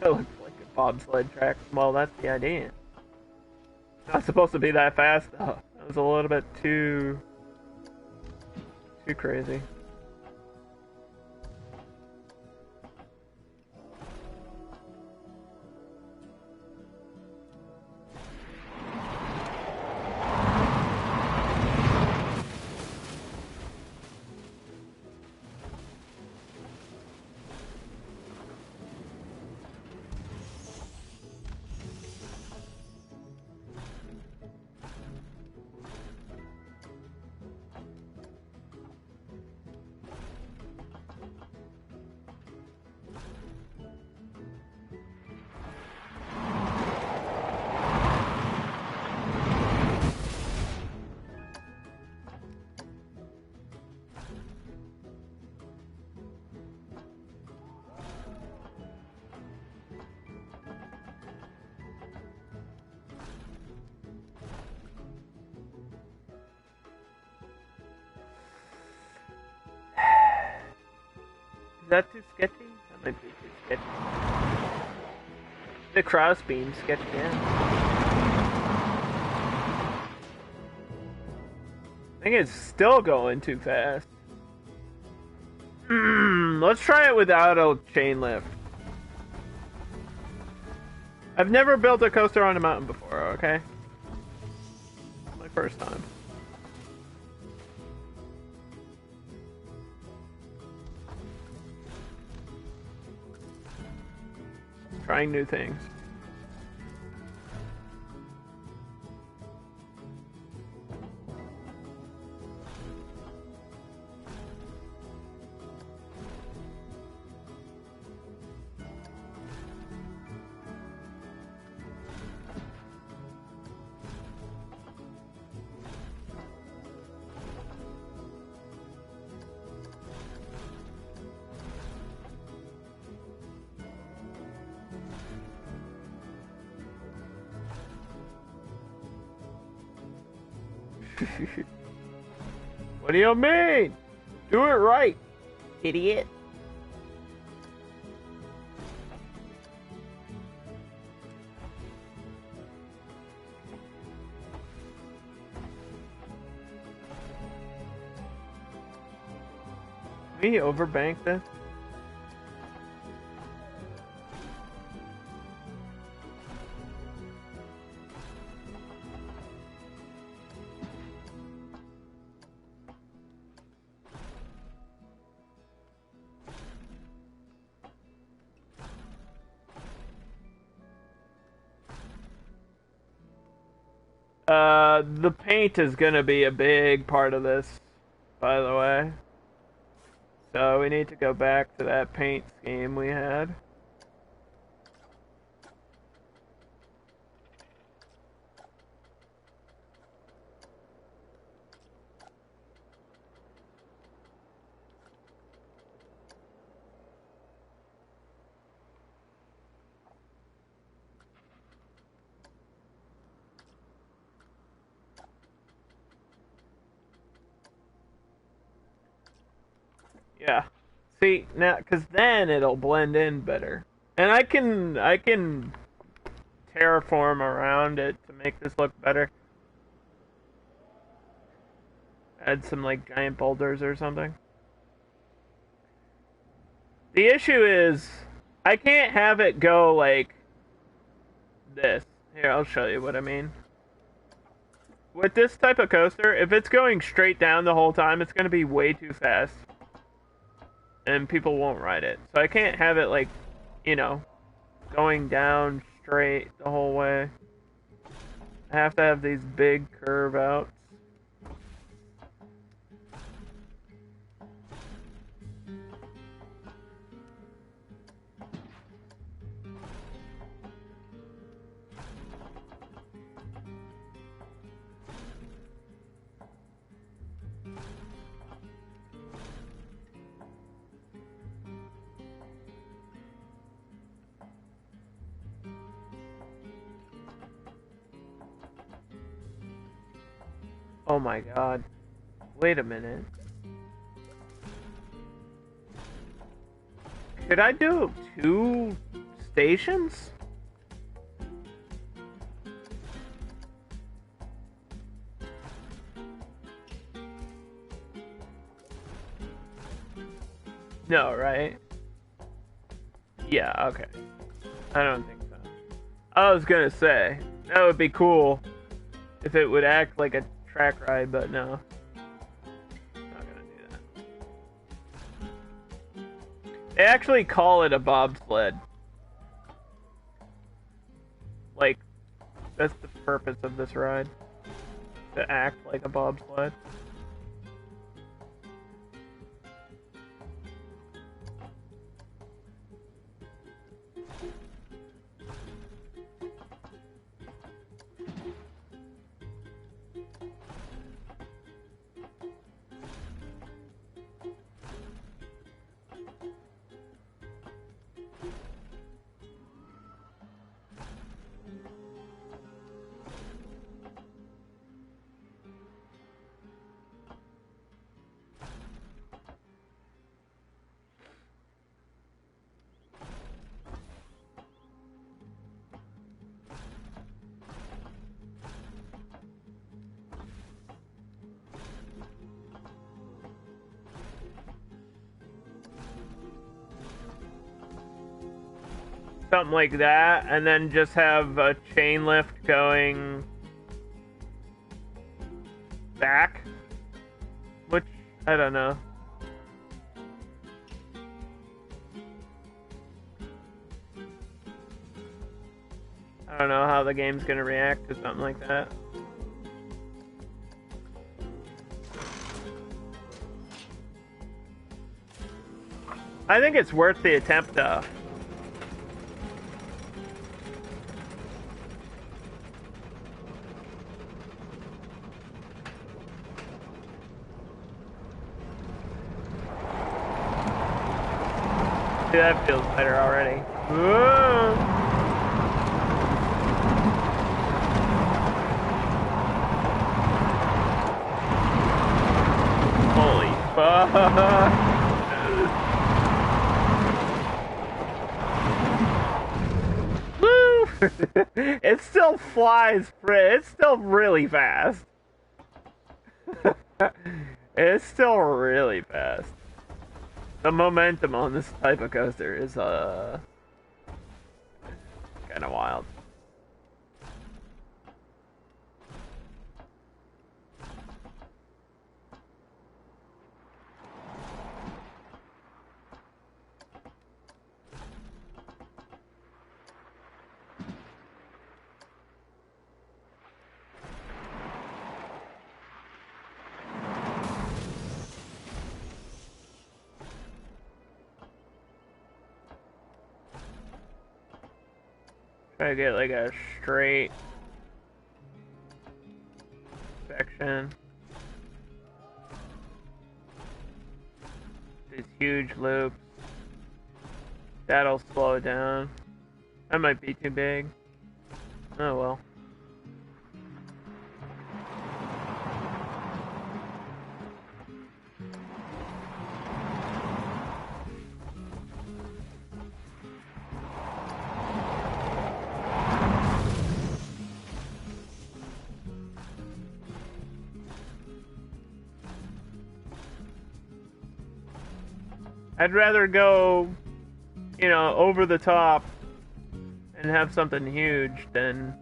It looks like a bobsled track. Well, that's the idea. It's not supposed to be that fast, though. It was a little bit too crazy. that too sketchy? That might be too sketchy. The crossbeam sketchy, yeah. I think it's still going too fast. Let's try it without a chain lift. I've never built a coaster on a mountain before, okay? My first time. Trying new things. What do you mean? Do it right, idiot. Can we overbank this? The paint is gonna be a big part of this, by the way. So we need to go back to that paint scheme we had. Yeah. See, now, because then it'll blend in better. And I can terraform around it to make this look better. Add some, like, giant boulders or something. The issue is, I can't have it go, like, this. Here, I'll show you what I mean. With this type of coaster, if it's going straight down the whole time, it's going to be way too fast. And people won't ride it. So I can't have it, like, you know, going down straight the whole way. I have to have these big curve outs. Oh my god. Wait a minute. Could I do 2 stations? No, right? Yeah, okay. I don't think so. I was gonna say, that would be cool if it would act like a track ride, but no. Not gonna do that. They actually call it a bobsled. Like, that's the purpose of this ride. To act like a bobsled. something like that, and then just have a chain lift going back, which I don't know. I don't know how the game's gonna react to something like that. I think it's worth the attempt, though. Dude, that feels better already. Whoa. Holy fuck. It still flies, it's still really fast. It's still really fast. The momentum on this type of coaster is kind of wild. Try to get like a straight section. These huge loops. That'll slow it down. That might be too big. Oh well. I'd rather go, you know, over the top and have something huge than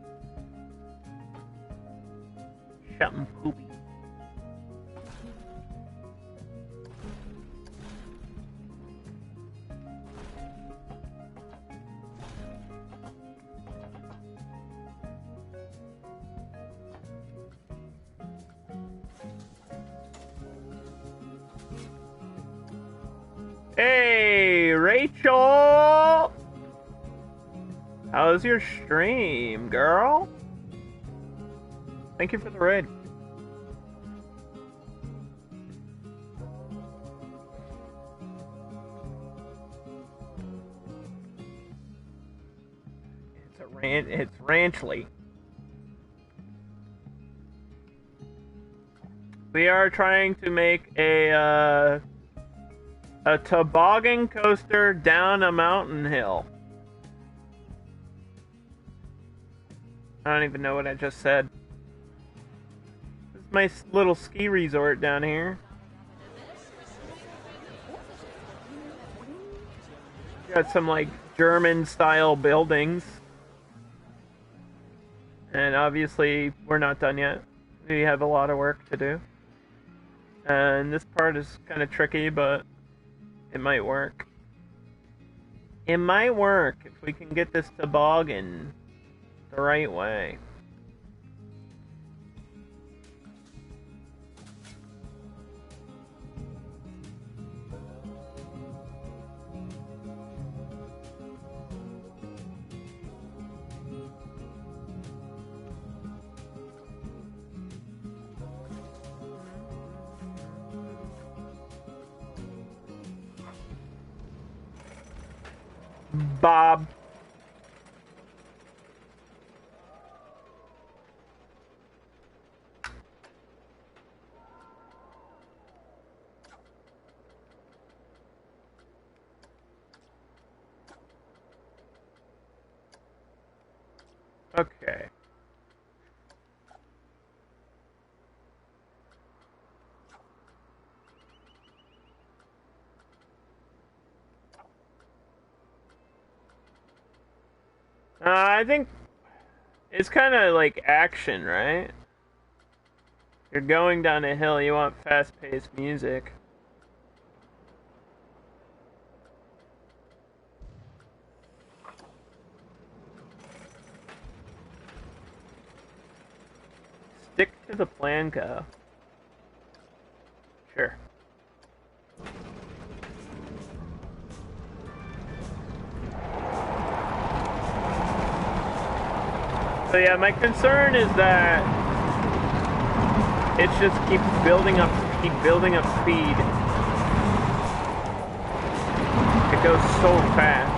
something poopy. Hey, Rachel! How's your stream, girl? Thank you for the raid. It's Ranchly. We are trying to make a toboggan coaster down a mountain hill. I don't even know what I just said. This is my little ski resort down here. Got some like German style buildings. And obviously we're not done yet. We have a lot of work to do. And this part is kind of tricky, but it might work. It might work if we can get this toboggan the right way. Bob. Okay. I think it's kind of like action, right? You're going down a hill, you want fast-paced music. Stick to the plan, Co. Sure. So yeah, my concern is that it just keeps building up speed. It goes so fast.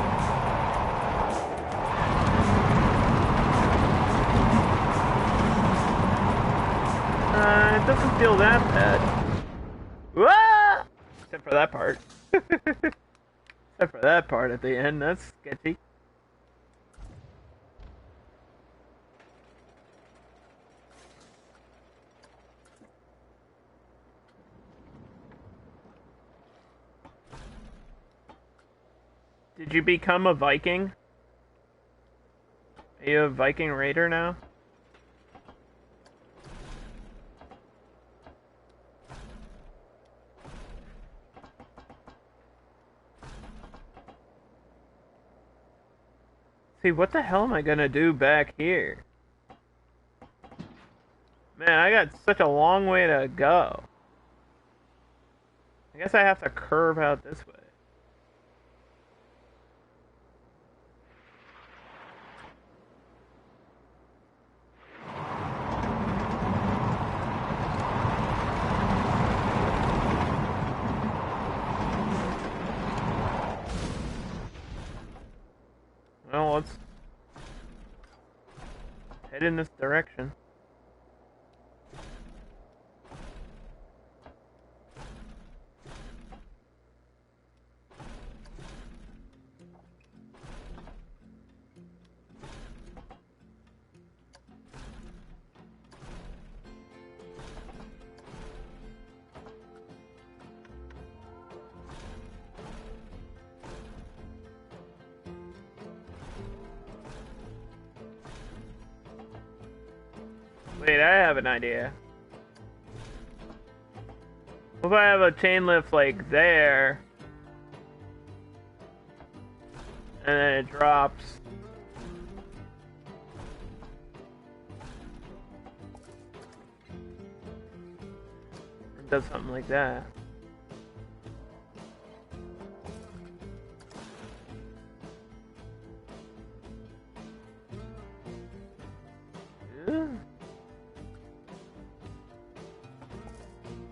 It doesn't feel that bad. Whoa! Except for that part. Except for that part at the end, that's sketchy. Did you become a Viking? Are you a Viking raider now? See, what the hell am I gonna do back here? Man, I got such a long way to go. I guess I have to curve out this way. Well, let's head in this direction. Wait, I have an idea. What if I have a chain lift like there, and then it drops? It does something like that.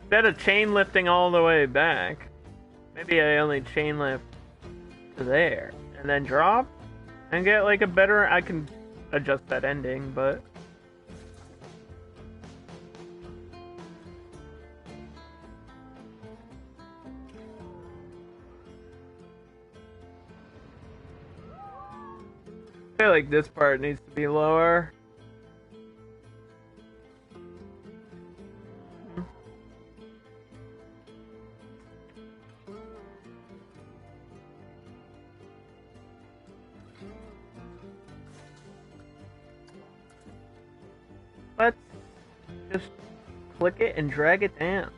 Instead of chain lifting all the way back, maybe I only chain lift to there and then drop and get like a better. I can adjust that ending, but I feel like this part needs to be lower. Let's just click it and drag it down.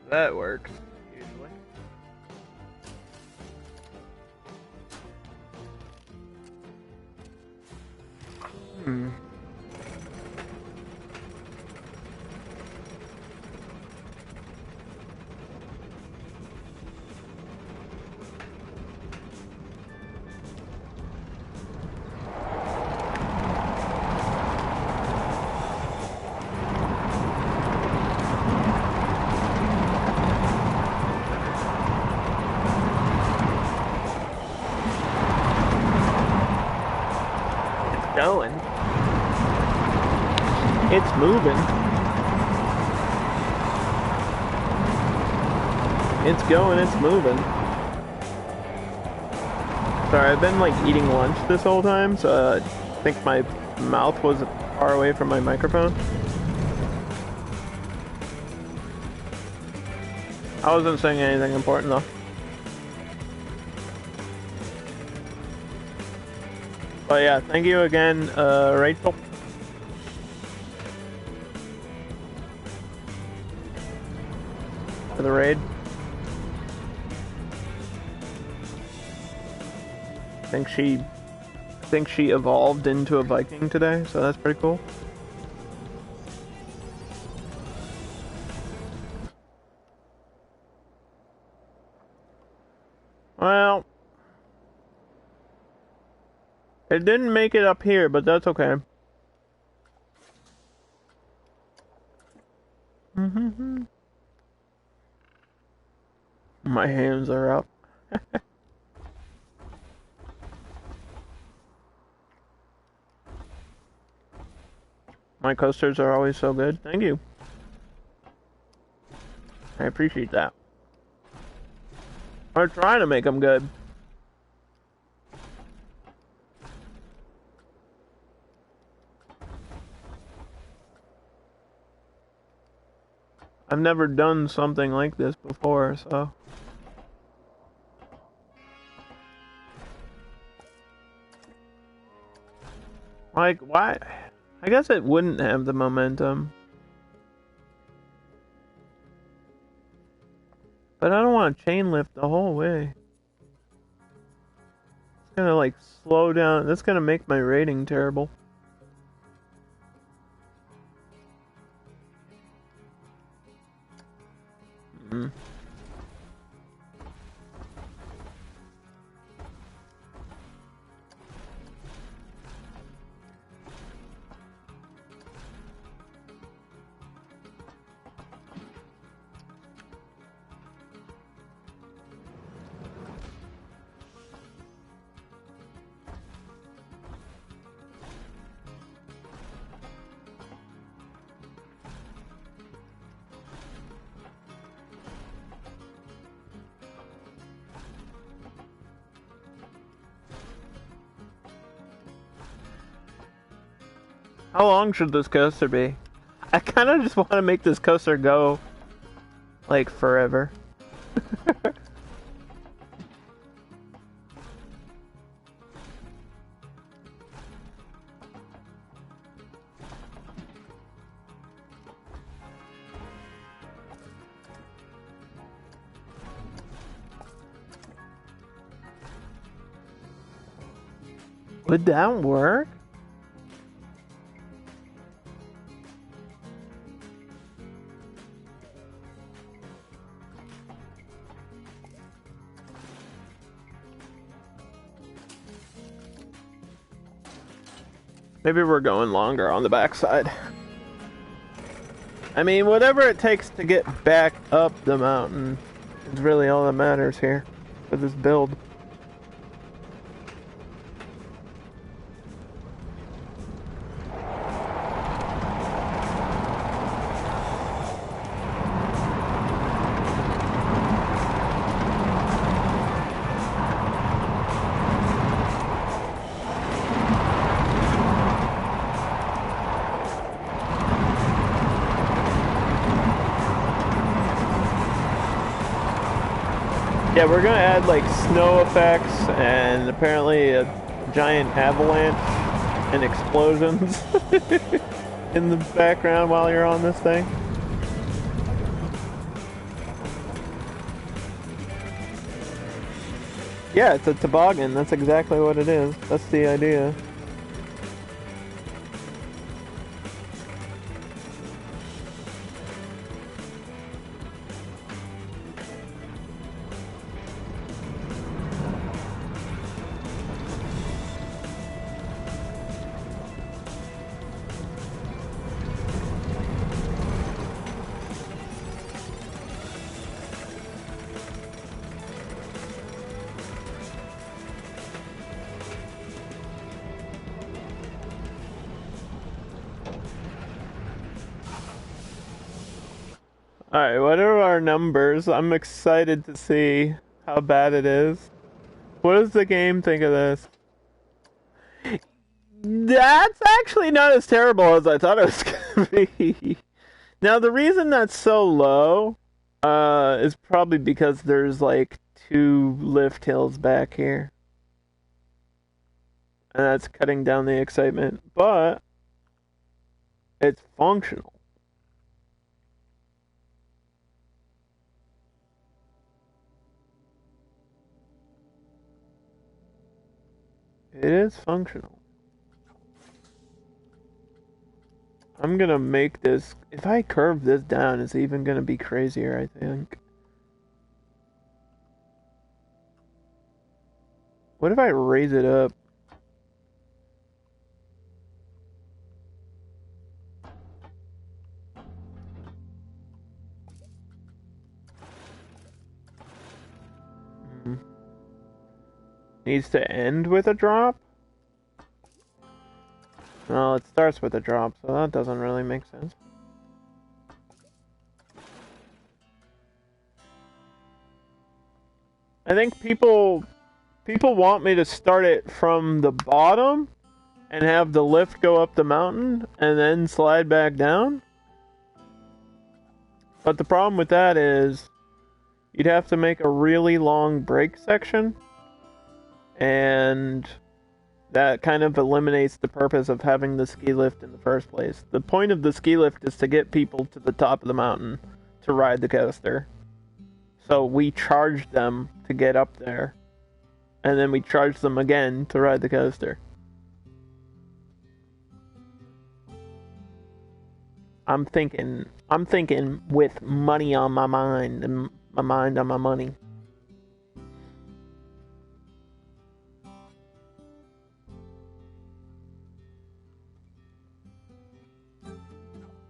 That works, usually. Going. It's moving. It's going, it's moving. Sorry, I've been like eating lunch this whole time, so I think my mouth was far away from my microphone. I wasn't saying anything important though. But yeah, thank you again, Rachel. For the raid. I think she evolved into a Viking today, so that's pretty cool. Well, it didn't make it up here, but that's okay. My hands are up. My coasters are always so good. Thank you. I appreciate that. We're trying to make them good. I've never done something like this before, so... Like, why? I guess it wouldn't have the momentum. But I don't want to chain lift the whole way. It's gonna, like, slow down. That's gonna make my rating terrible. How long should this coaster be? I kind of just want to make this coaster go, like, forever. Would that work? Maybe we're going longer on the backside. I mean, whatever it takes to get back up the mountain is really all that matters here for this build. Yeah, we're gonna add like snow effects and apparently a giant avalanche and explosions in the background while you're on this thing. Yeah, it's a toboggan. That's exactly what it is. That's the idea. Alright, what are our numbers? I'm excited to see how bad it is. What does the game think of this? That's actually not as terrible as I thought it was going to be. Now, the reason that's so low It's probably because there's like 2 lift hills back here. And that's cutting down the excitement. But it's functional. It is functional. I'm gonna make this... If I curve this down, it's even gonna be crazier, I think. What if I raise it up? Needs to end with a drop? Well, it starts with a drop, so that doesn't really make sense. I think people want me to start it from the bottom and have the lift go up the mountain and then slide back down. But the problem with that is you'd have to make a really long break section, and that kind of eliminates the purpose of having the ski lift in the first place. The point of the ski lift is to get people to the top of the mountain to ride the coaster. So we charge them to get up there, and then we charge them again to ride the coaster. I'm thinking with money on my mind and my mind on my money.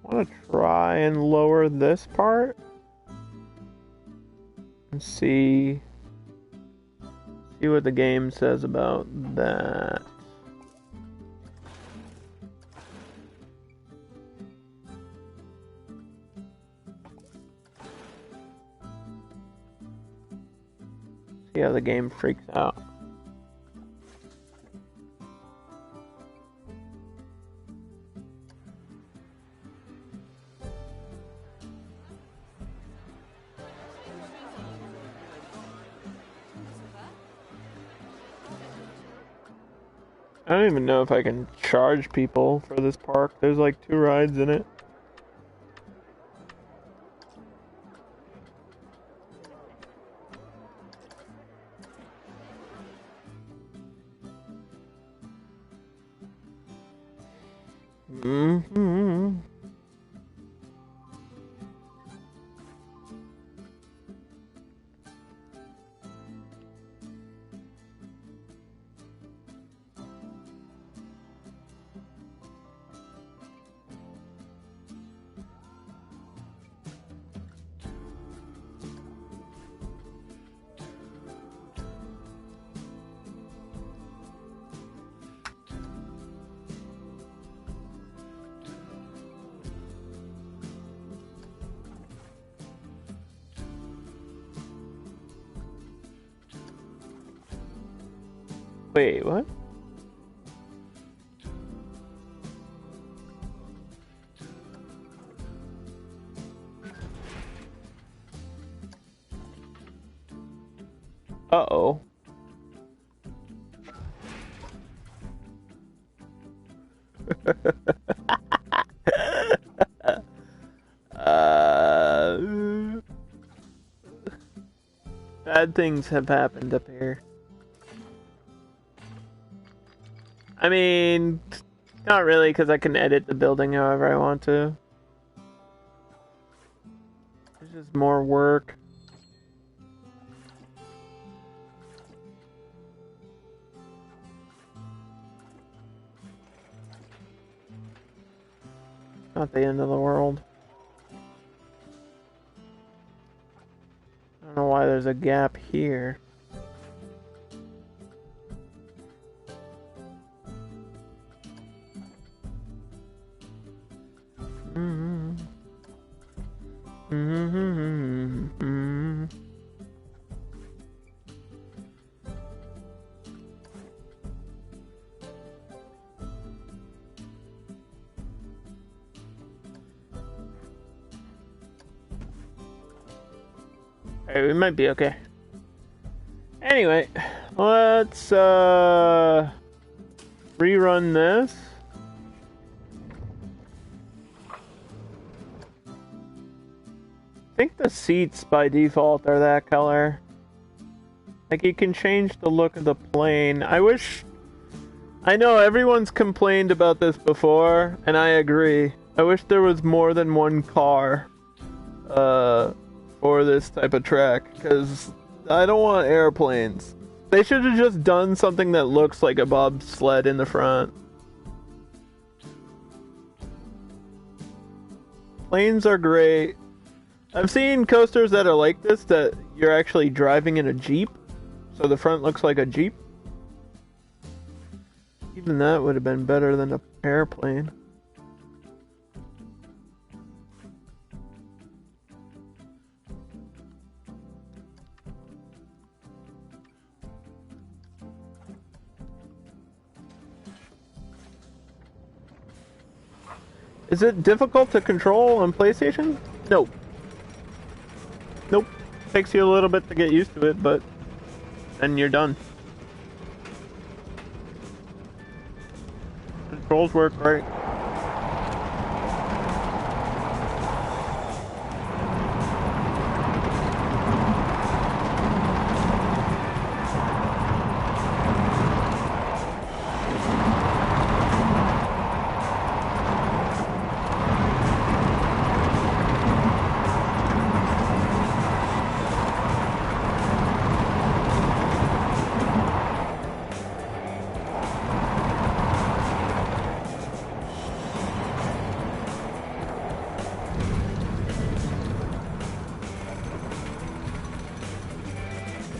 I want to try and lower this part and see what the game says about that. See how the game freaks out. I don't even know if I can charge people for this park. There's like 2 rides in it. Mm-hmm. Wait, what? Uh-oh. Bad things have happened up here. I mean, not really, because I can edit the building however I want to. It's just more work. Not the end of the world. I don't know why there's a gap here. Hey, we might be okay. Anyway, let's rerun this. I think the seats by default are that color. Like, you can change the look of the plane. I know everyone's complained about this before, and I agree. I wish there was more than one car for this type of track, because I don't want airplanes. They should have just done something that looks like a bobsled in the front. Planes are great. I've seen coasters that are like this, that you're actually driving in a Jeep, so the front looks like a Jeep. Even that would have been better than an airplane. Is it difficult to control on PlayStation? No. Nope. Takes you a little bit to get used to it, but then you're done. Controls work right.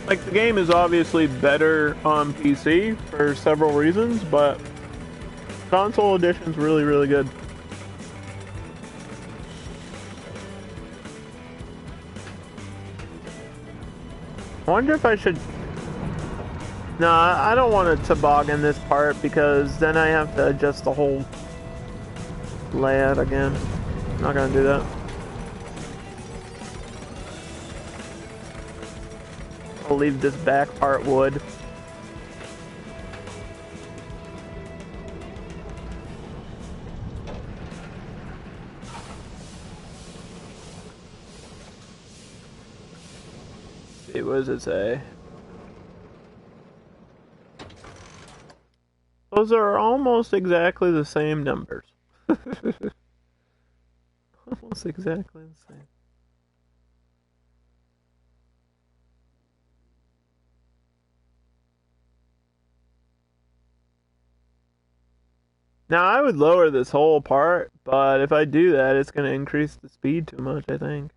Like, the game is obviously better on PC for several reasons, but console edition's really, really good. I wonder if I should... No, I don't want to toboggan this part, because then I have to adjust the whole layout again. I'm not gonna do that. I'll leave this back part wood. See, what does it say? Those are almost exactly the same numbers. Almost exactly the same. Now, I would lower this whole part, but if I do that, it's going to increase the speed too much, I think.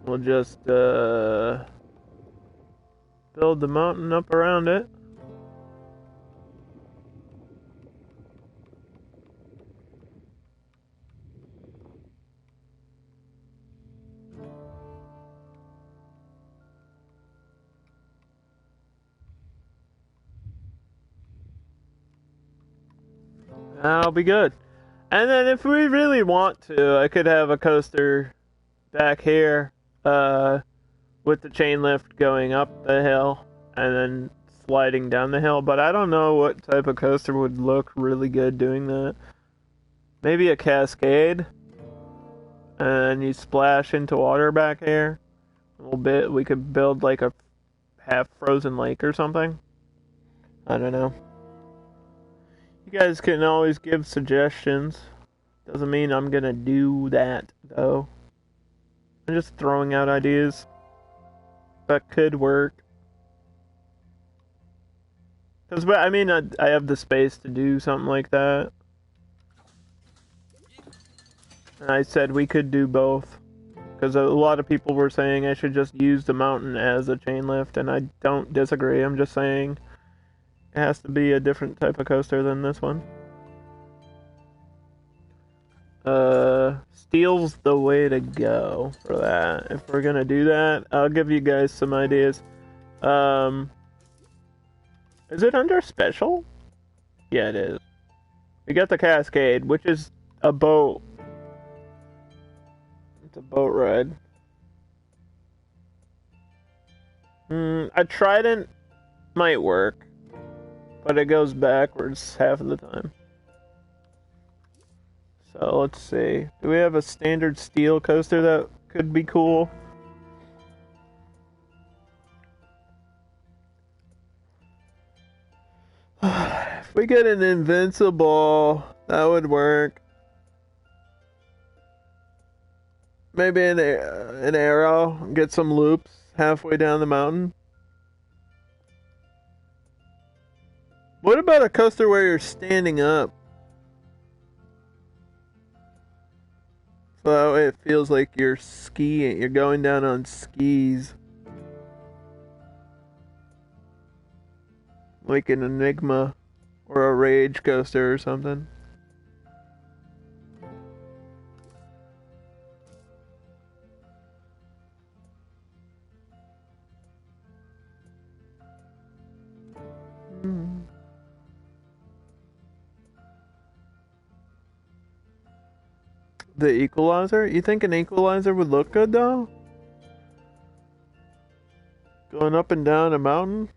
We'll just build the mountain up around it. That'll be good. And then if we really want to, I could have a coaster back here with the chain lift going up the hill and then sliding down the hill, but I don't know what type of coaster would look really good doing that. Maybe a cascade, and you splash into water back here a little bit. We could build like a half frozen lake or something. I don't know. You guys can always give suggestions. Doesn't mean I'm gonna do that though. I'm just throwing out ideas that could work. Because, I mean, I have the space to do something like that. And I said we could do both. Because a lot of people were saying I should just use the mountain as a chain lift, and I don't disagree. I'm just saying It has to be a different type of coaster than this one. Steel's the way to go for that. If we're gonna do that, I'll give you guys some ideas. Is it under special? Yeah, it is. We got the Cascade, which is a boat. It's a boat ride. A Trident might work, but it goes backwards half of the time. So let's see. Do we have a standard steel coaster that could be cool? If we get an Invincible, that would work. Maybe an arrow, get some loops halfway down the mountain. What about a coaster where you're standing up? So that way it feels like you're skiing, you're going down on skis. Like an Enigma or a Rage coaster or something. The Equalizer? You think an Equalizer would look good though? Going up and down a mountain?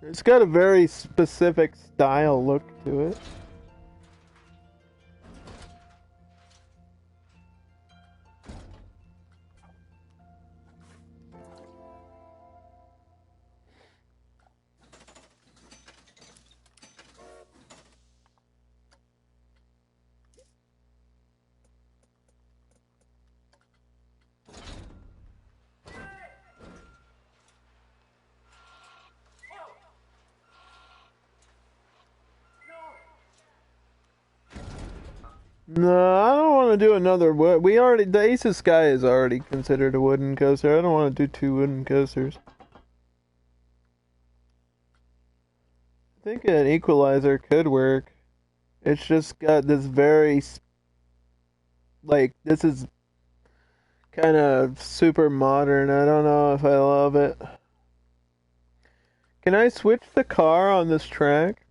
It's got a very specific style look to it. No, I don't want to do another wood. The Ace of Sky is already considered a wooden coaster. I don't want to do 2 wooden coasters. I think an Equalizer could work. It's just got this very, this is kind of super modern. I don't know if I love it. Can I switch the car on this track?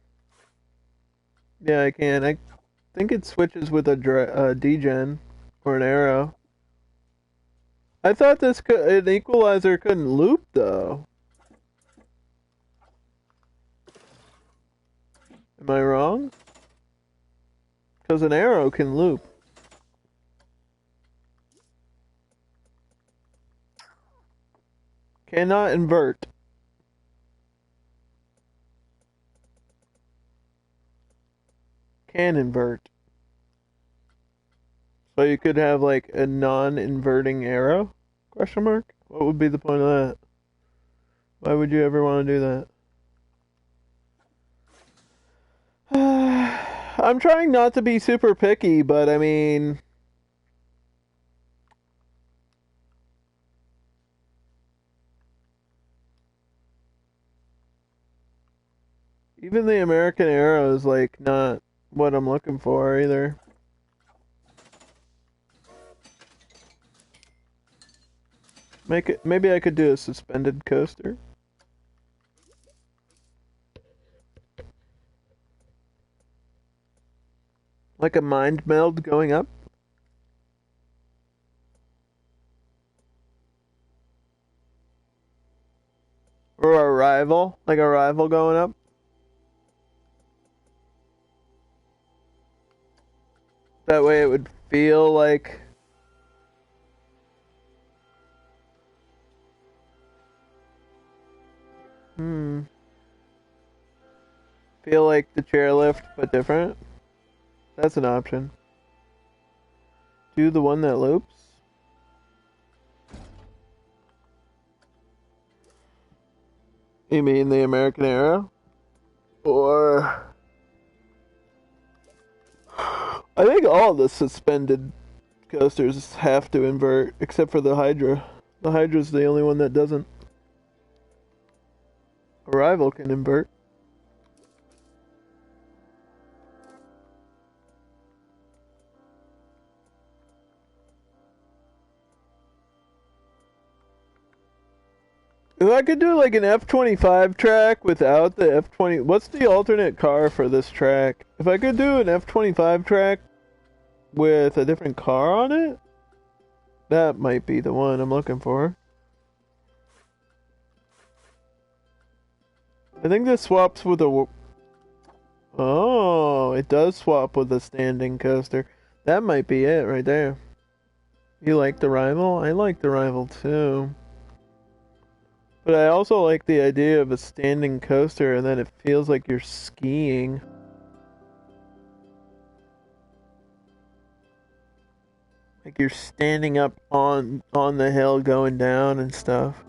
Yeah, I can. I think it switches with a D-Gen or an Arrow. I thought an Equalizer couldn't loop though. Am I wrong? Because an Arrow can loop. Cannot invert. Can invert. So you could have like a non-inverting arrow? Question mark? What would be the point of that? Why would you ever want to do that? I'm trying not to be super picky, but I mean, even the American Arrow is like not what I'm looking for either. Maybe I could do a suspended coaster. Like a mind meld going up. Or a rival, like a rival going up. That way it would feel like feel like the chairlift but different. That's an option. Do the one that loops. You mean the American Arrow? Or I think all the suspended coasters have to invert, except for the Hydra. The Hydra's the only one that doesn't. Arrival can invert. If I could do like an F-25 track without the F-20... What's the alternate car for this track? If I could do an F-25 track with a different car on it, that might be the one I'm looking for. I think this swaps with a... Oh, it does swap with a standing coaster. That might be it right there. You like the Rival? I like the Rival too. But I also like the idea of a standing coaster and then it feels like you're skiing. Like you're standing up on the hill going down and stuff.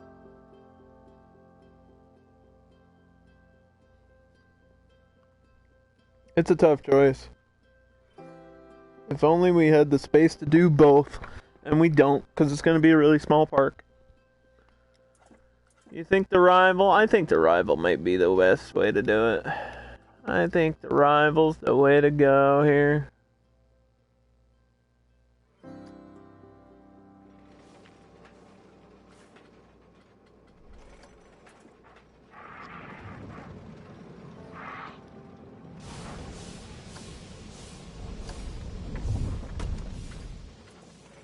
It's a tough choice. If only we had the space to do both. And we don't, because it's going to be a really small park. You think the Rival? I think the Rival might be the best way to do it. I think the Rival's the way to go here.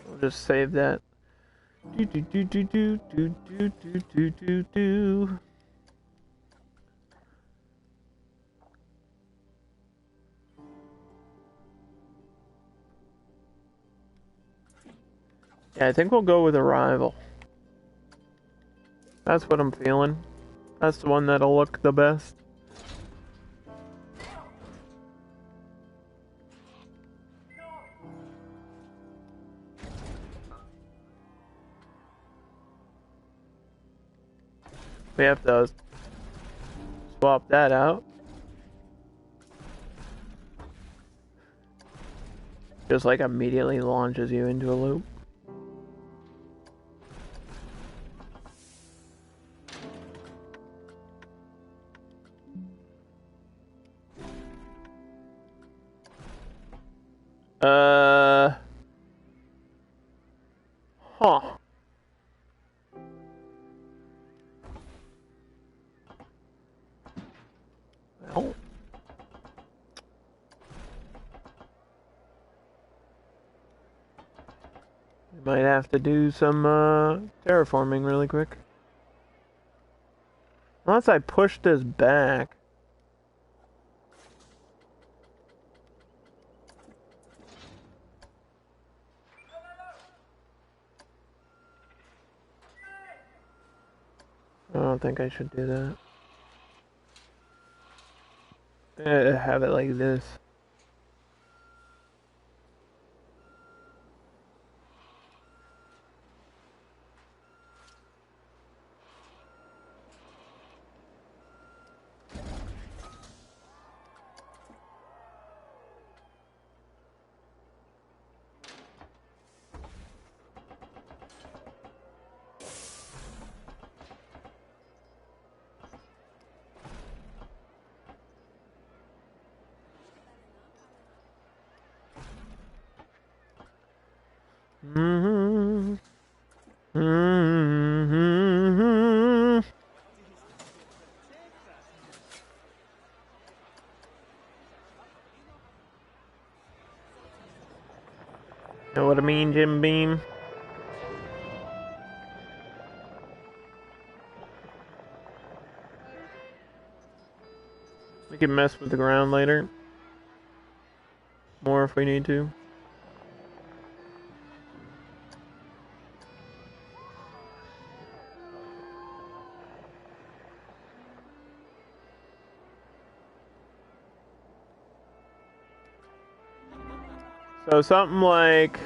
We'll just save that. Do do do do do do do do do do. Yeah, I think we'll go with Arrival. That's what I'm feeling. That's the one that'll look the best. We have to swap that out. Just like immediately launches you into a loop. Huh. Well. We might have to do some terraforming really quick. Unless I push this back. I don't think I should do that. Have it like this. Mm-hmm. Mm-hmm. Know what I mean, Jim Beam? We can mess with the ground later. More if we need to. So something like...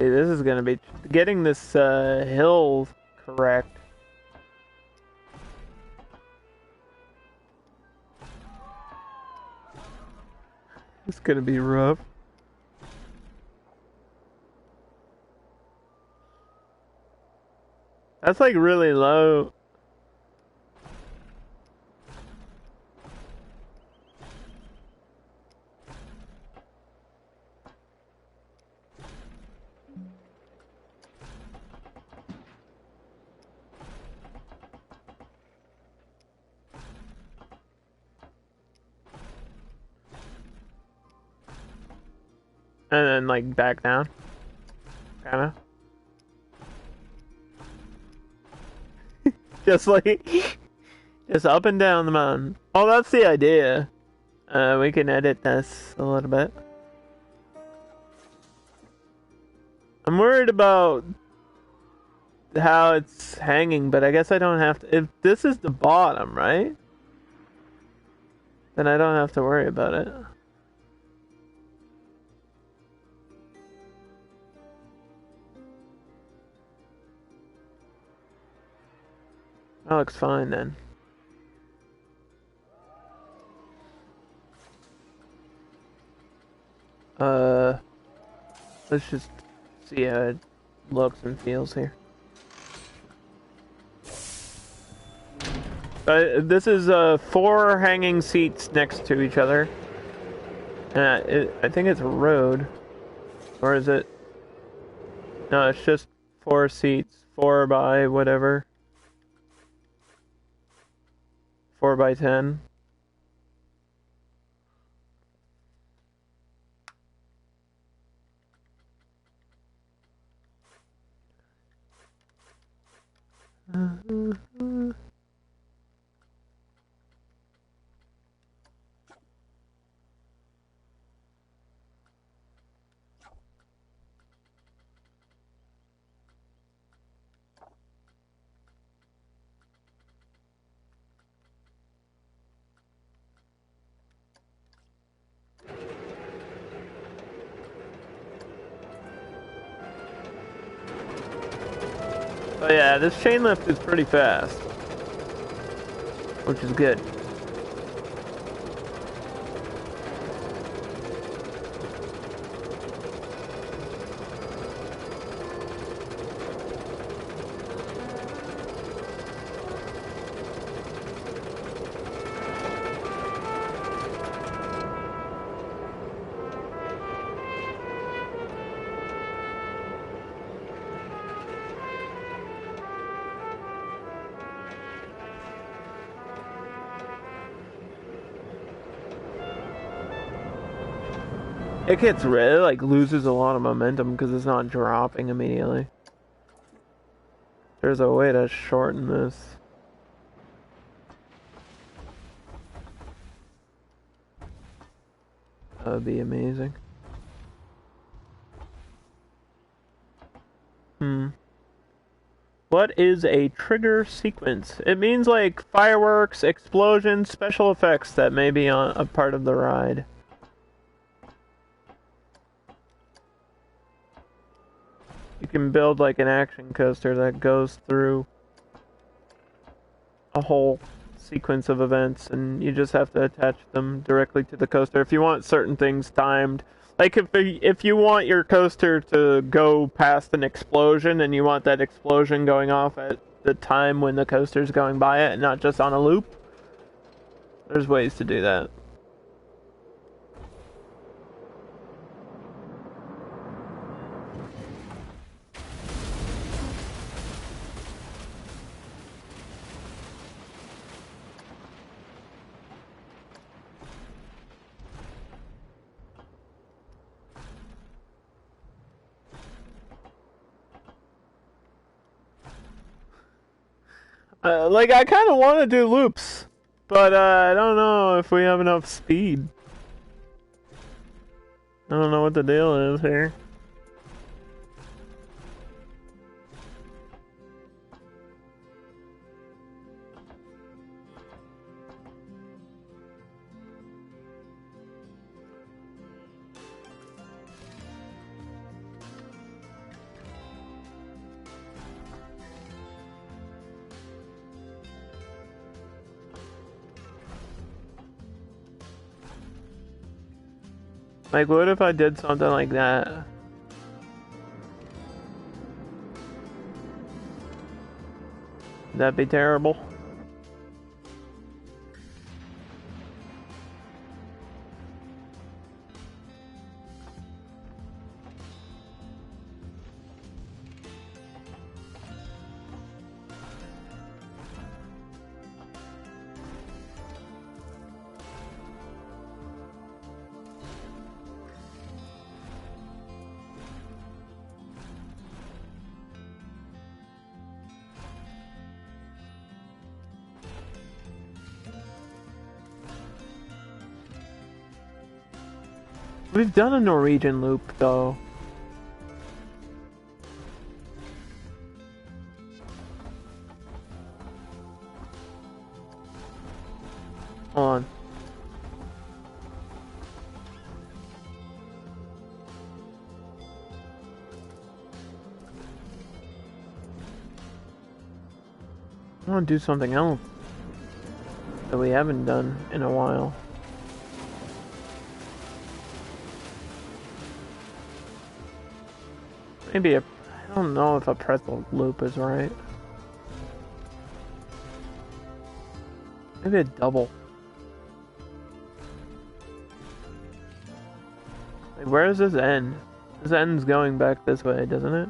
See, this is gonna be getting this hill correct. It's gonna be rough. That's like really low. And then like back down. Kinda. Just like just up and down the mountain. Oh, that's the idea. We can edit this a little bit. I'm worried about how it's hanging, but I guess I don't have to. If this is the bottom, right? Then I don't have to worry about it. That looks fine then. Let's just see how it looks and feels here. This is 4 hanging seats next to each other. I think it's a road. Or is it? No, it's just 4 seats. 4 by whatever. 4 by 10. Oh yeah, this chain lift is pretty fast, which is good. It gets rid, like loses a lot of momentum because it's not dropping immediately. There's a way to shorten this. That would be amazing. What is a trigger sequence? It means like fireworks, explosions, special effects that may be on a part of the ride. You can build like an action coaster that goes through a whole sequence of events, and you just have to attach them directly to the coaster. If you want certain things timed, like if you want your coaster to go past an explosion and you want that explosion going off at the time when the coaster's going by it and not just on a loop, there's ways to do that. Like, I kind of want to do loops, but I don't know if we have enough speed. I don't know what the deal is here. Like, what if I did something like that? Would that be terrible? We've done a Norwegian loop, though. Hold on. I want to do something else that we haven't done in a while. Maybe I don't know if a pretzel loop is right. Maybe a double. Like, where does this end? This end's going back this way, doesn't it?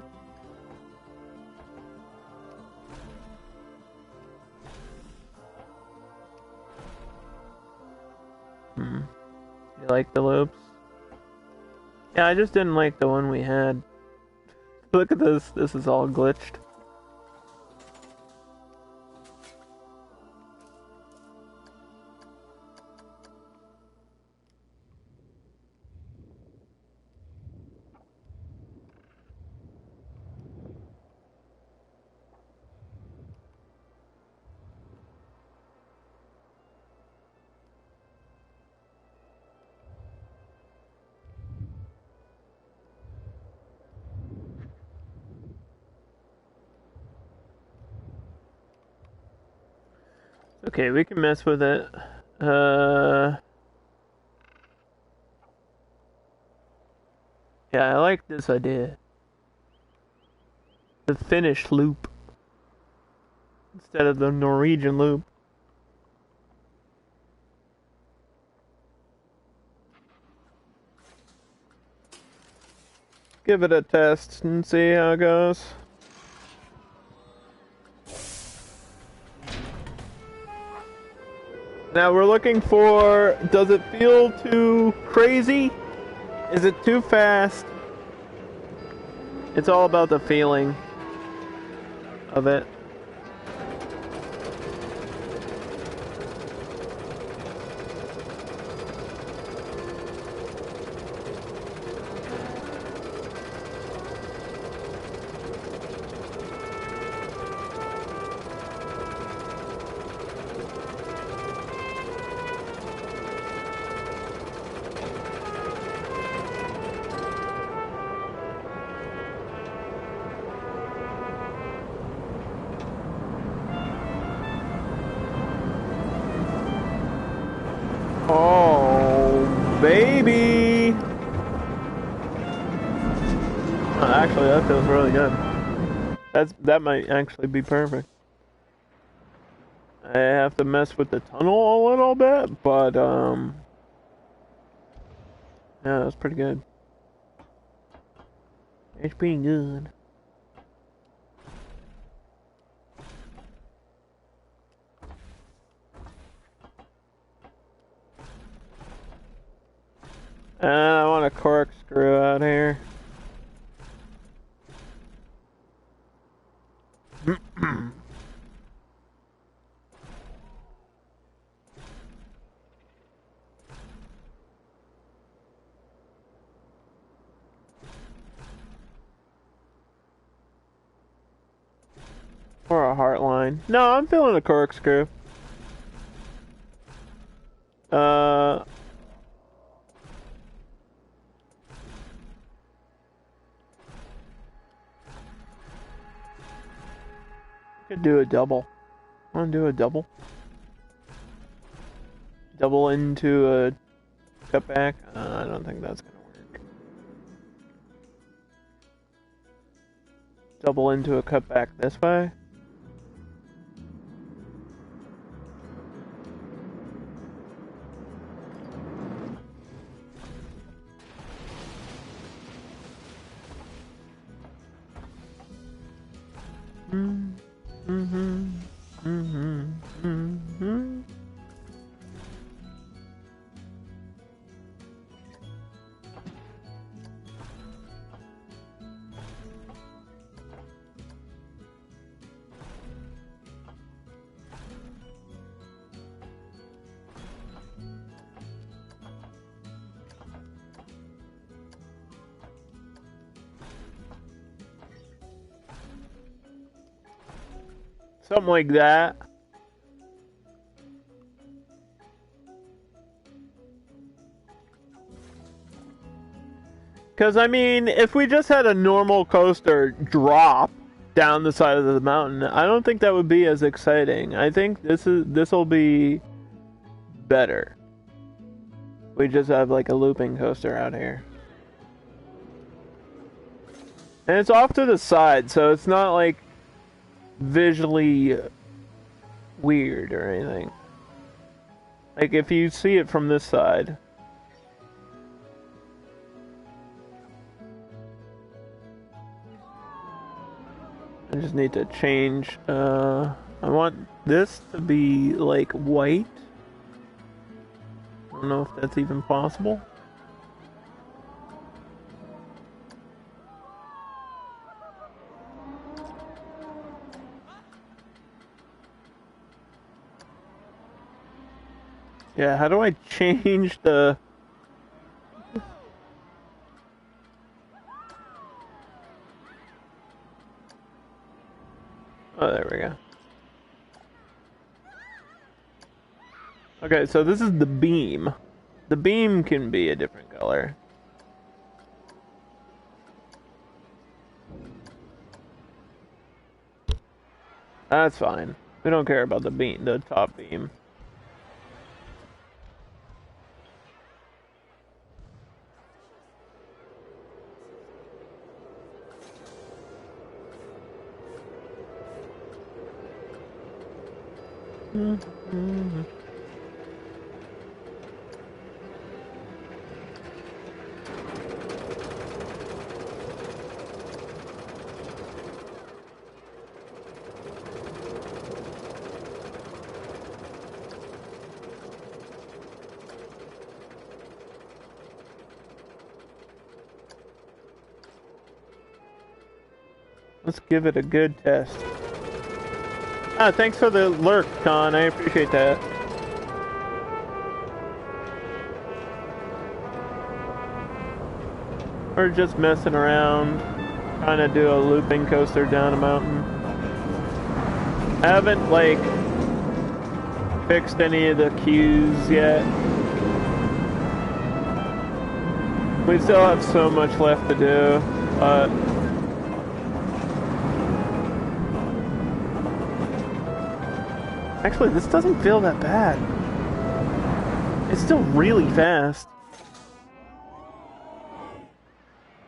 You like the loops? Yeah, I just didn't like the one we had. Look at this. This is all glitched. Okay, we can mess with it. Yeah, I like this idea. The Finnish loop instead of the Norwegian loop. Give it a test and see how it goes. Now we're looking for, does it feel too crazy? Is it too fast? It's all about the feeling of it. Baby! Oh, actually, that feels really good. That might actually be perfect. I have to mess with the tunnel a little bit, but yeah, that's pretty good. It's pretty good. And I want a corkscrew out here. Or a heart line. No, I'm feeling a corkscrew. Could do a double. I want to do a double. Double into a cut back. I don't think that's gonna work. Double into a cut back this way. Something like that. Because, I mean, if we just had a normal coaster drop down the side of the mountain, I don't think that would be as exciting. I think this'll be better. We just have like a looping coaster out here. And it's off to the side, so it's not like visually weird or anything. Like if you see it from this side. I just need to change, I want this to be like white. I don't know if that's even possible. Yeah, how do I change the... Oh, there we go. Okay, so this is the beam. The beam can be a different color. That's fine. We don't care about the beam, the top beam. Mm-hmm. Let's give it a good test. Ah, thanks for the lurk, Con. I appreciate that. We're just messing around, trying to do a looping coaster down a mountain. I haven't, like, fixed any of the queues yet. We still have so much left to do, but... Actually, this doesn't feel that bad. It's still really fast.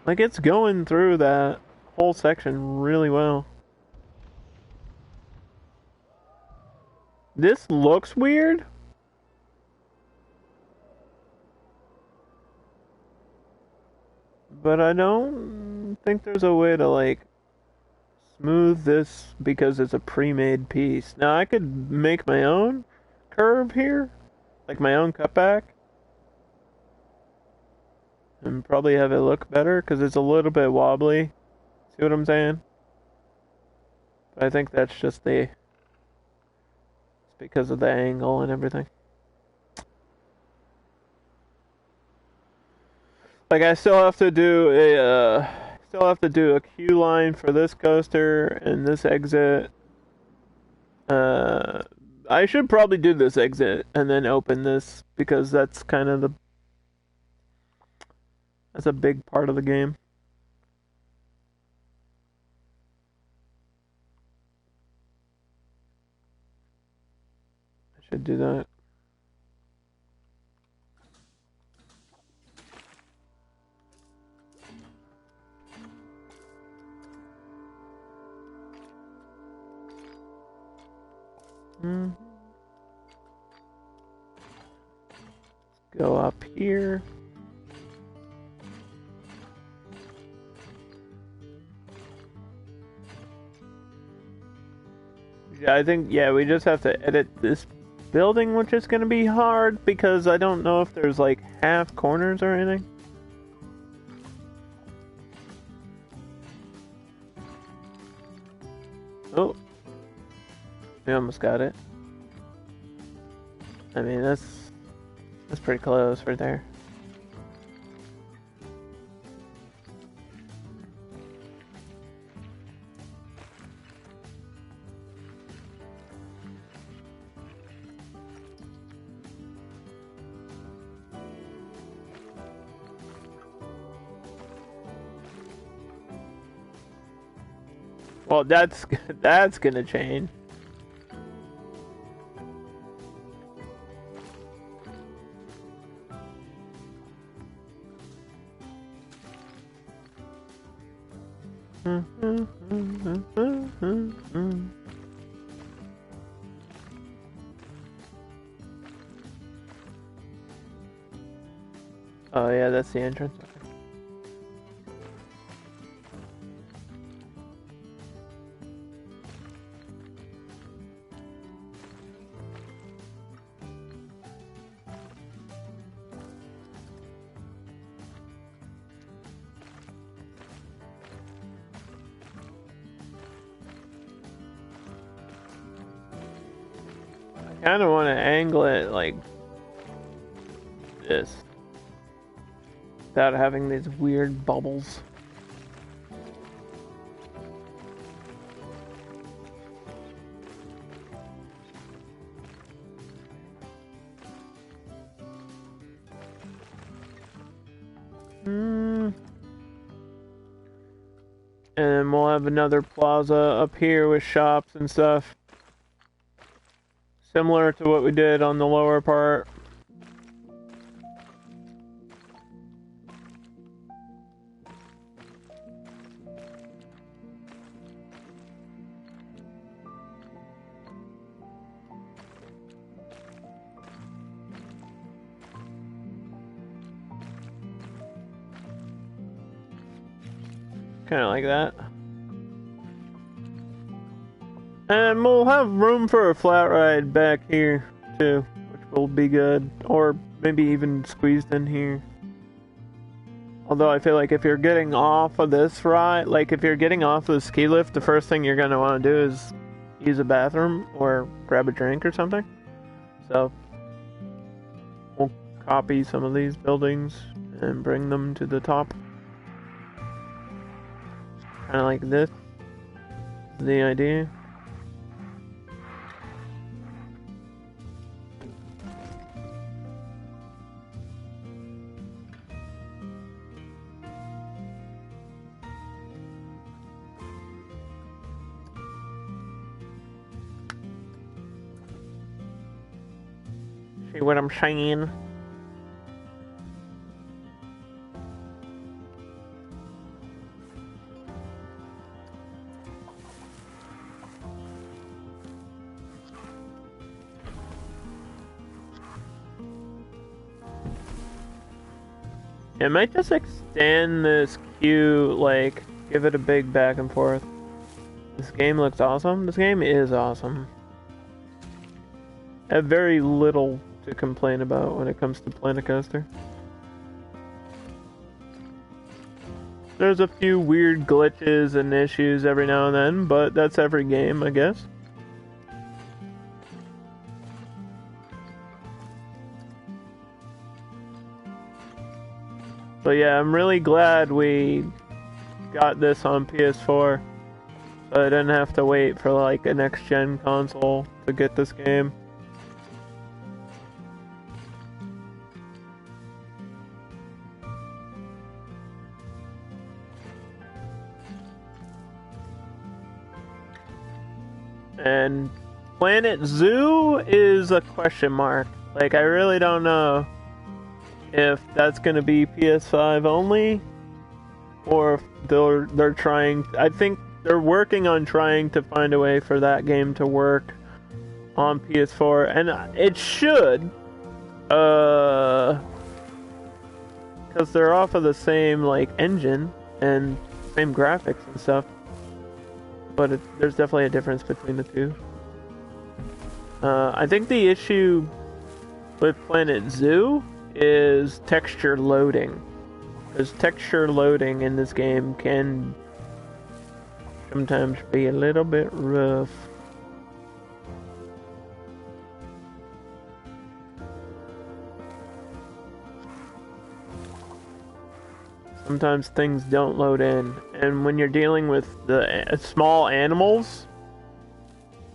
Like, it's going through that whole section really well. This looks weird. But I don't think there's a way to, like, smooth this because it's a pre-made piece. Now, I could make my own curve here. Like my own cutback. And probably have it look better because it's a little bit wobbly. See what I'm saying? But I think that's just it's because of the angle and everything. Like I still have to do a queue line for this coaster and this exit. I should probably do this exit and then open this because that's kind of that's a big part of the game. I should do that. Go up here. Yeah, I think, yeah, we just have to edit this building, which is going to be hard because I don't know if there's like half corners or anything. Oh, we almost got it. I mean, that's pretty close right there. Well, that's gonna change. Oh yeah, that's the entrance. I kind of want to angle it like this without having these weird bubbles. And then we'll have another plaza up here with shops and stuff. Similar to what we did on the lower part. Kind of like that. And we'll have room for a flat ride back here, too, which will be good. Or maybe even squeezed in here. Although I feel like if you're getting off of this ride, like if you're getting off of the ski lift, the first thing you're going to want to do is use a bathroom or grab a drink or something. So, we'll copy some of these buildings and bring them to the top. Kind of like this. The idea. See what I'm saying? It might just extend this queue, like, give it a big back and forth. This game looks awesome. This game is awesome. I have very little to complain about when it comes to Planet Coaster. There's a few weird glitches and issues every now and then, but that's every game, I guess. So yeah, I'm really glad we got this on PS4, so I didn't have to wait for like a next-gen console to get this game. And Planet Zoo is a question mark. Like, I really don't know if that's going to be PS5 only, or if they're trying. I think they're working on trying to find a way for that game to work on PS4, and it should, because they're off of the same like engine and same graphics and stuff. But there's definitely a difference between the two. I think the issue with Planet Zoo is texture loading. Because texture loading in this game can sometimes be a little bit rough. Sometimes things don't load in, and when you're dealing with the small animals,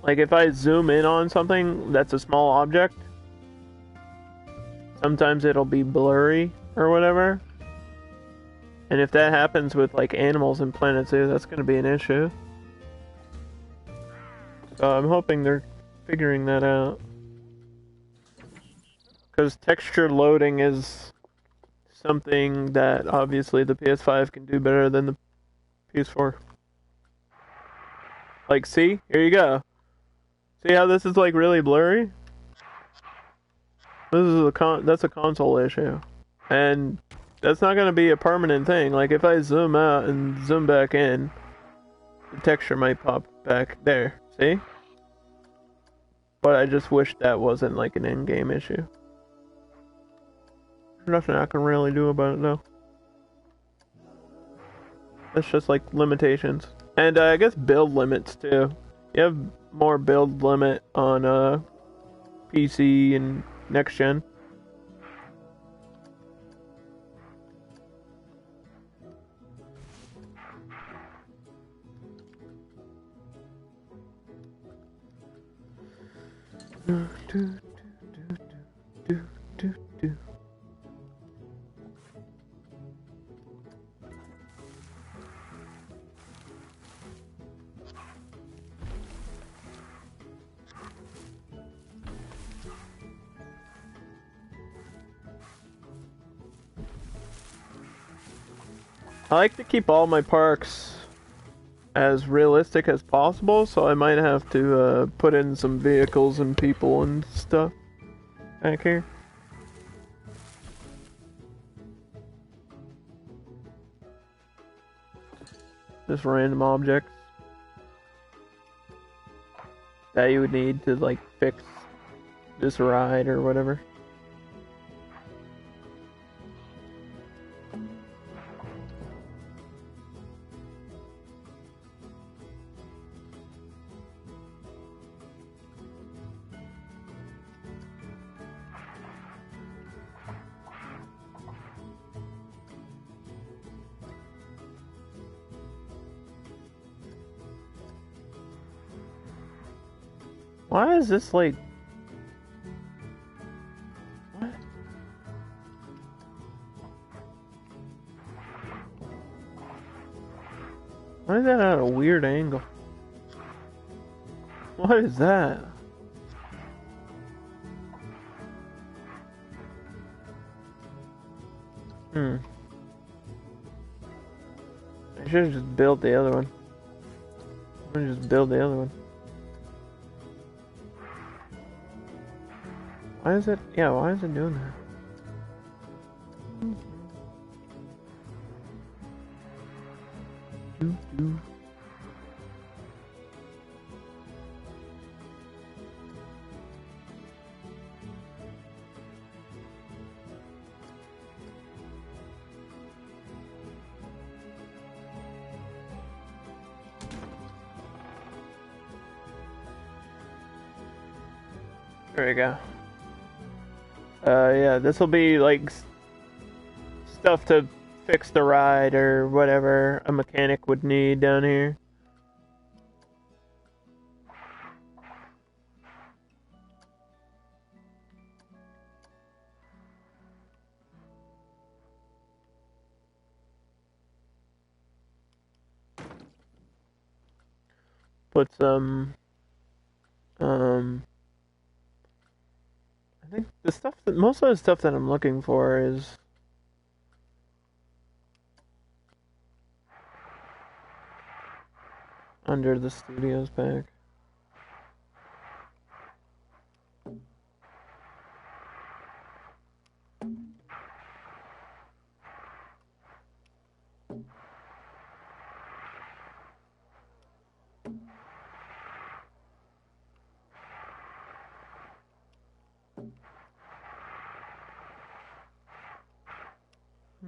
like if I zoom in on something that's a small object, sometimes it'll be blurry or whatever. And if that happens with like animals in Planet Zoo, that's going to be an issue. So I'm hoping they're figuring that out. Because texture loading is something that obviously the PS5 can do better than the PS4. Like, see? Here you go. See how this is like really blurry? This is that's a console issue. And that's not going to be a permanent thing. Like, if I zoom out and zoom back in, the texture might pop back there. See? But I just wish that wasn't like an in-game issue. There's nothing I can really do about it though. It's just like limitations. And I guess build limits too. You have more build limit on PC and next gen. I like to keep all my parks as realistic as possible, so I might have to put in some vehicles and people and stuff back here. Just random objects that you would need to like fix this ride or whatever. Why is this like... What? Why is that at a weird angle? What is that? I should have just built the other one. I'm gonna just build the other one. Why is it? Yeah, why is it doing that? There we go. Yeah, this will be like stuff to fix the ride or whatever a mechanic would need down here. Put some, I think the stuff that most of the stuff that I'm looking for is under the studios pack.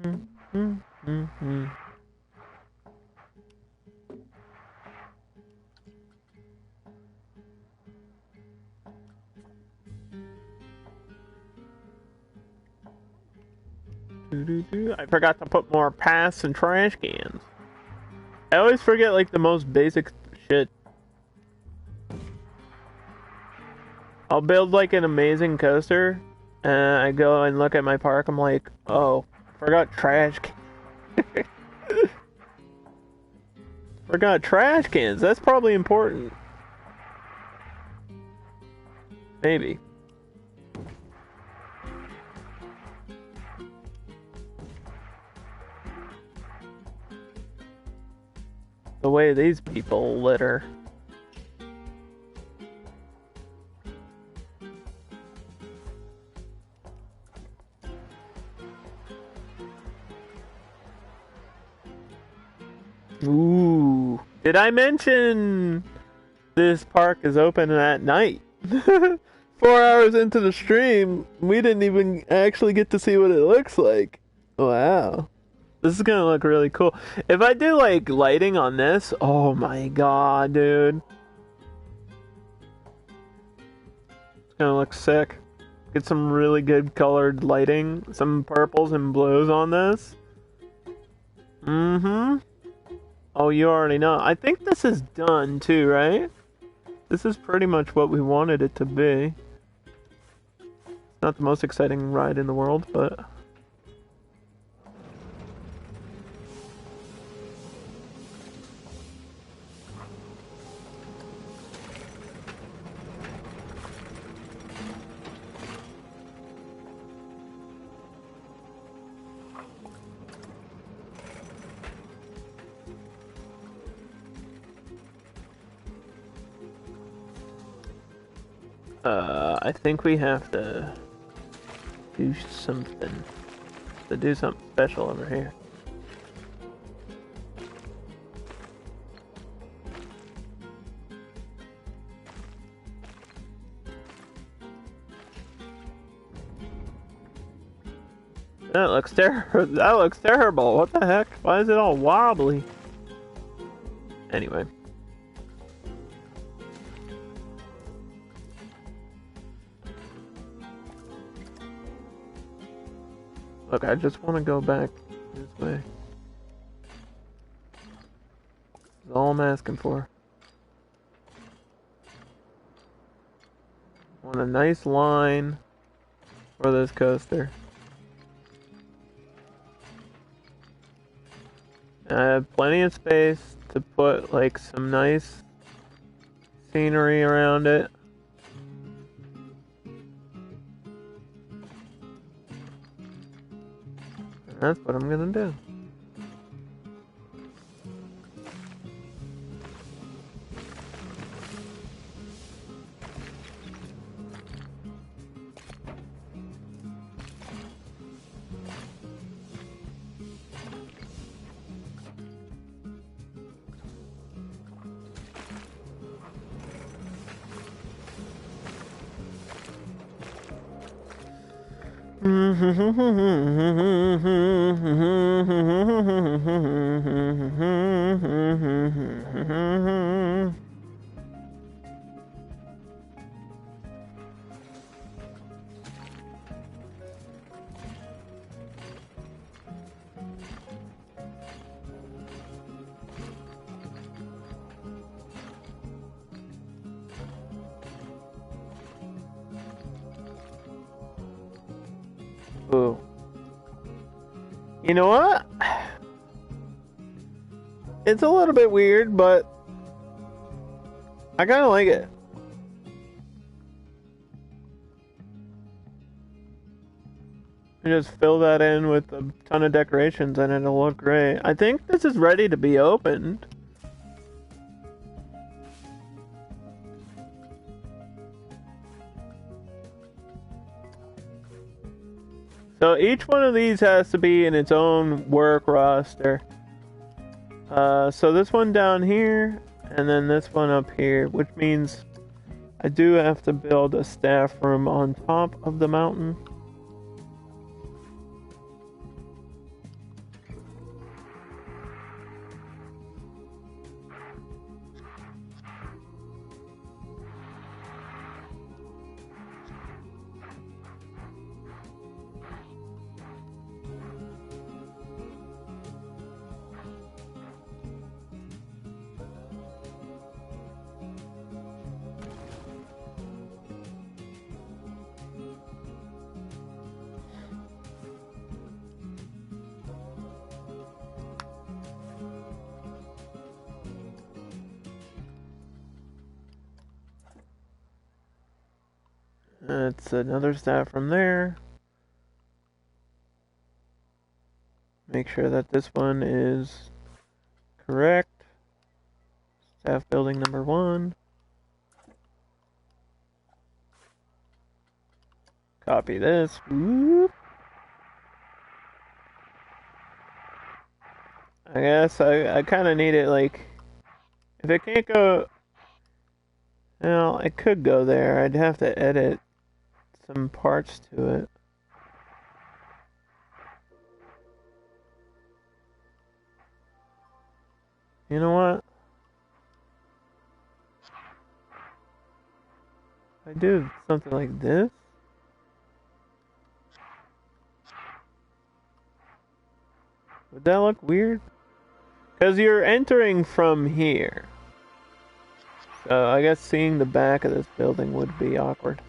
I forgot to put more paths and trash cans. I always forget like the most basic shit. I'll build like an amazing coaster, and I go and look at my park. I'm like, oh, forgot trash cans. Forgot trash cans. That's probably important. Maybe. The way these people litter. Ooh. Did I mention this park is open at night? 4 hours into the stream, we didn't even actually get to see what it looks like. Wow. This is gonna look really cool. If I do like lighting on this, oh my god, dude. It's gonna look sick. Get some really good colored lighting. Some purples and blues on this. Mm-hmm. Oh, you already know. I think this is done too, right? This is pretty much what we wanted it to be. Not the most exciting ride in the world, but... I think we have to do something. To do something special over here. That looks terrible. That looks terrible. What the heck? Why is it all wobbly? Anyway. Look, I just want to go back this way. That's all I'm asking for. Want a nice line for this coaster. I have plenty of space to put like some nice scenery around it. That's what I'm gonna do. Ooh. You know what? It's a little bit weird, but I kind of like it. You just fill that in with a ton of decorations and it'll look great. I think this is ready to be opened. So each one of these has to be in its own work roster. So this one down here, and then this one up here, which means I do have to build a staff room on top of the mountain. That's another staff from there. Make sure that this one is correct. Staff building number 1. Copy this. Whoop. I guess I kind of need it, like, if it can't go, well, it could go there. I'd have to edit some parts to it. You know what? If I do something like this, would that look weird? Because you're entering from here. So I guess seeing the back of this building would be awkward.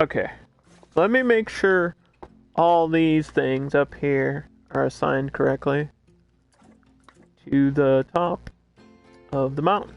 Okay, let me make sure all these things up here are assigned correctly to the top of the mountain.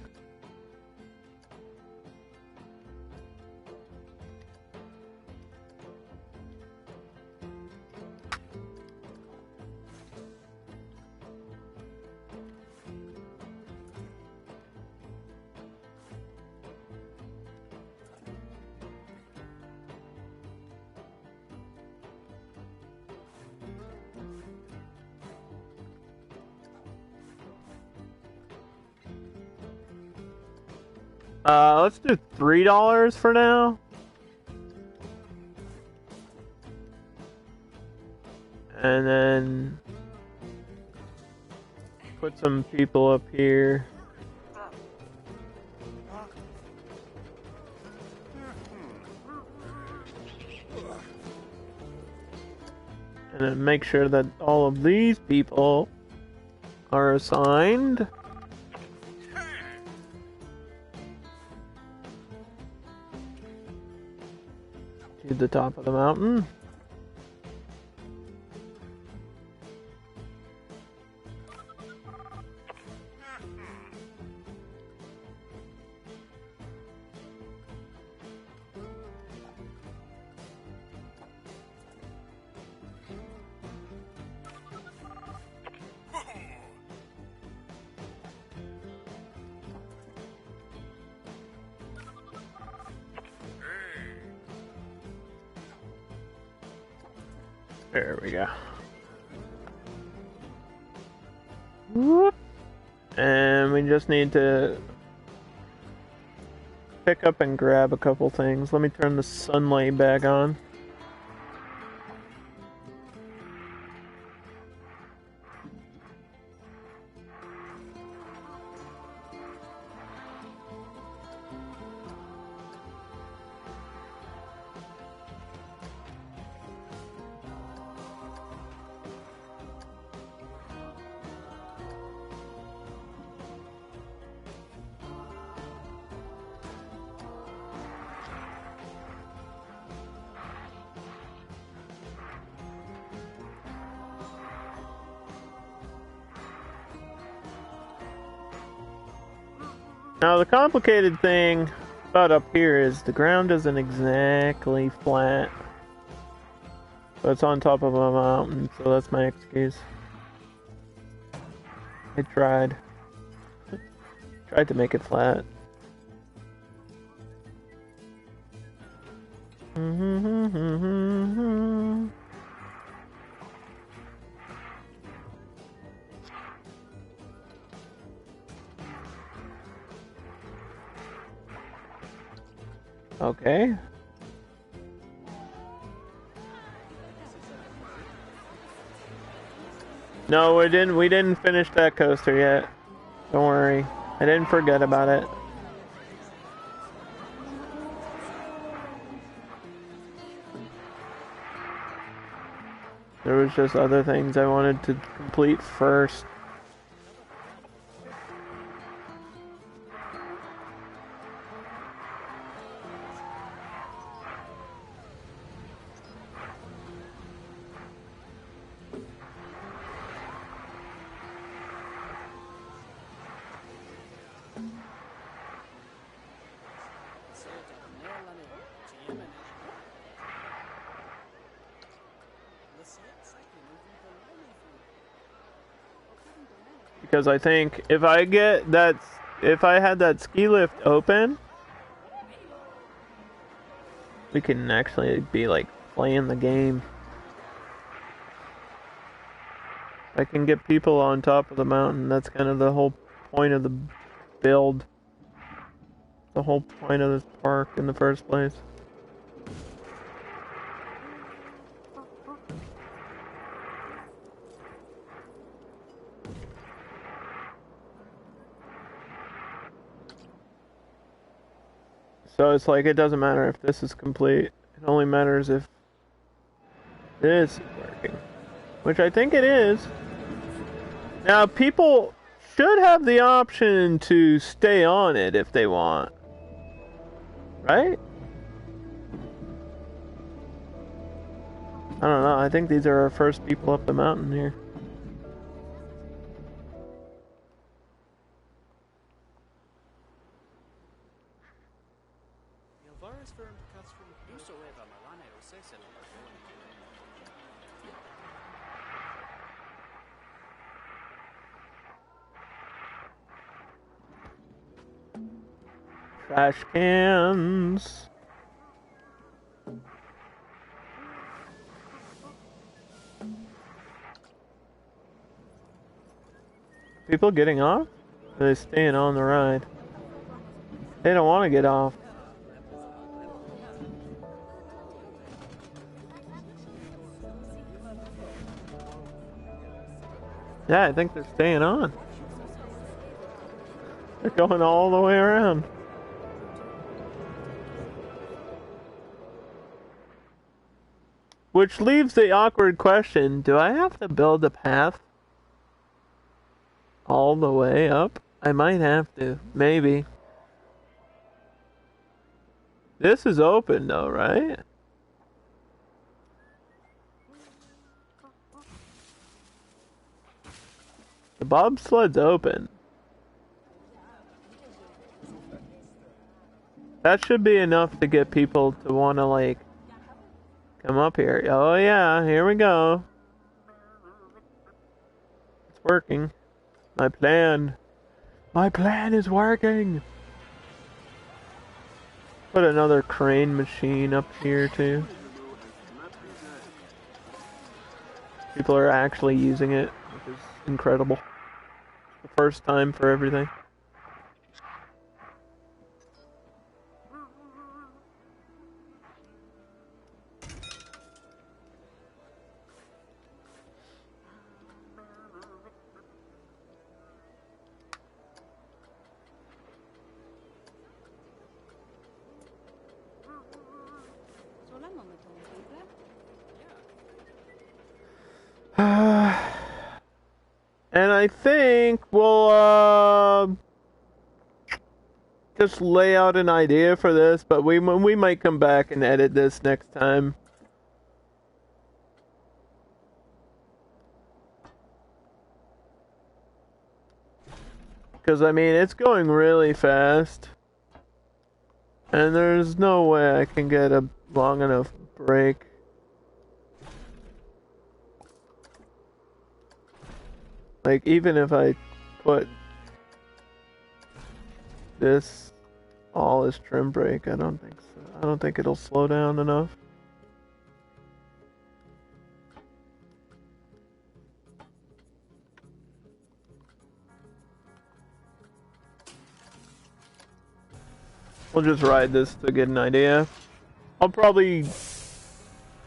Let's do $3 for now. And then put some people up here. And then make sure that all of these people are assigned. To the top of the mountain. There we go. Whoop. And we just need to pick up and grab a couple things. Let me turn the sunlight back on. Now the complicated thing about up here is the ground isn't exactly flat. So it's on top of a mountain, so that's my excuse. I tried. Tried to make it flat. Okay. No, we didn't finish that coaster yet. Don't worry. I didn't forget about it. There was just other things I wanted to complete first. Because I think if I had that ski lift open, we can actually be like playing the game. I can get people on top of the mountain. That's kind of the whole point of the build. The whole point of this park in the first place. So it's like, it doesn't matter if this is complete. It only matters if this is working. Which I think it is. Now, people should have the option to stay on it if they want. Right? I don't know. I think these are our first people up the mountain here. Trash cans. People getting off? Or are they staying on the ride? They don't want to get off. Yeah, I think they're staying on. They're going all the way around. Which leaves the awkward question, do I have to build a path all the way up? I might have to, maybe. This is open though, right? The bobsled's open. That should be enough to get people to want to, like, come up here. Oh yeah, here we go. It's working. My plan is working. Put another crane machine up here too. People are actually using it, which is incredible. The first time for everything. And I think we'll just lay out an idea for this, but we might come back and edit this next time. Because I mean, it's going really fast, and there's no way I can get a long enough break. Like, even if I put this all as trim brake, I don't think so. I don't think it'll slow down enough. We'll just ride this to get an idea. I'll probably,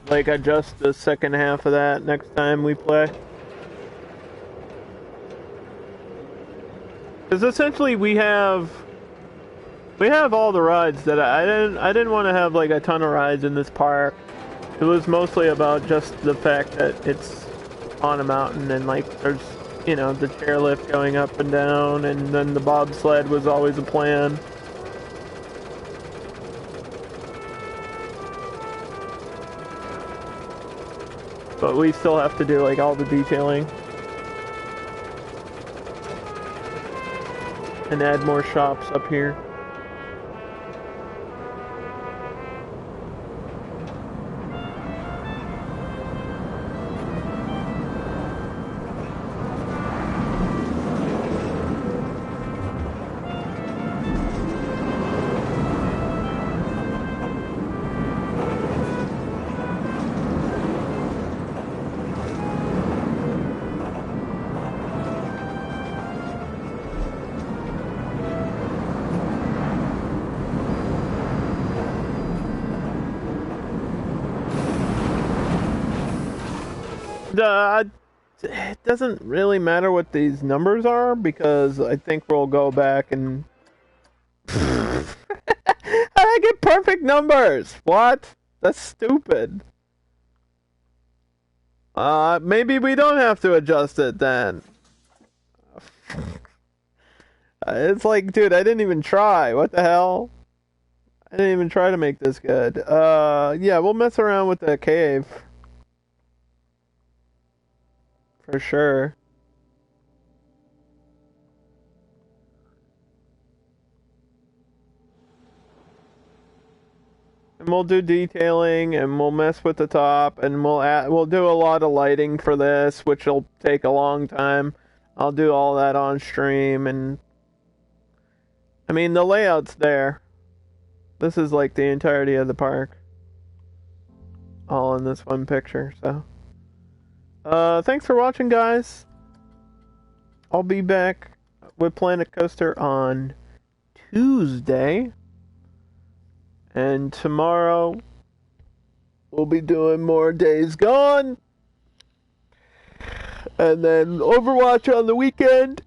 like, adjust the second half of that next time we play. Because essentially we have all the rides that I didn't want to have like a ton of rides in this park. It was mostly about just the fact that it's on a mountain and like there's, you know, the chairlift going up and down, and then the bobsled was always a plan. But we still have to do like all the detailing and add more shops up here. It doesn't really matter what these numbers are because I think we'll go back and how did I get perfect numbers? What? That's stupid. Maybe we don't have to adjust it then. It's like, dude, I didn't even try. What the hell? I didn't even try to make this good. Yeah, we'll mess around with the cave. For sure. And we'll do detailing, and we'll mess with the top, and we'll do a lot of lighting for this, which will take a long time. I'll do all that on stream, and I mean the layout's there. This is like the entirety of the park, all in this one picture. So, thanks for watching, guys. I'll be back with Planet Coaster on Tuesday. And tomorrow, we'll be doing more Days Gone. And then Overwatch on the weekend.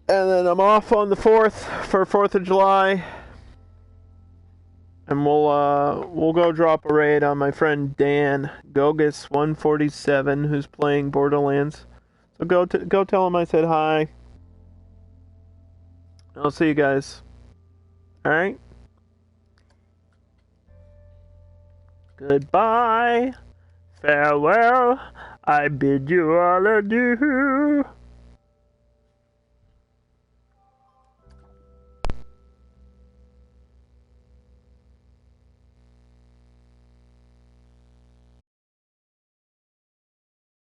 And then I'm off on the 4th for 4th of July. And we'll go drop a raid on my friend Dan Gogus 147, who's playing Borderlands. So go tell him I said hi. I'll see you guys. Alright? Goodbye. Farewell. I bid you all adieu.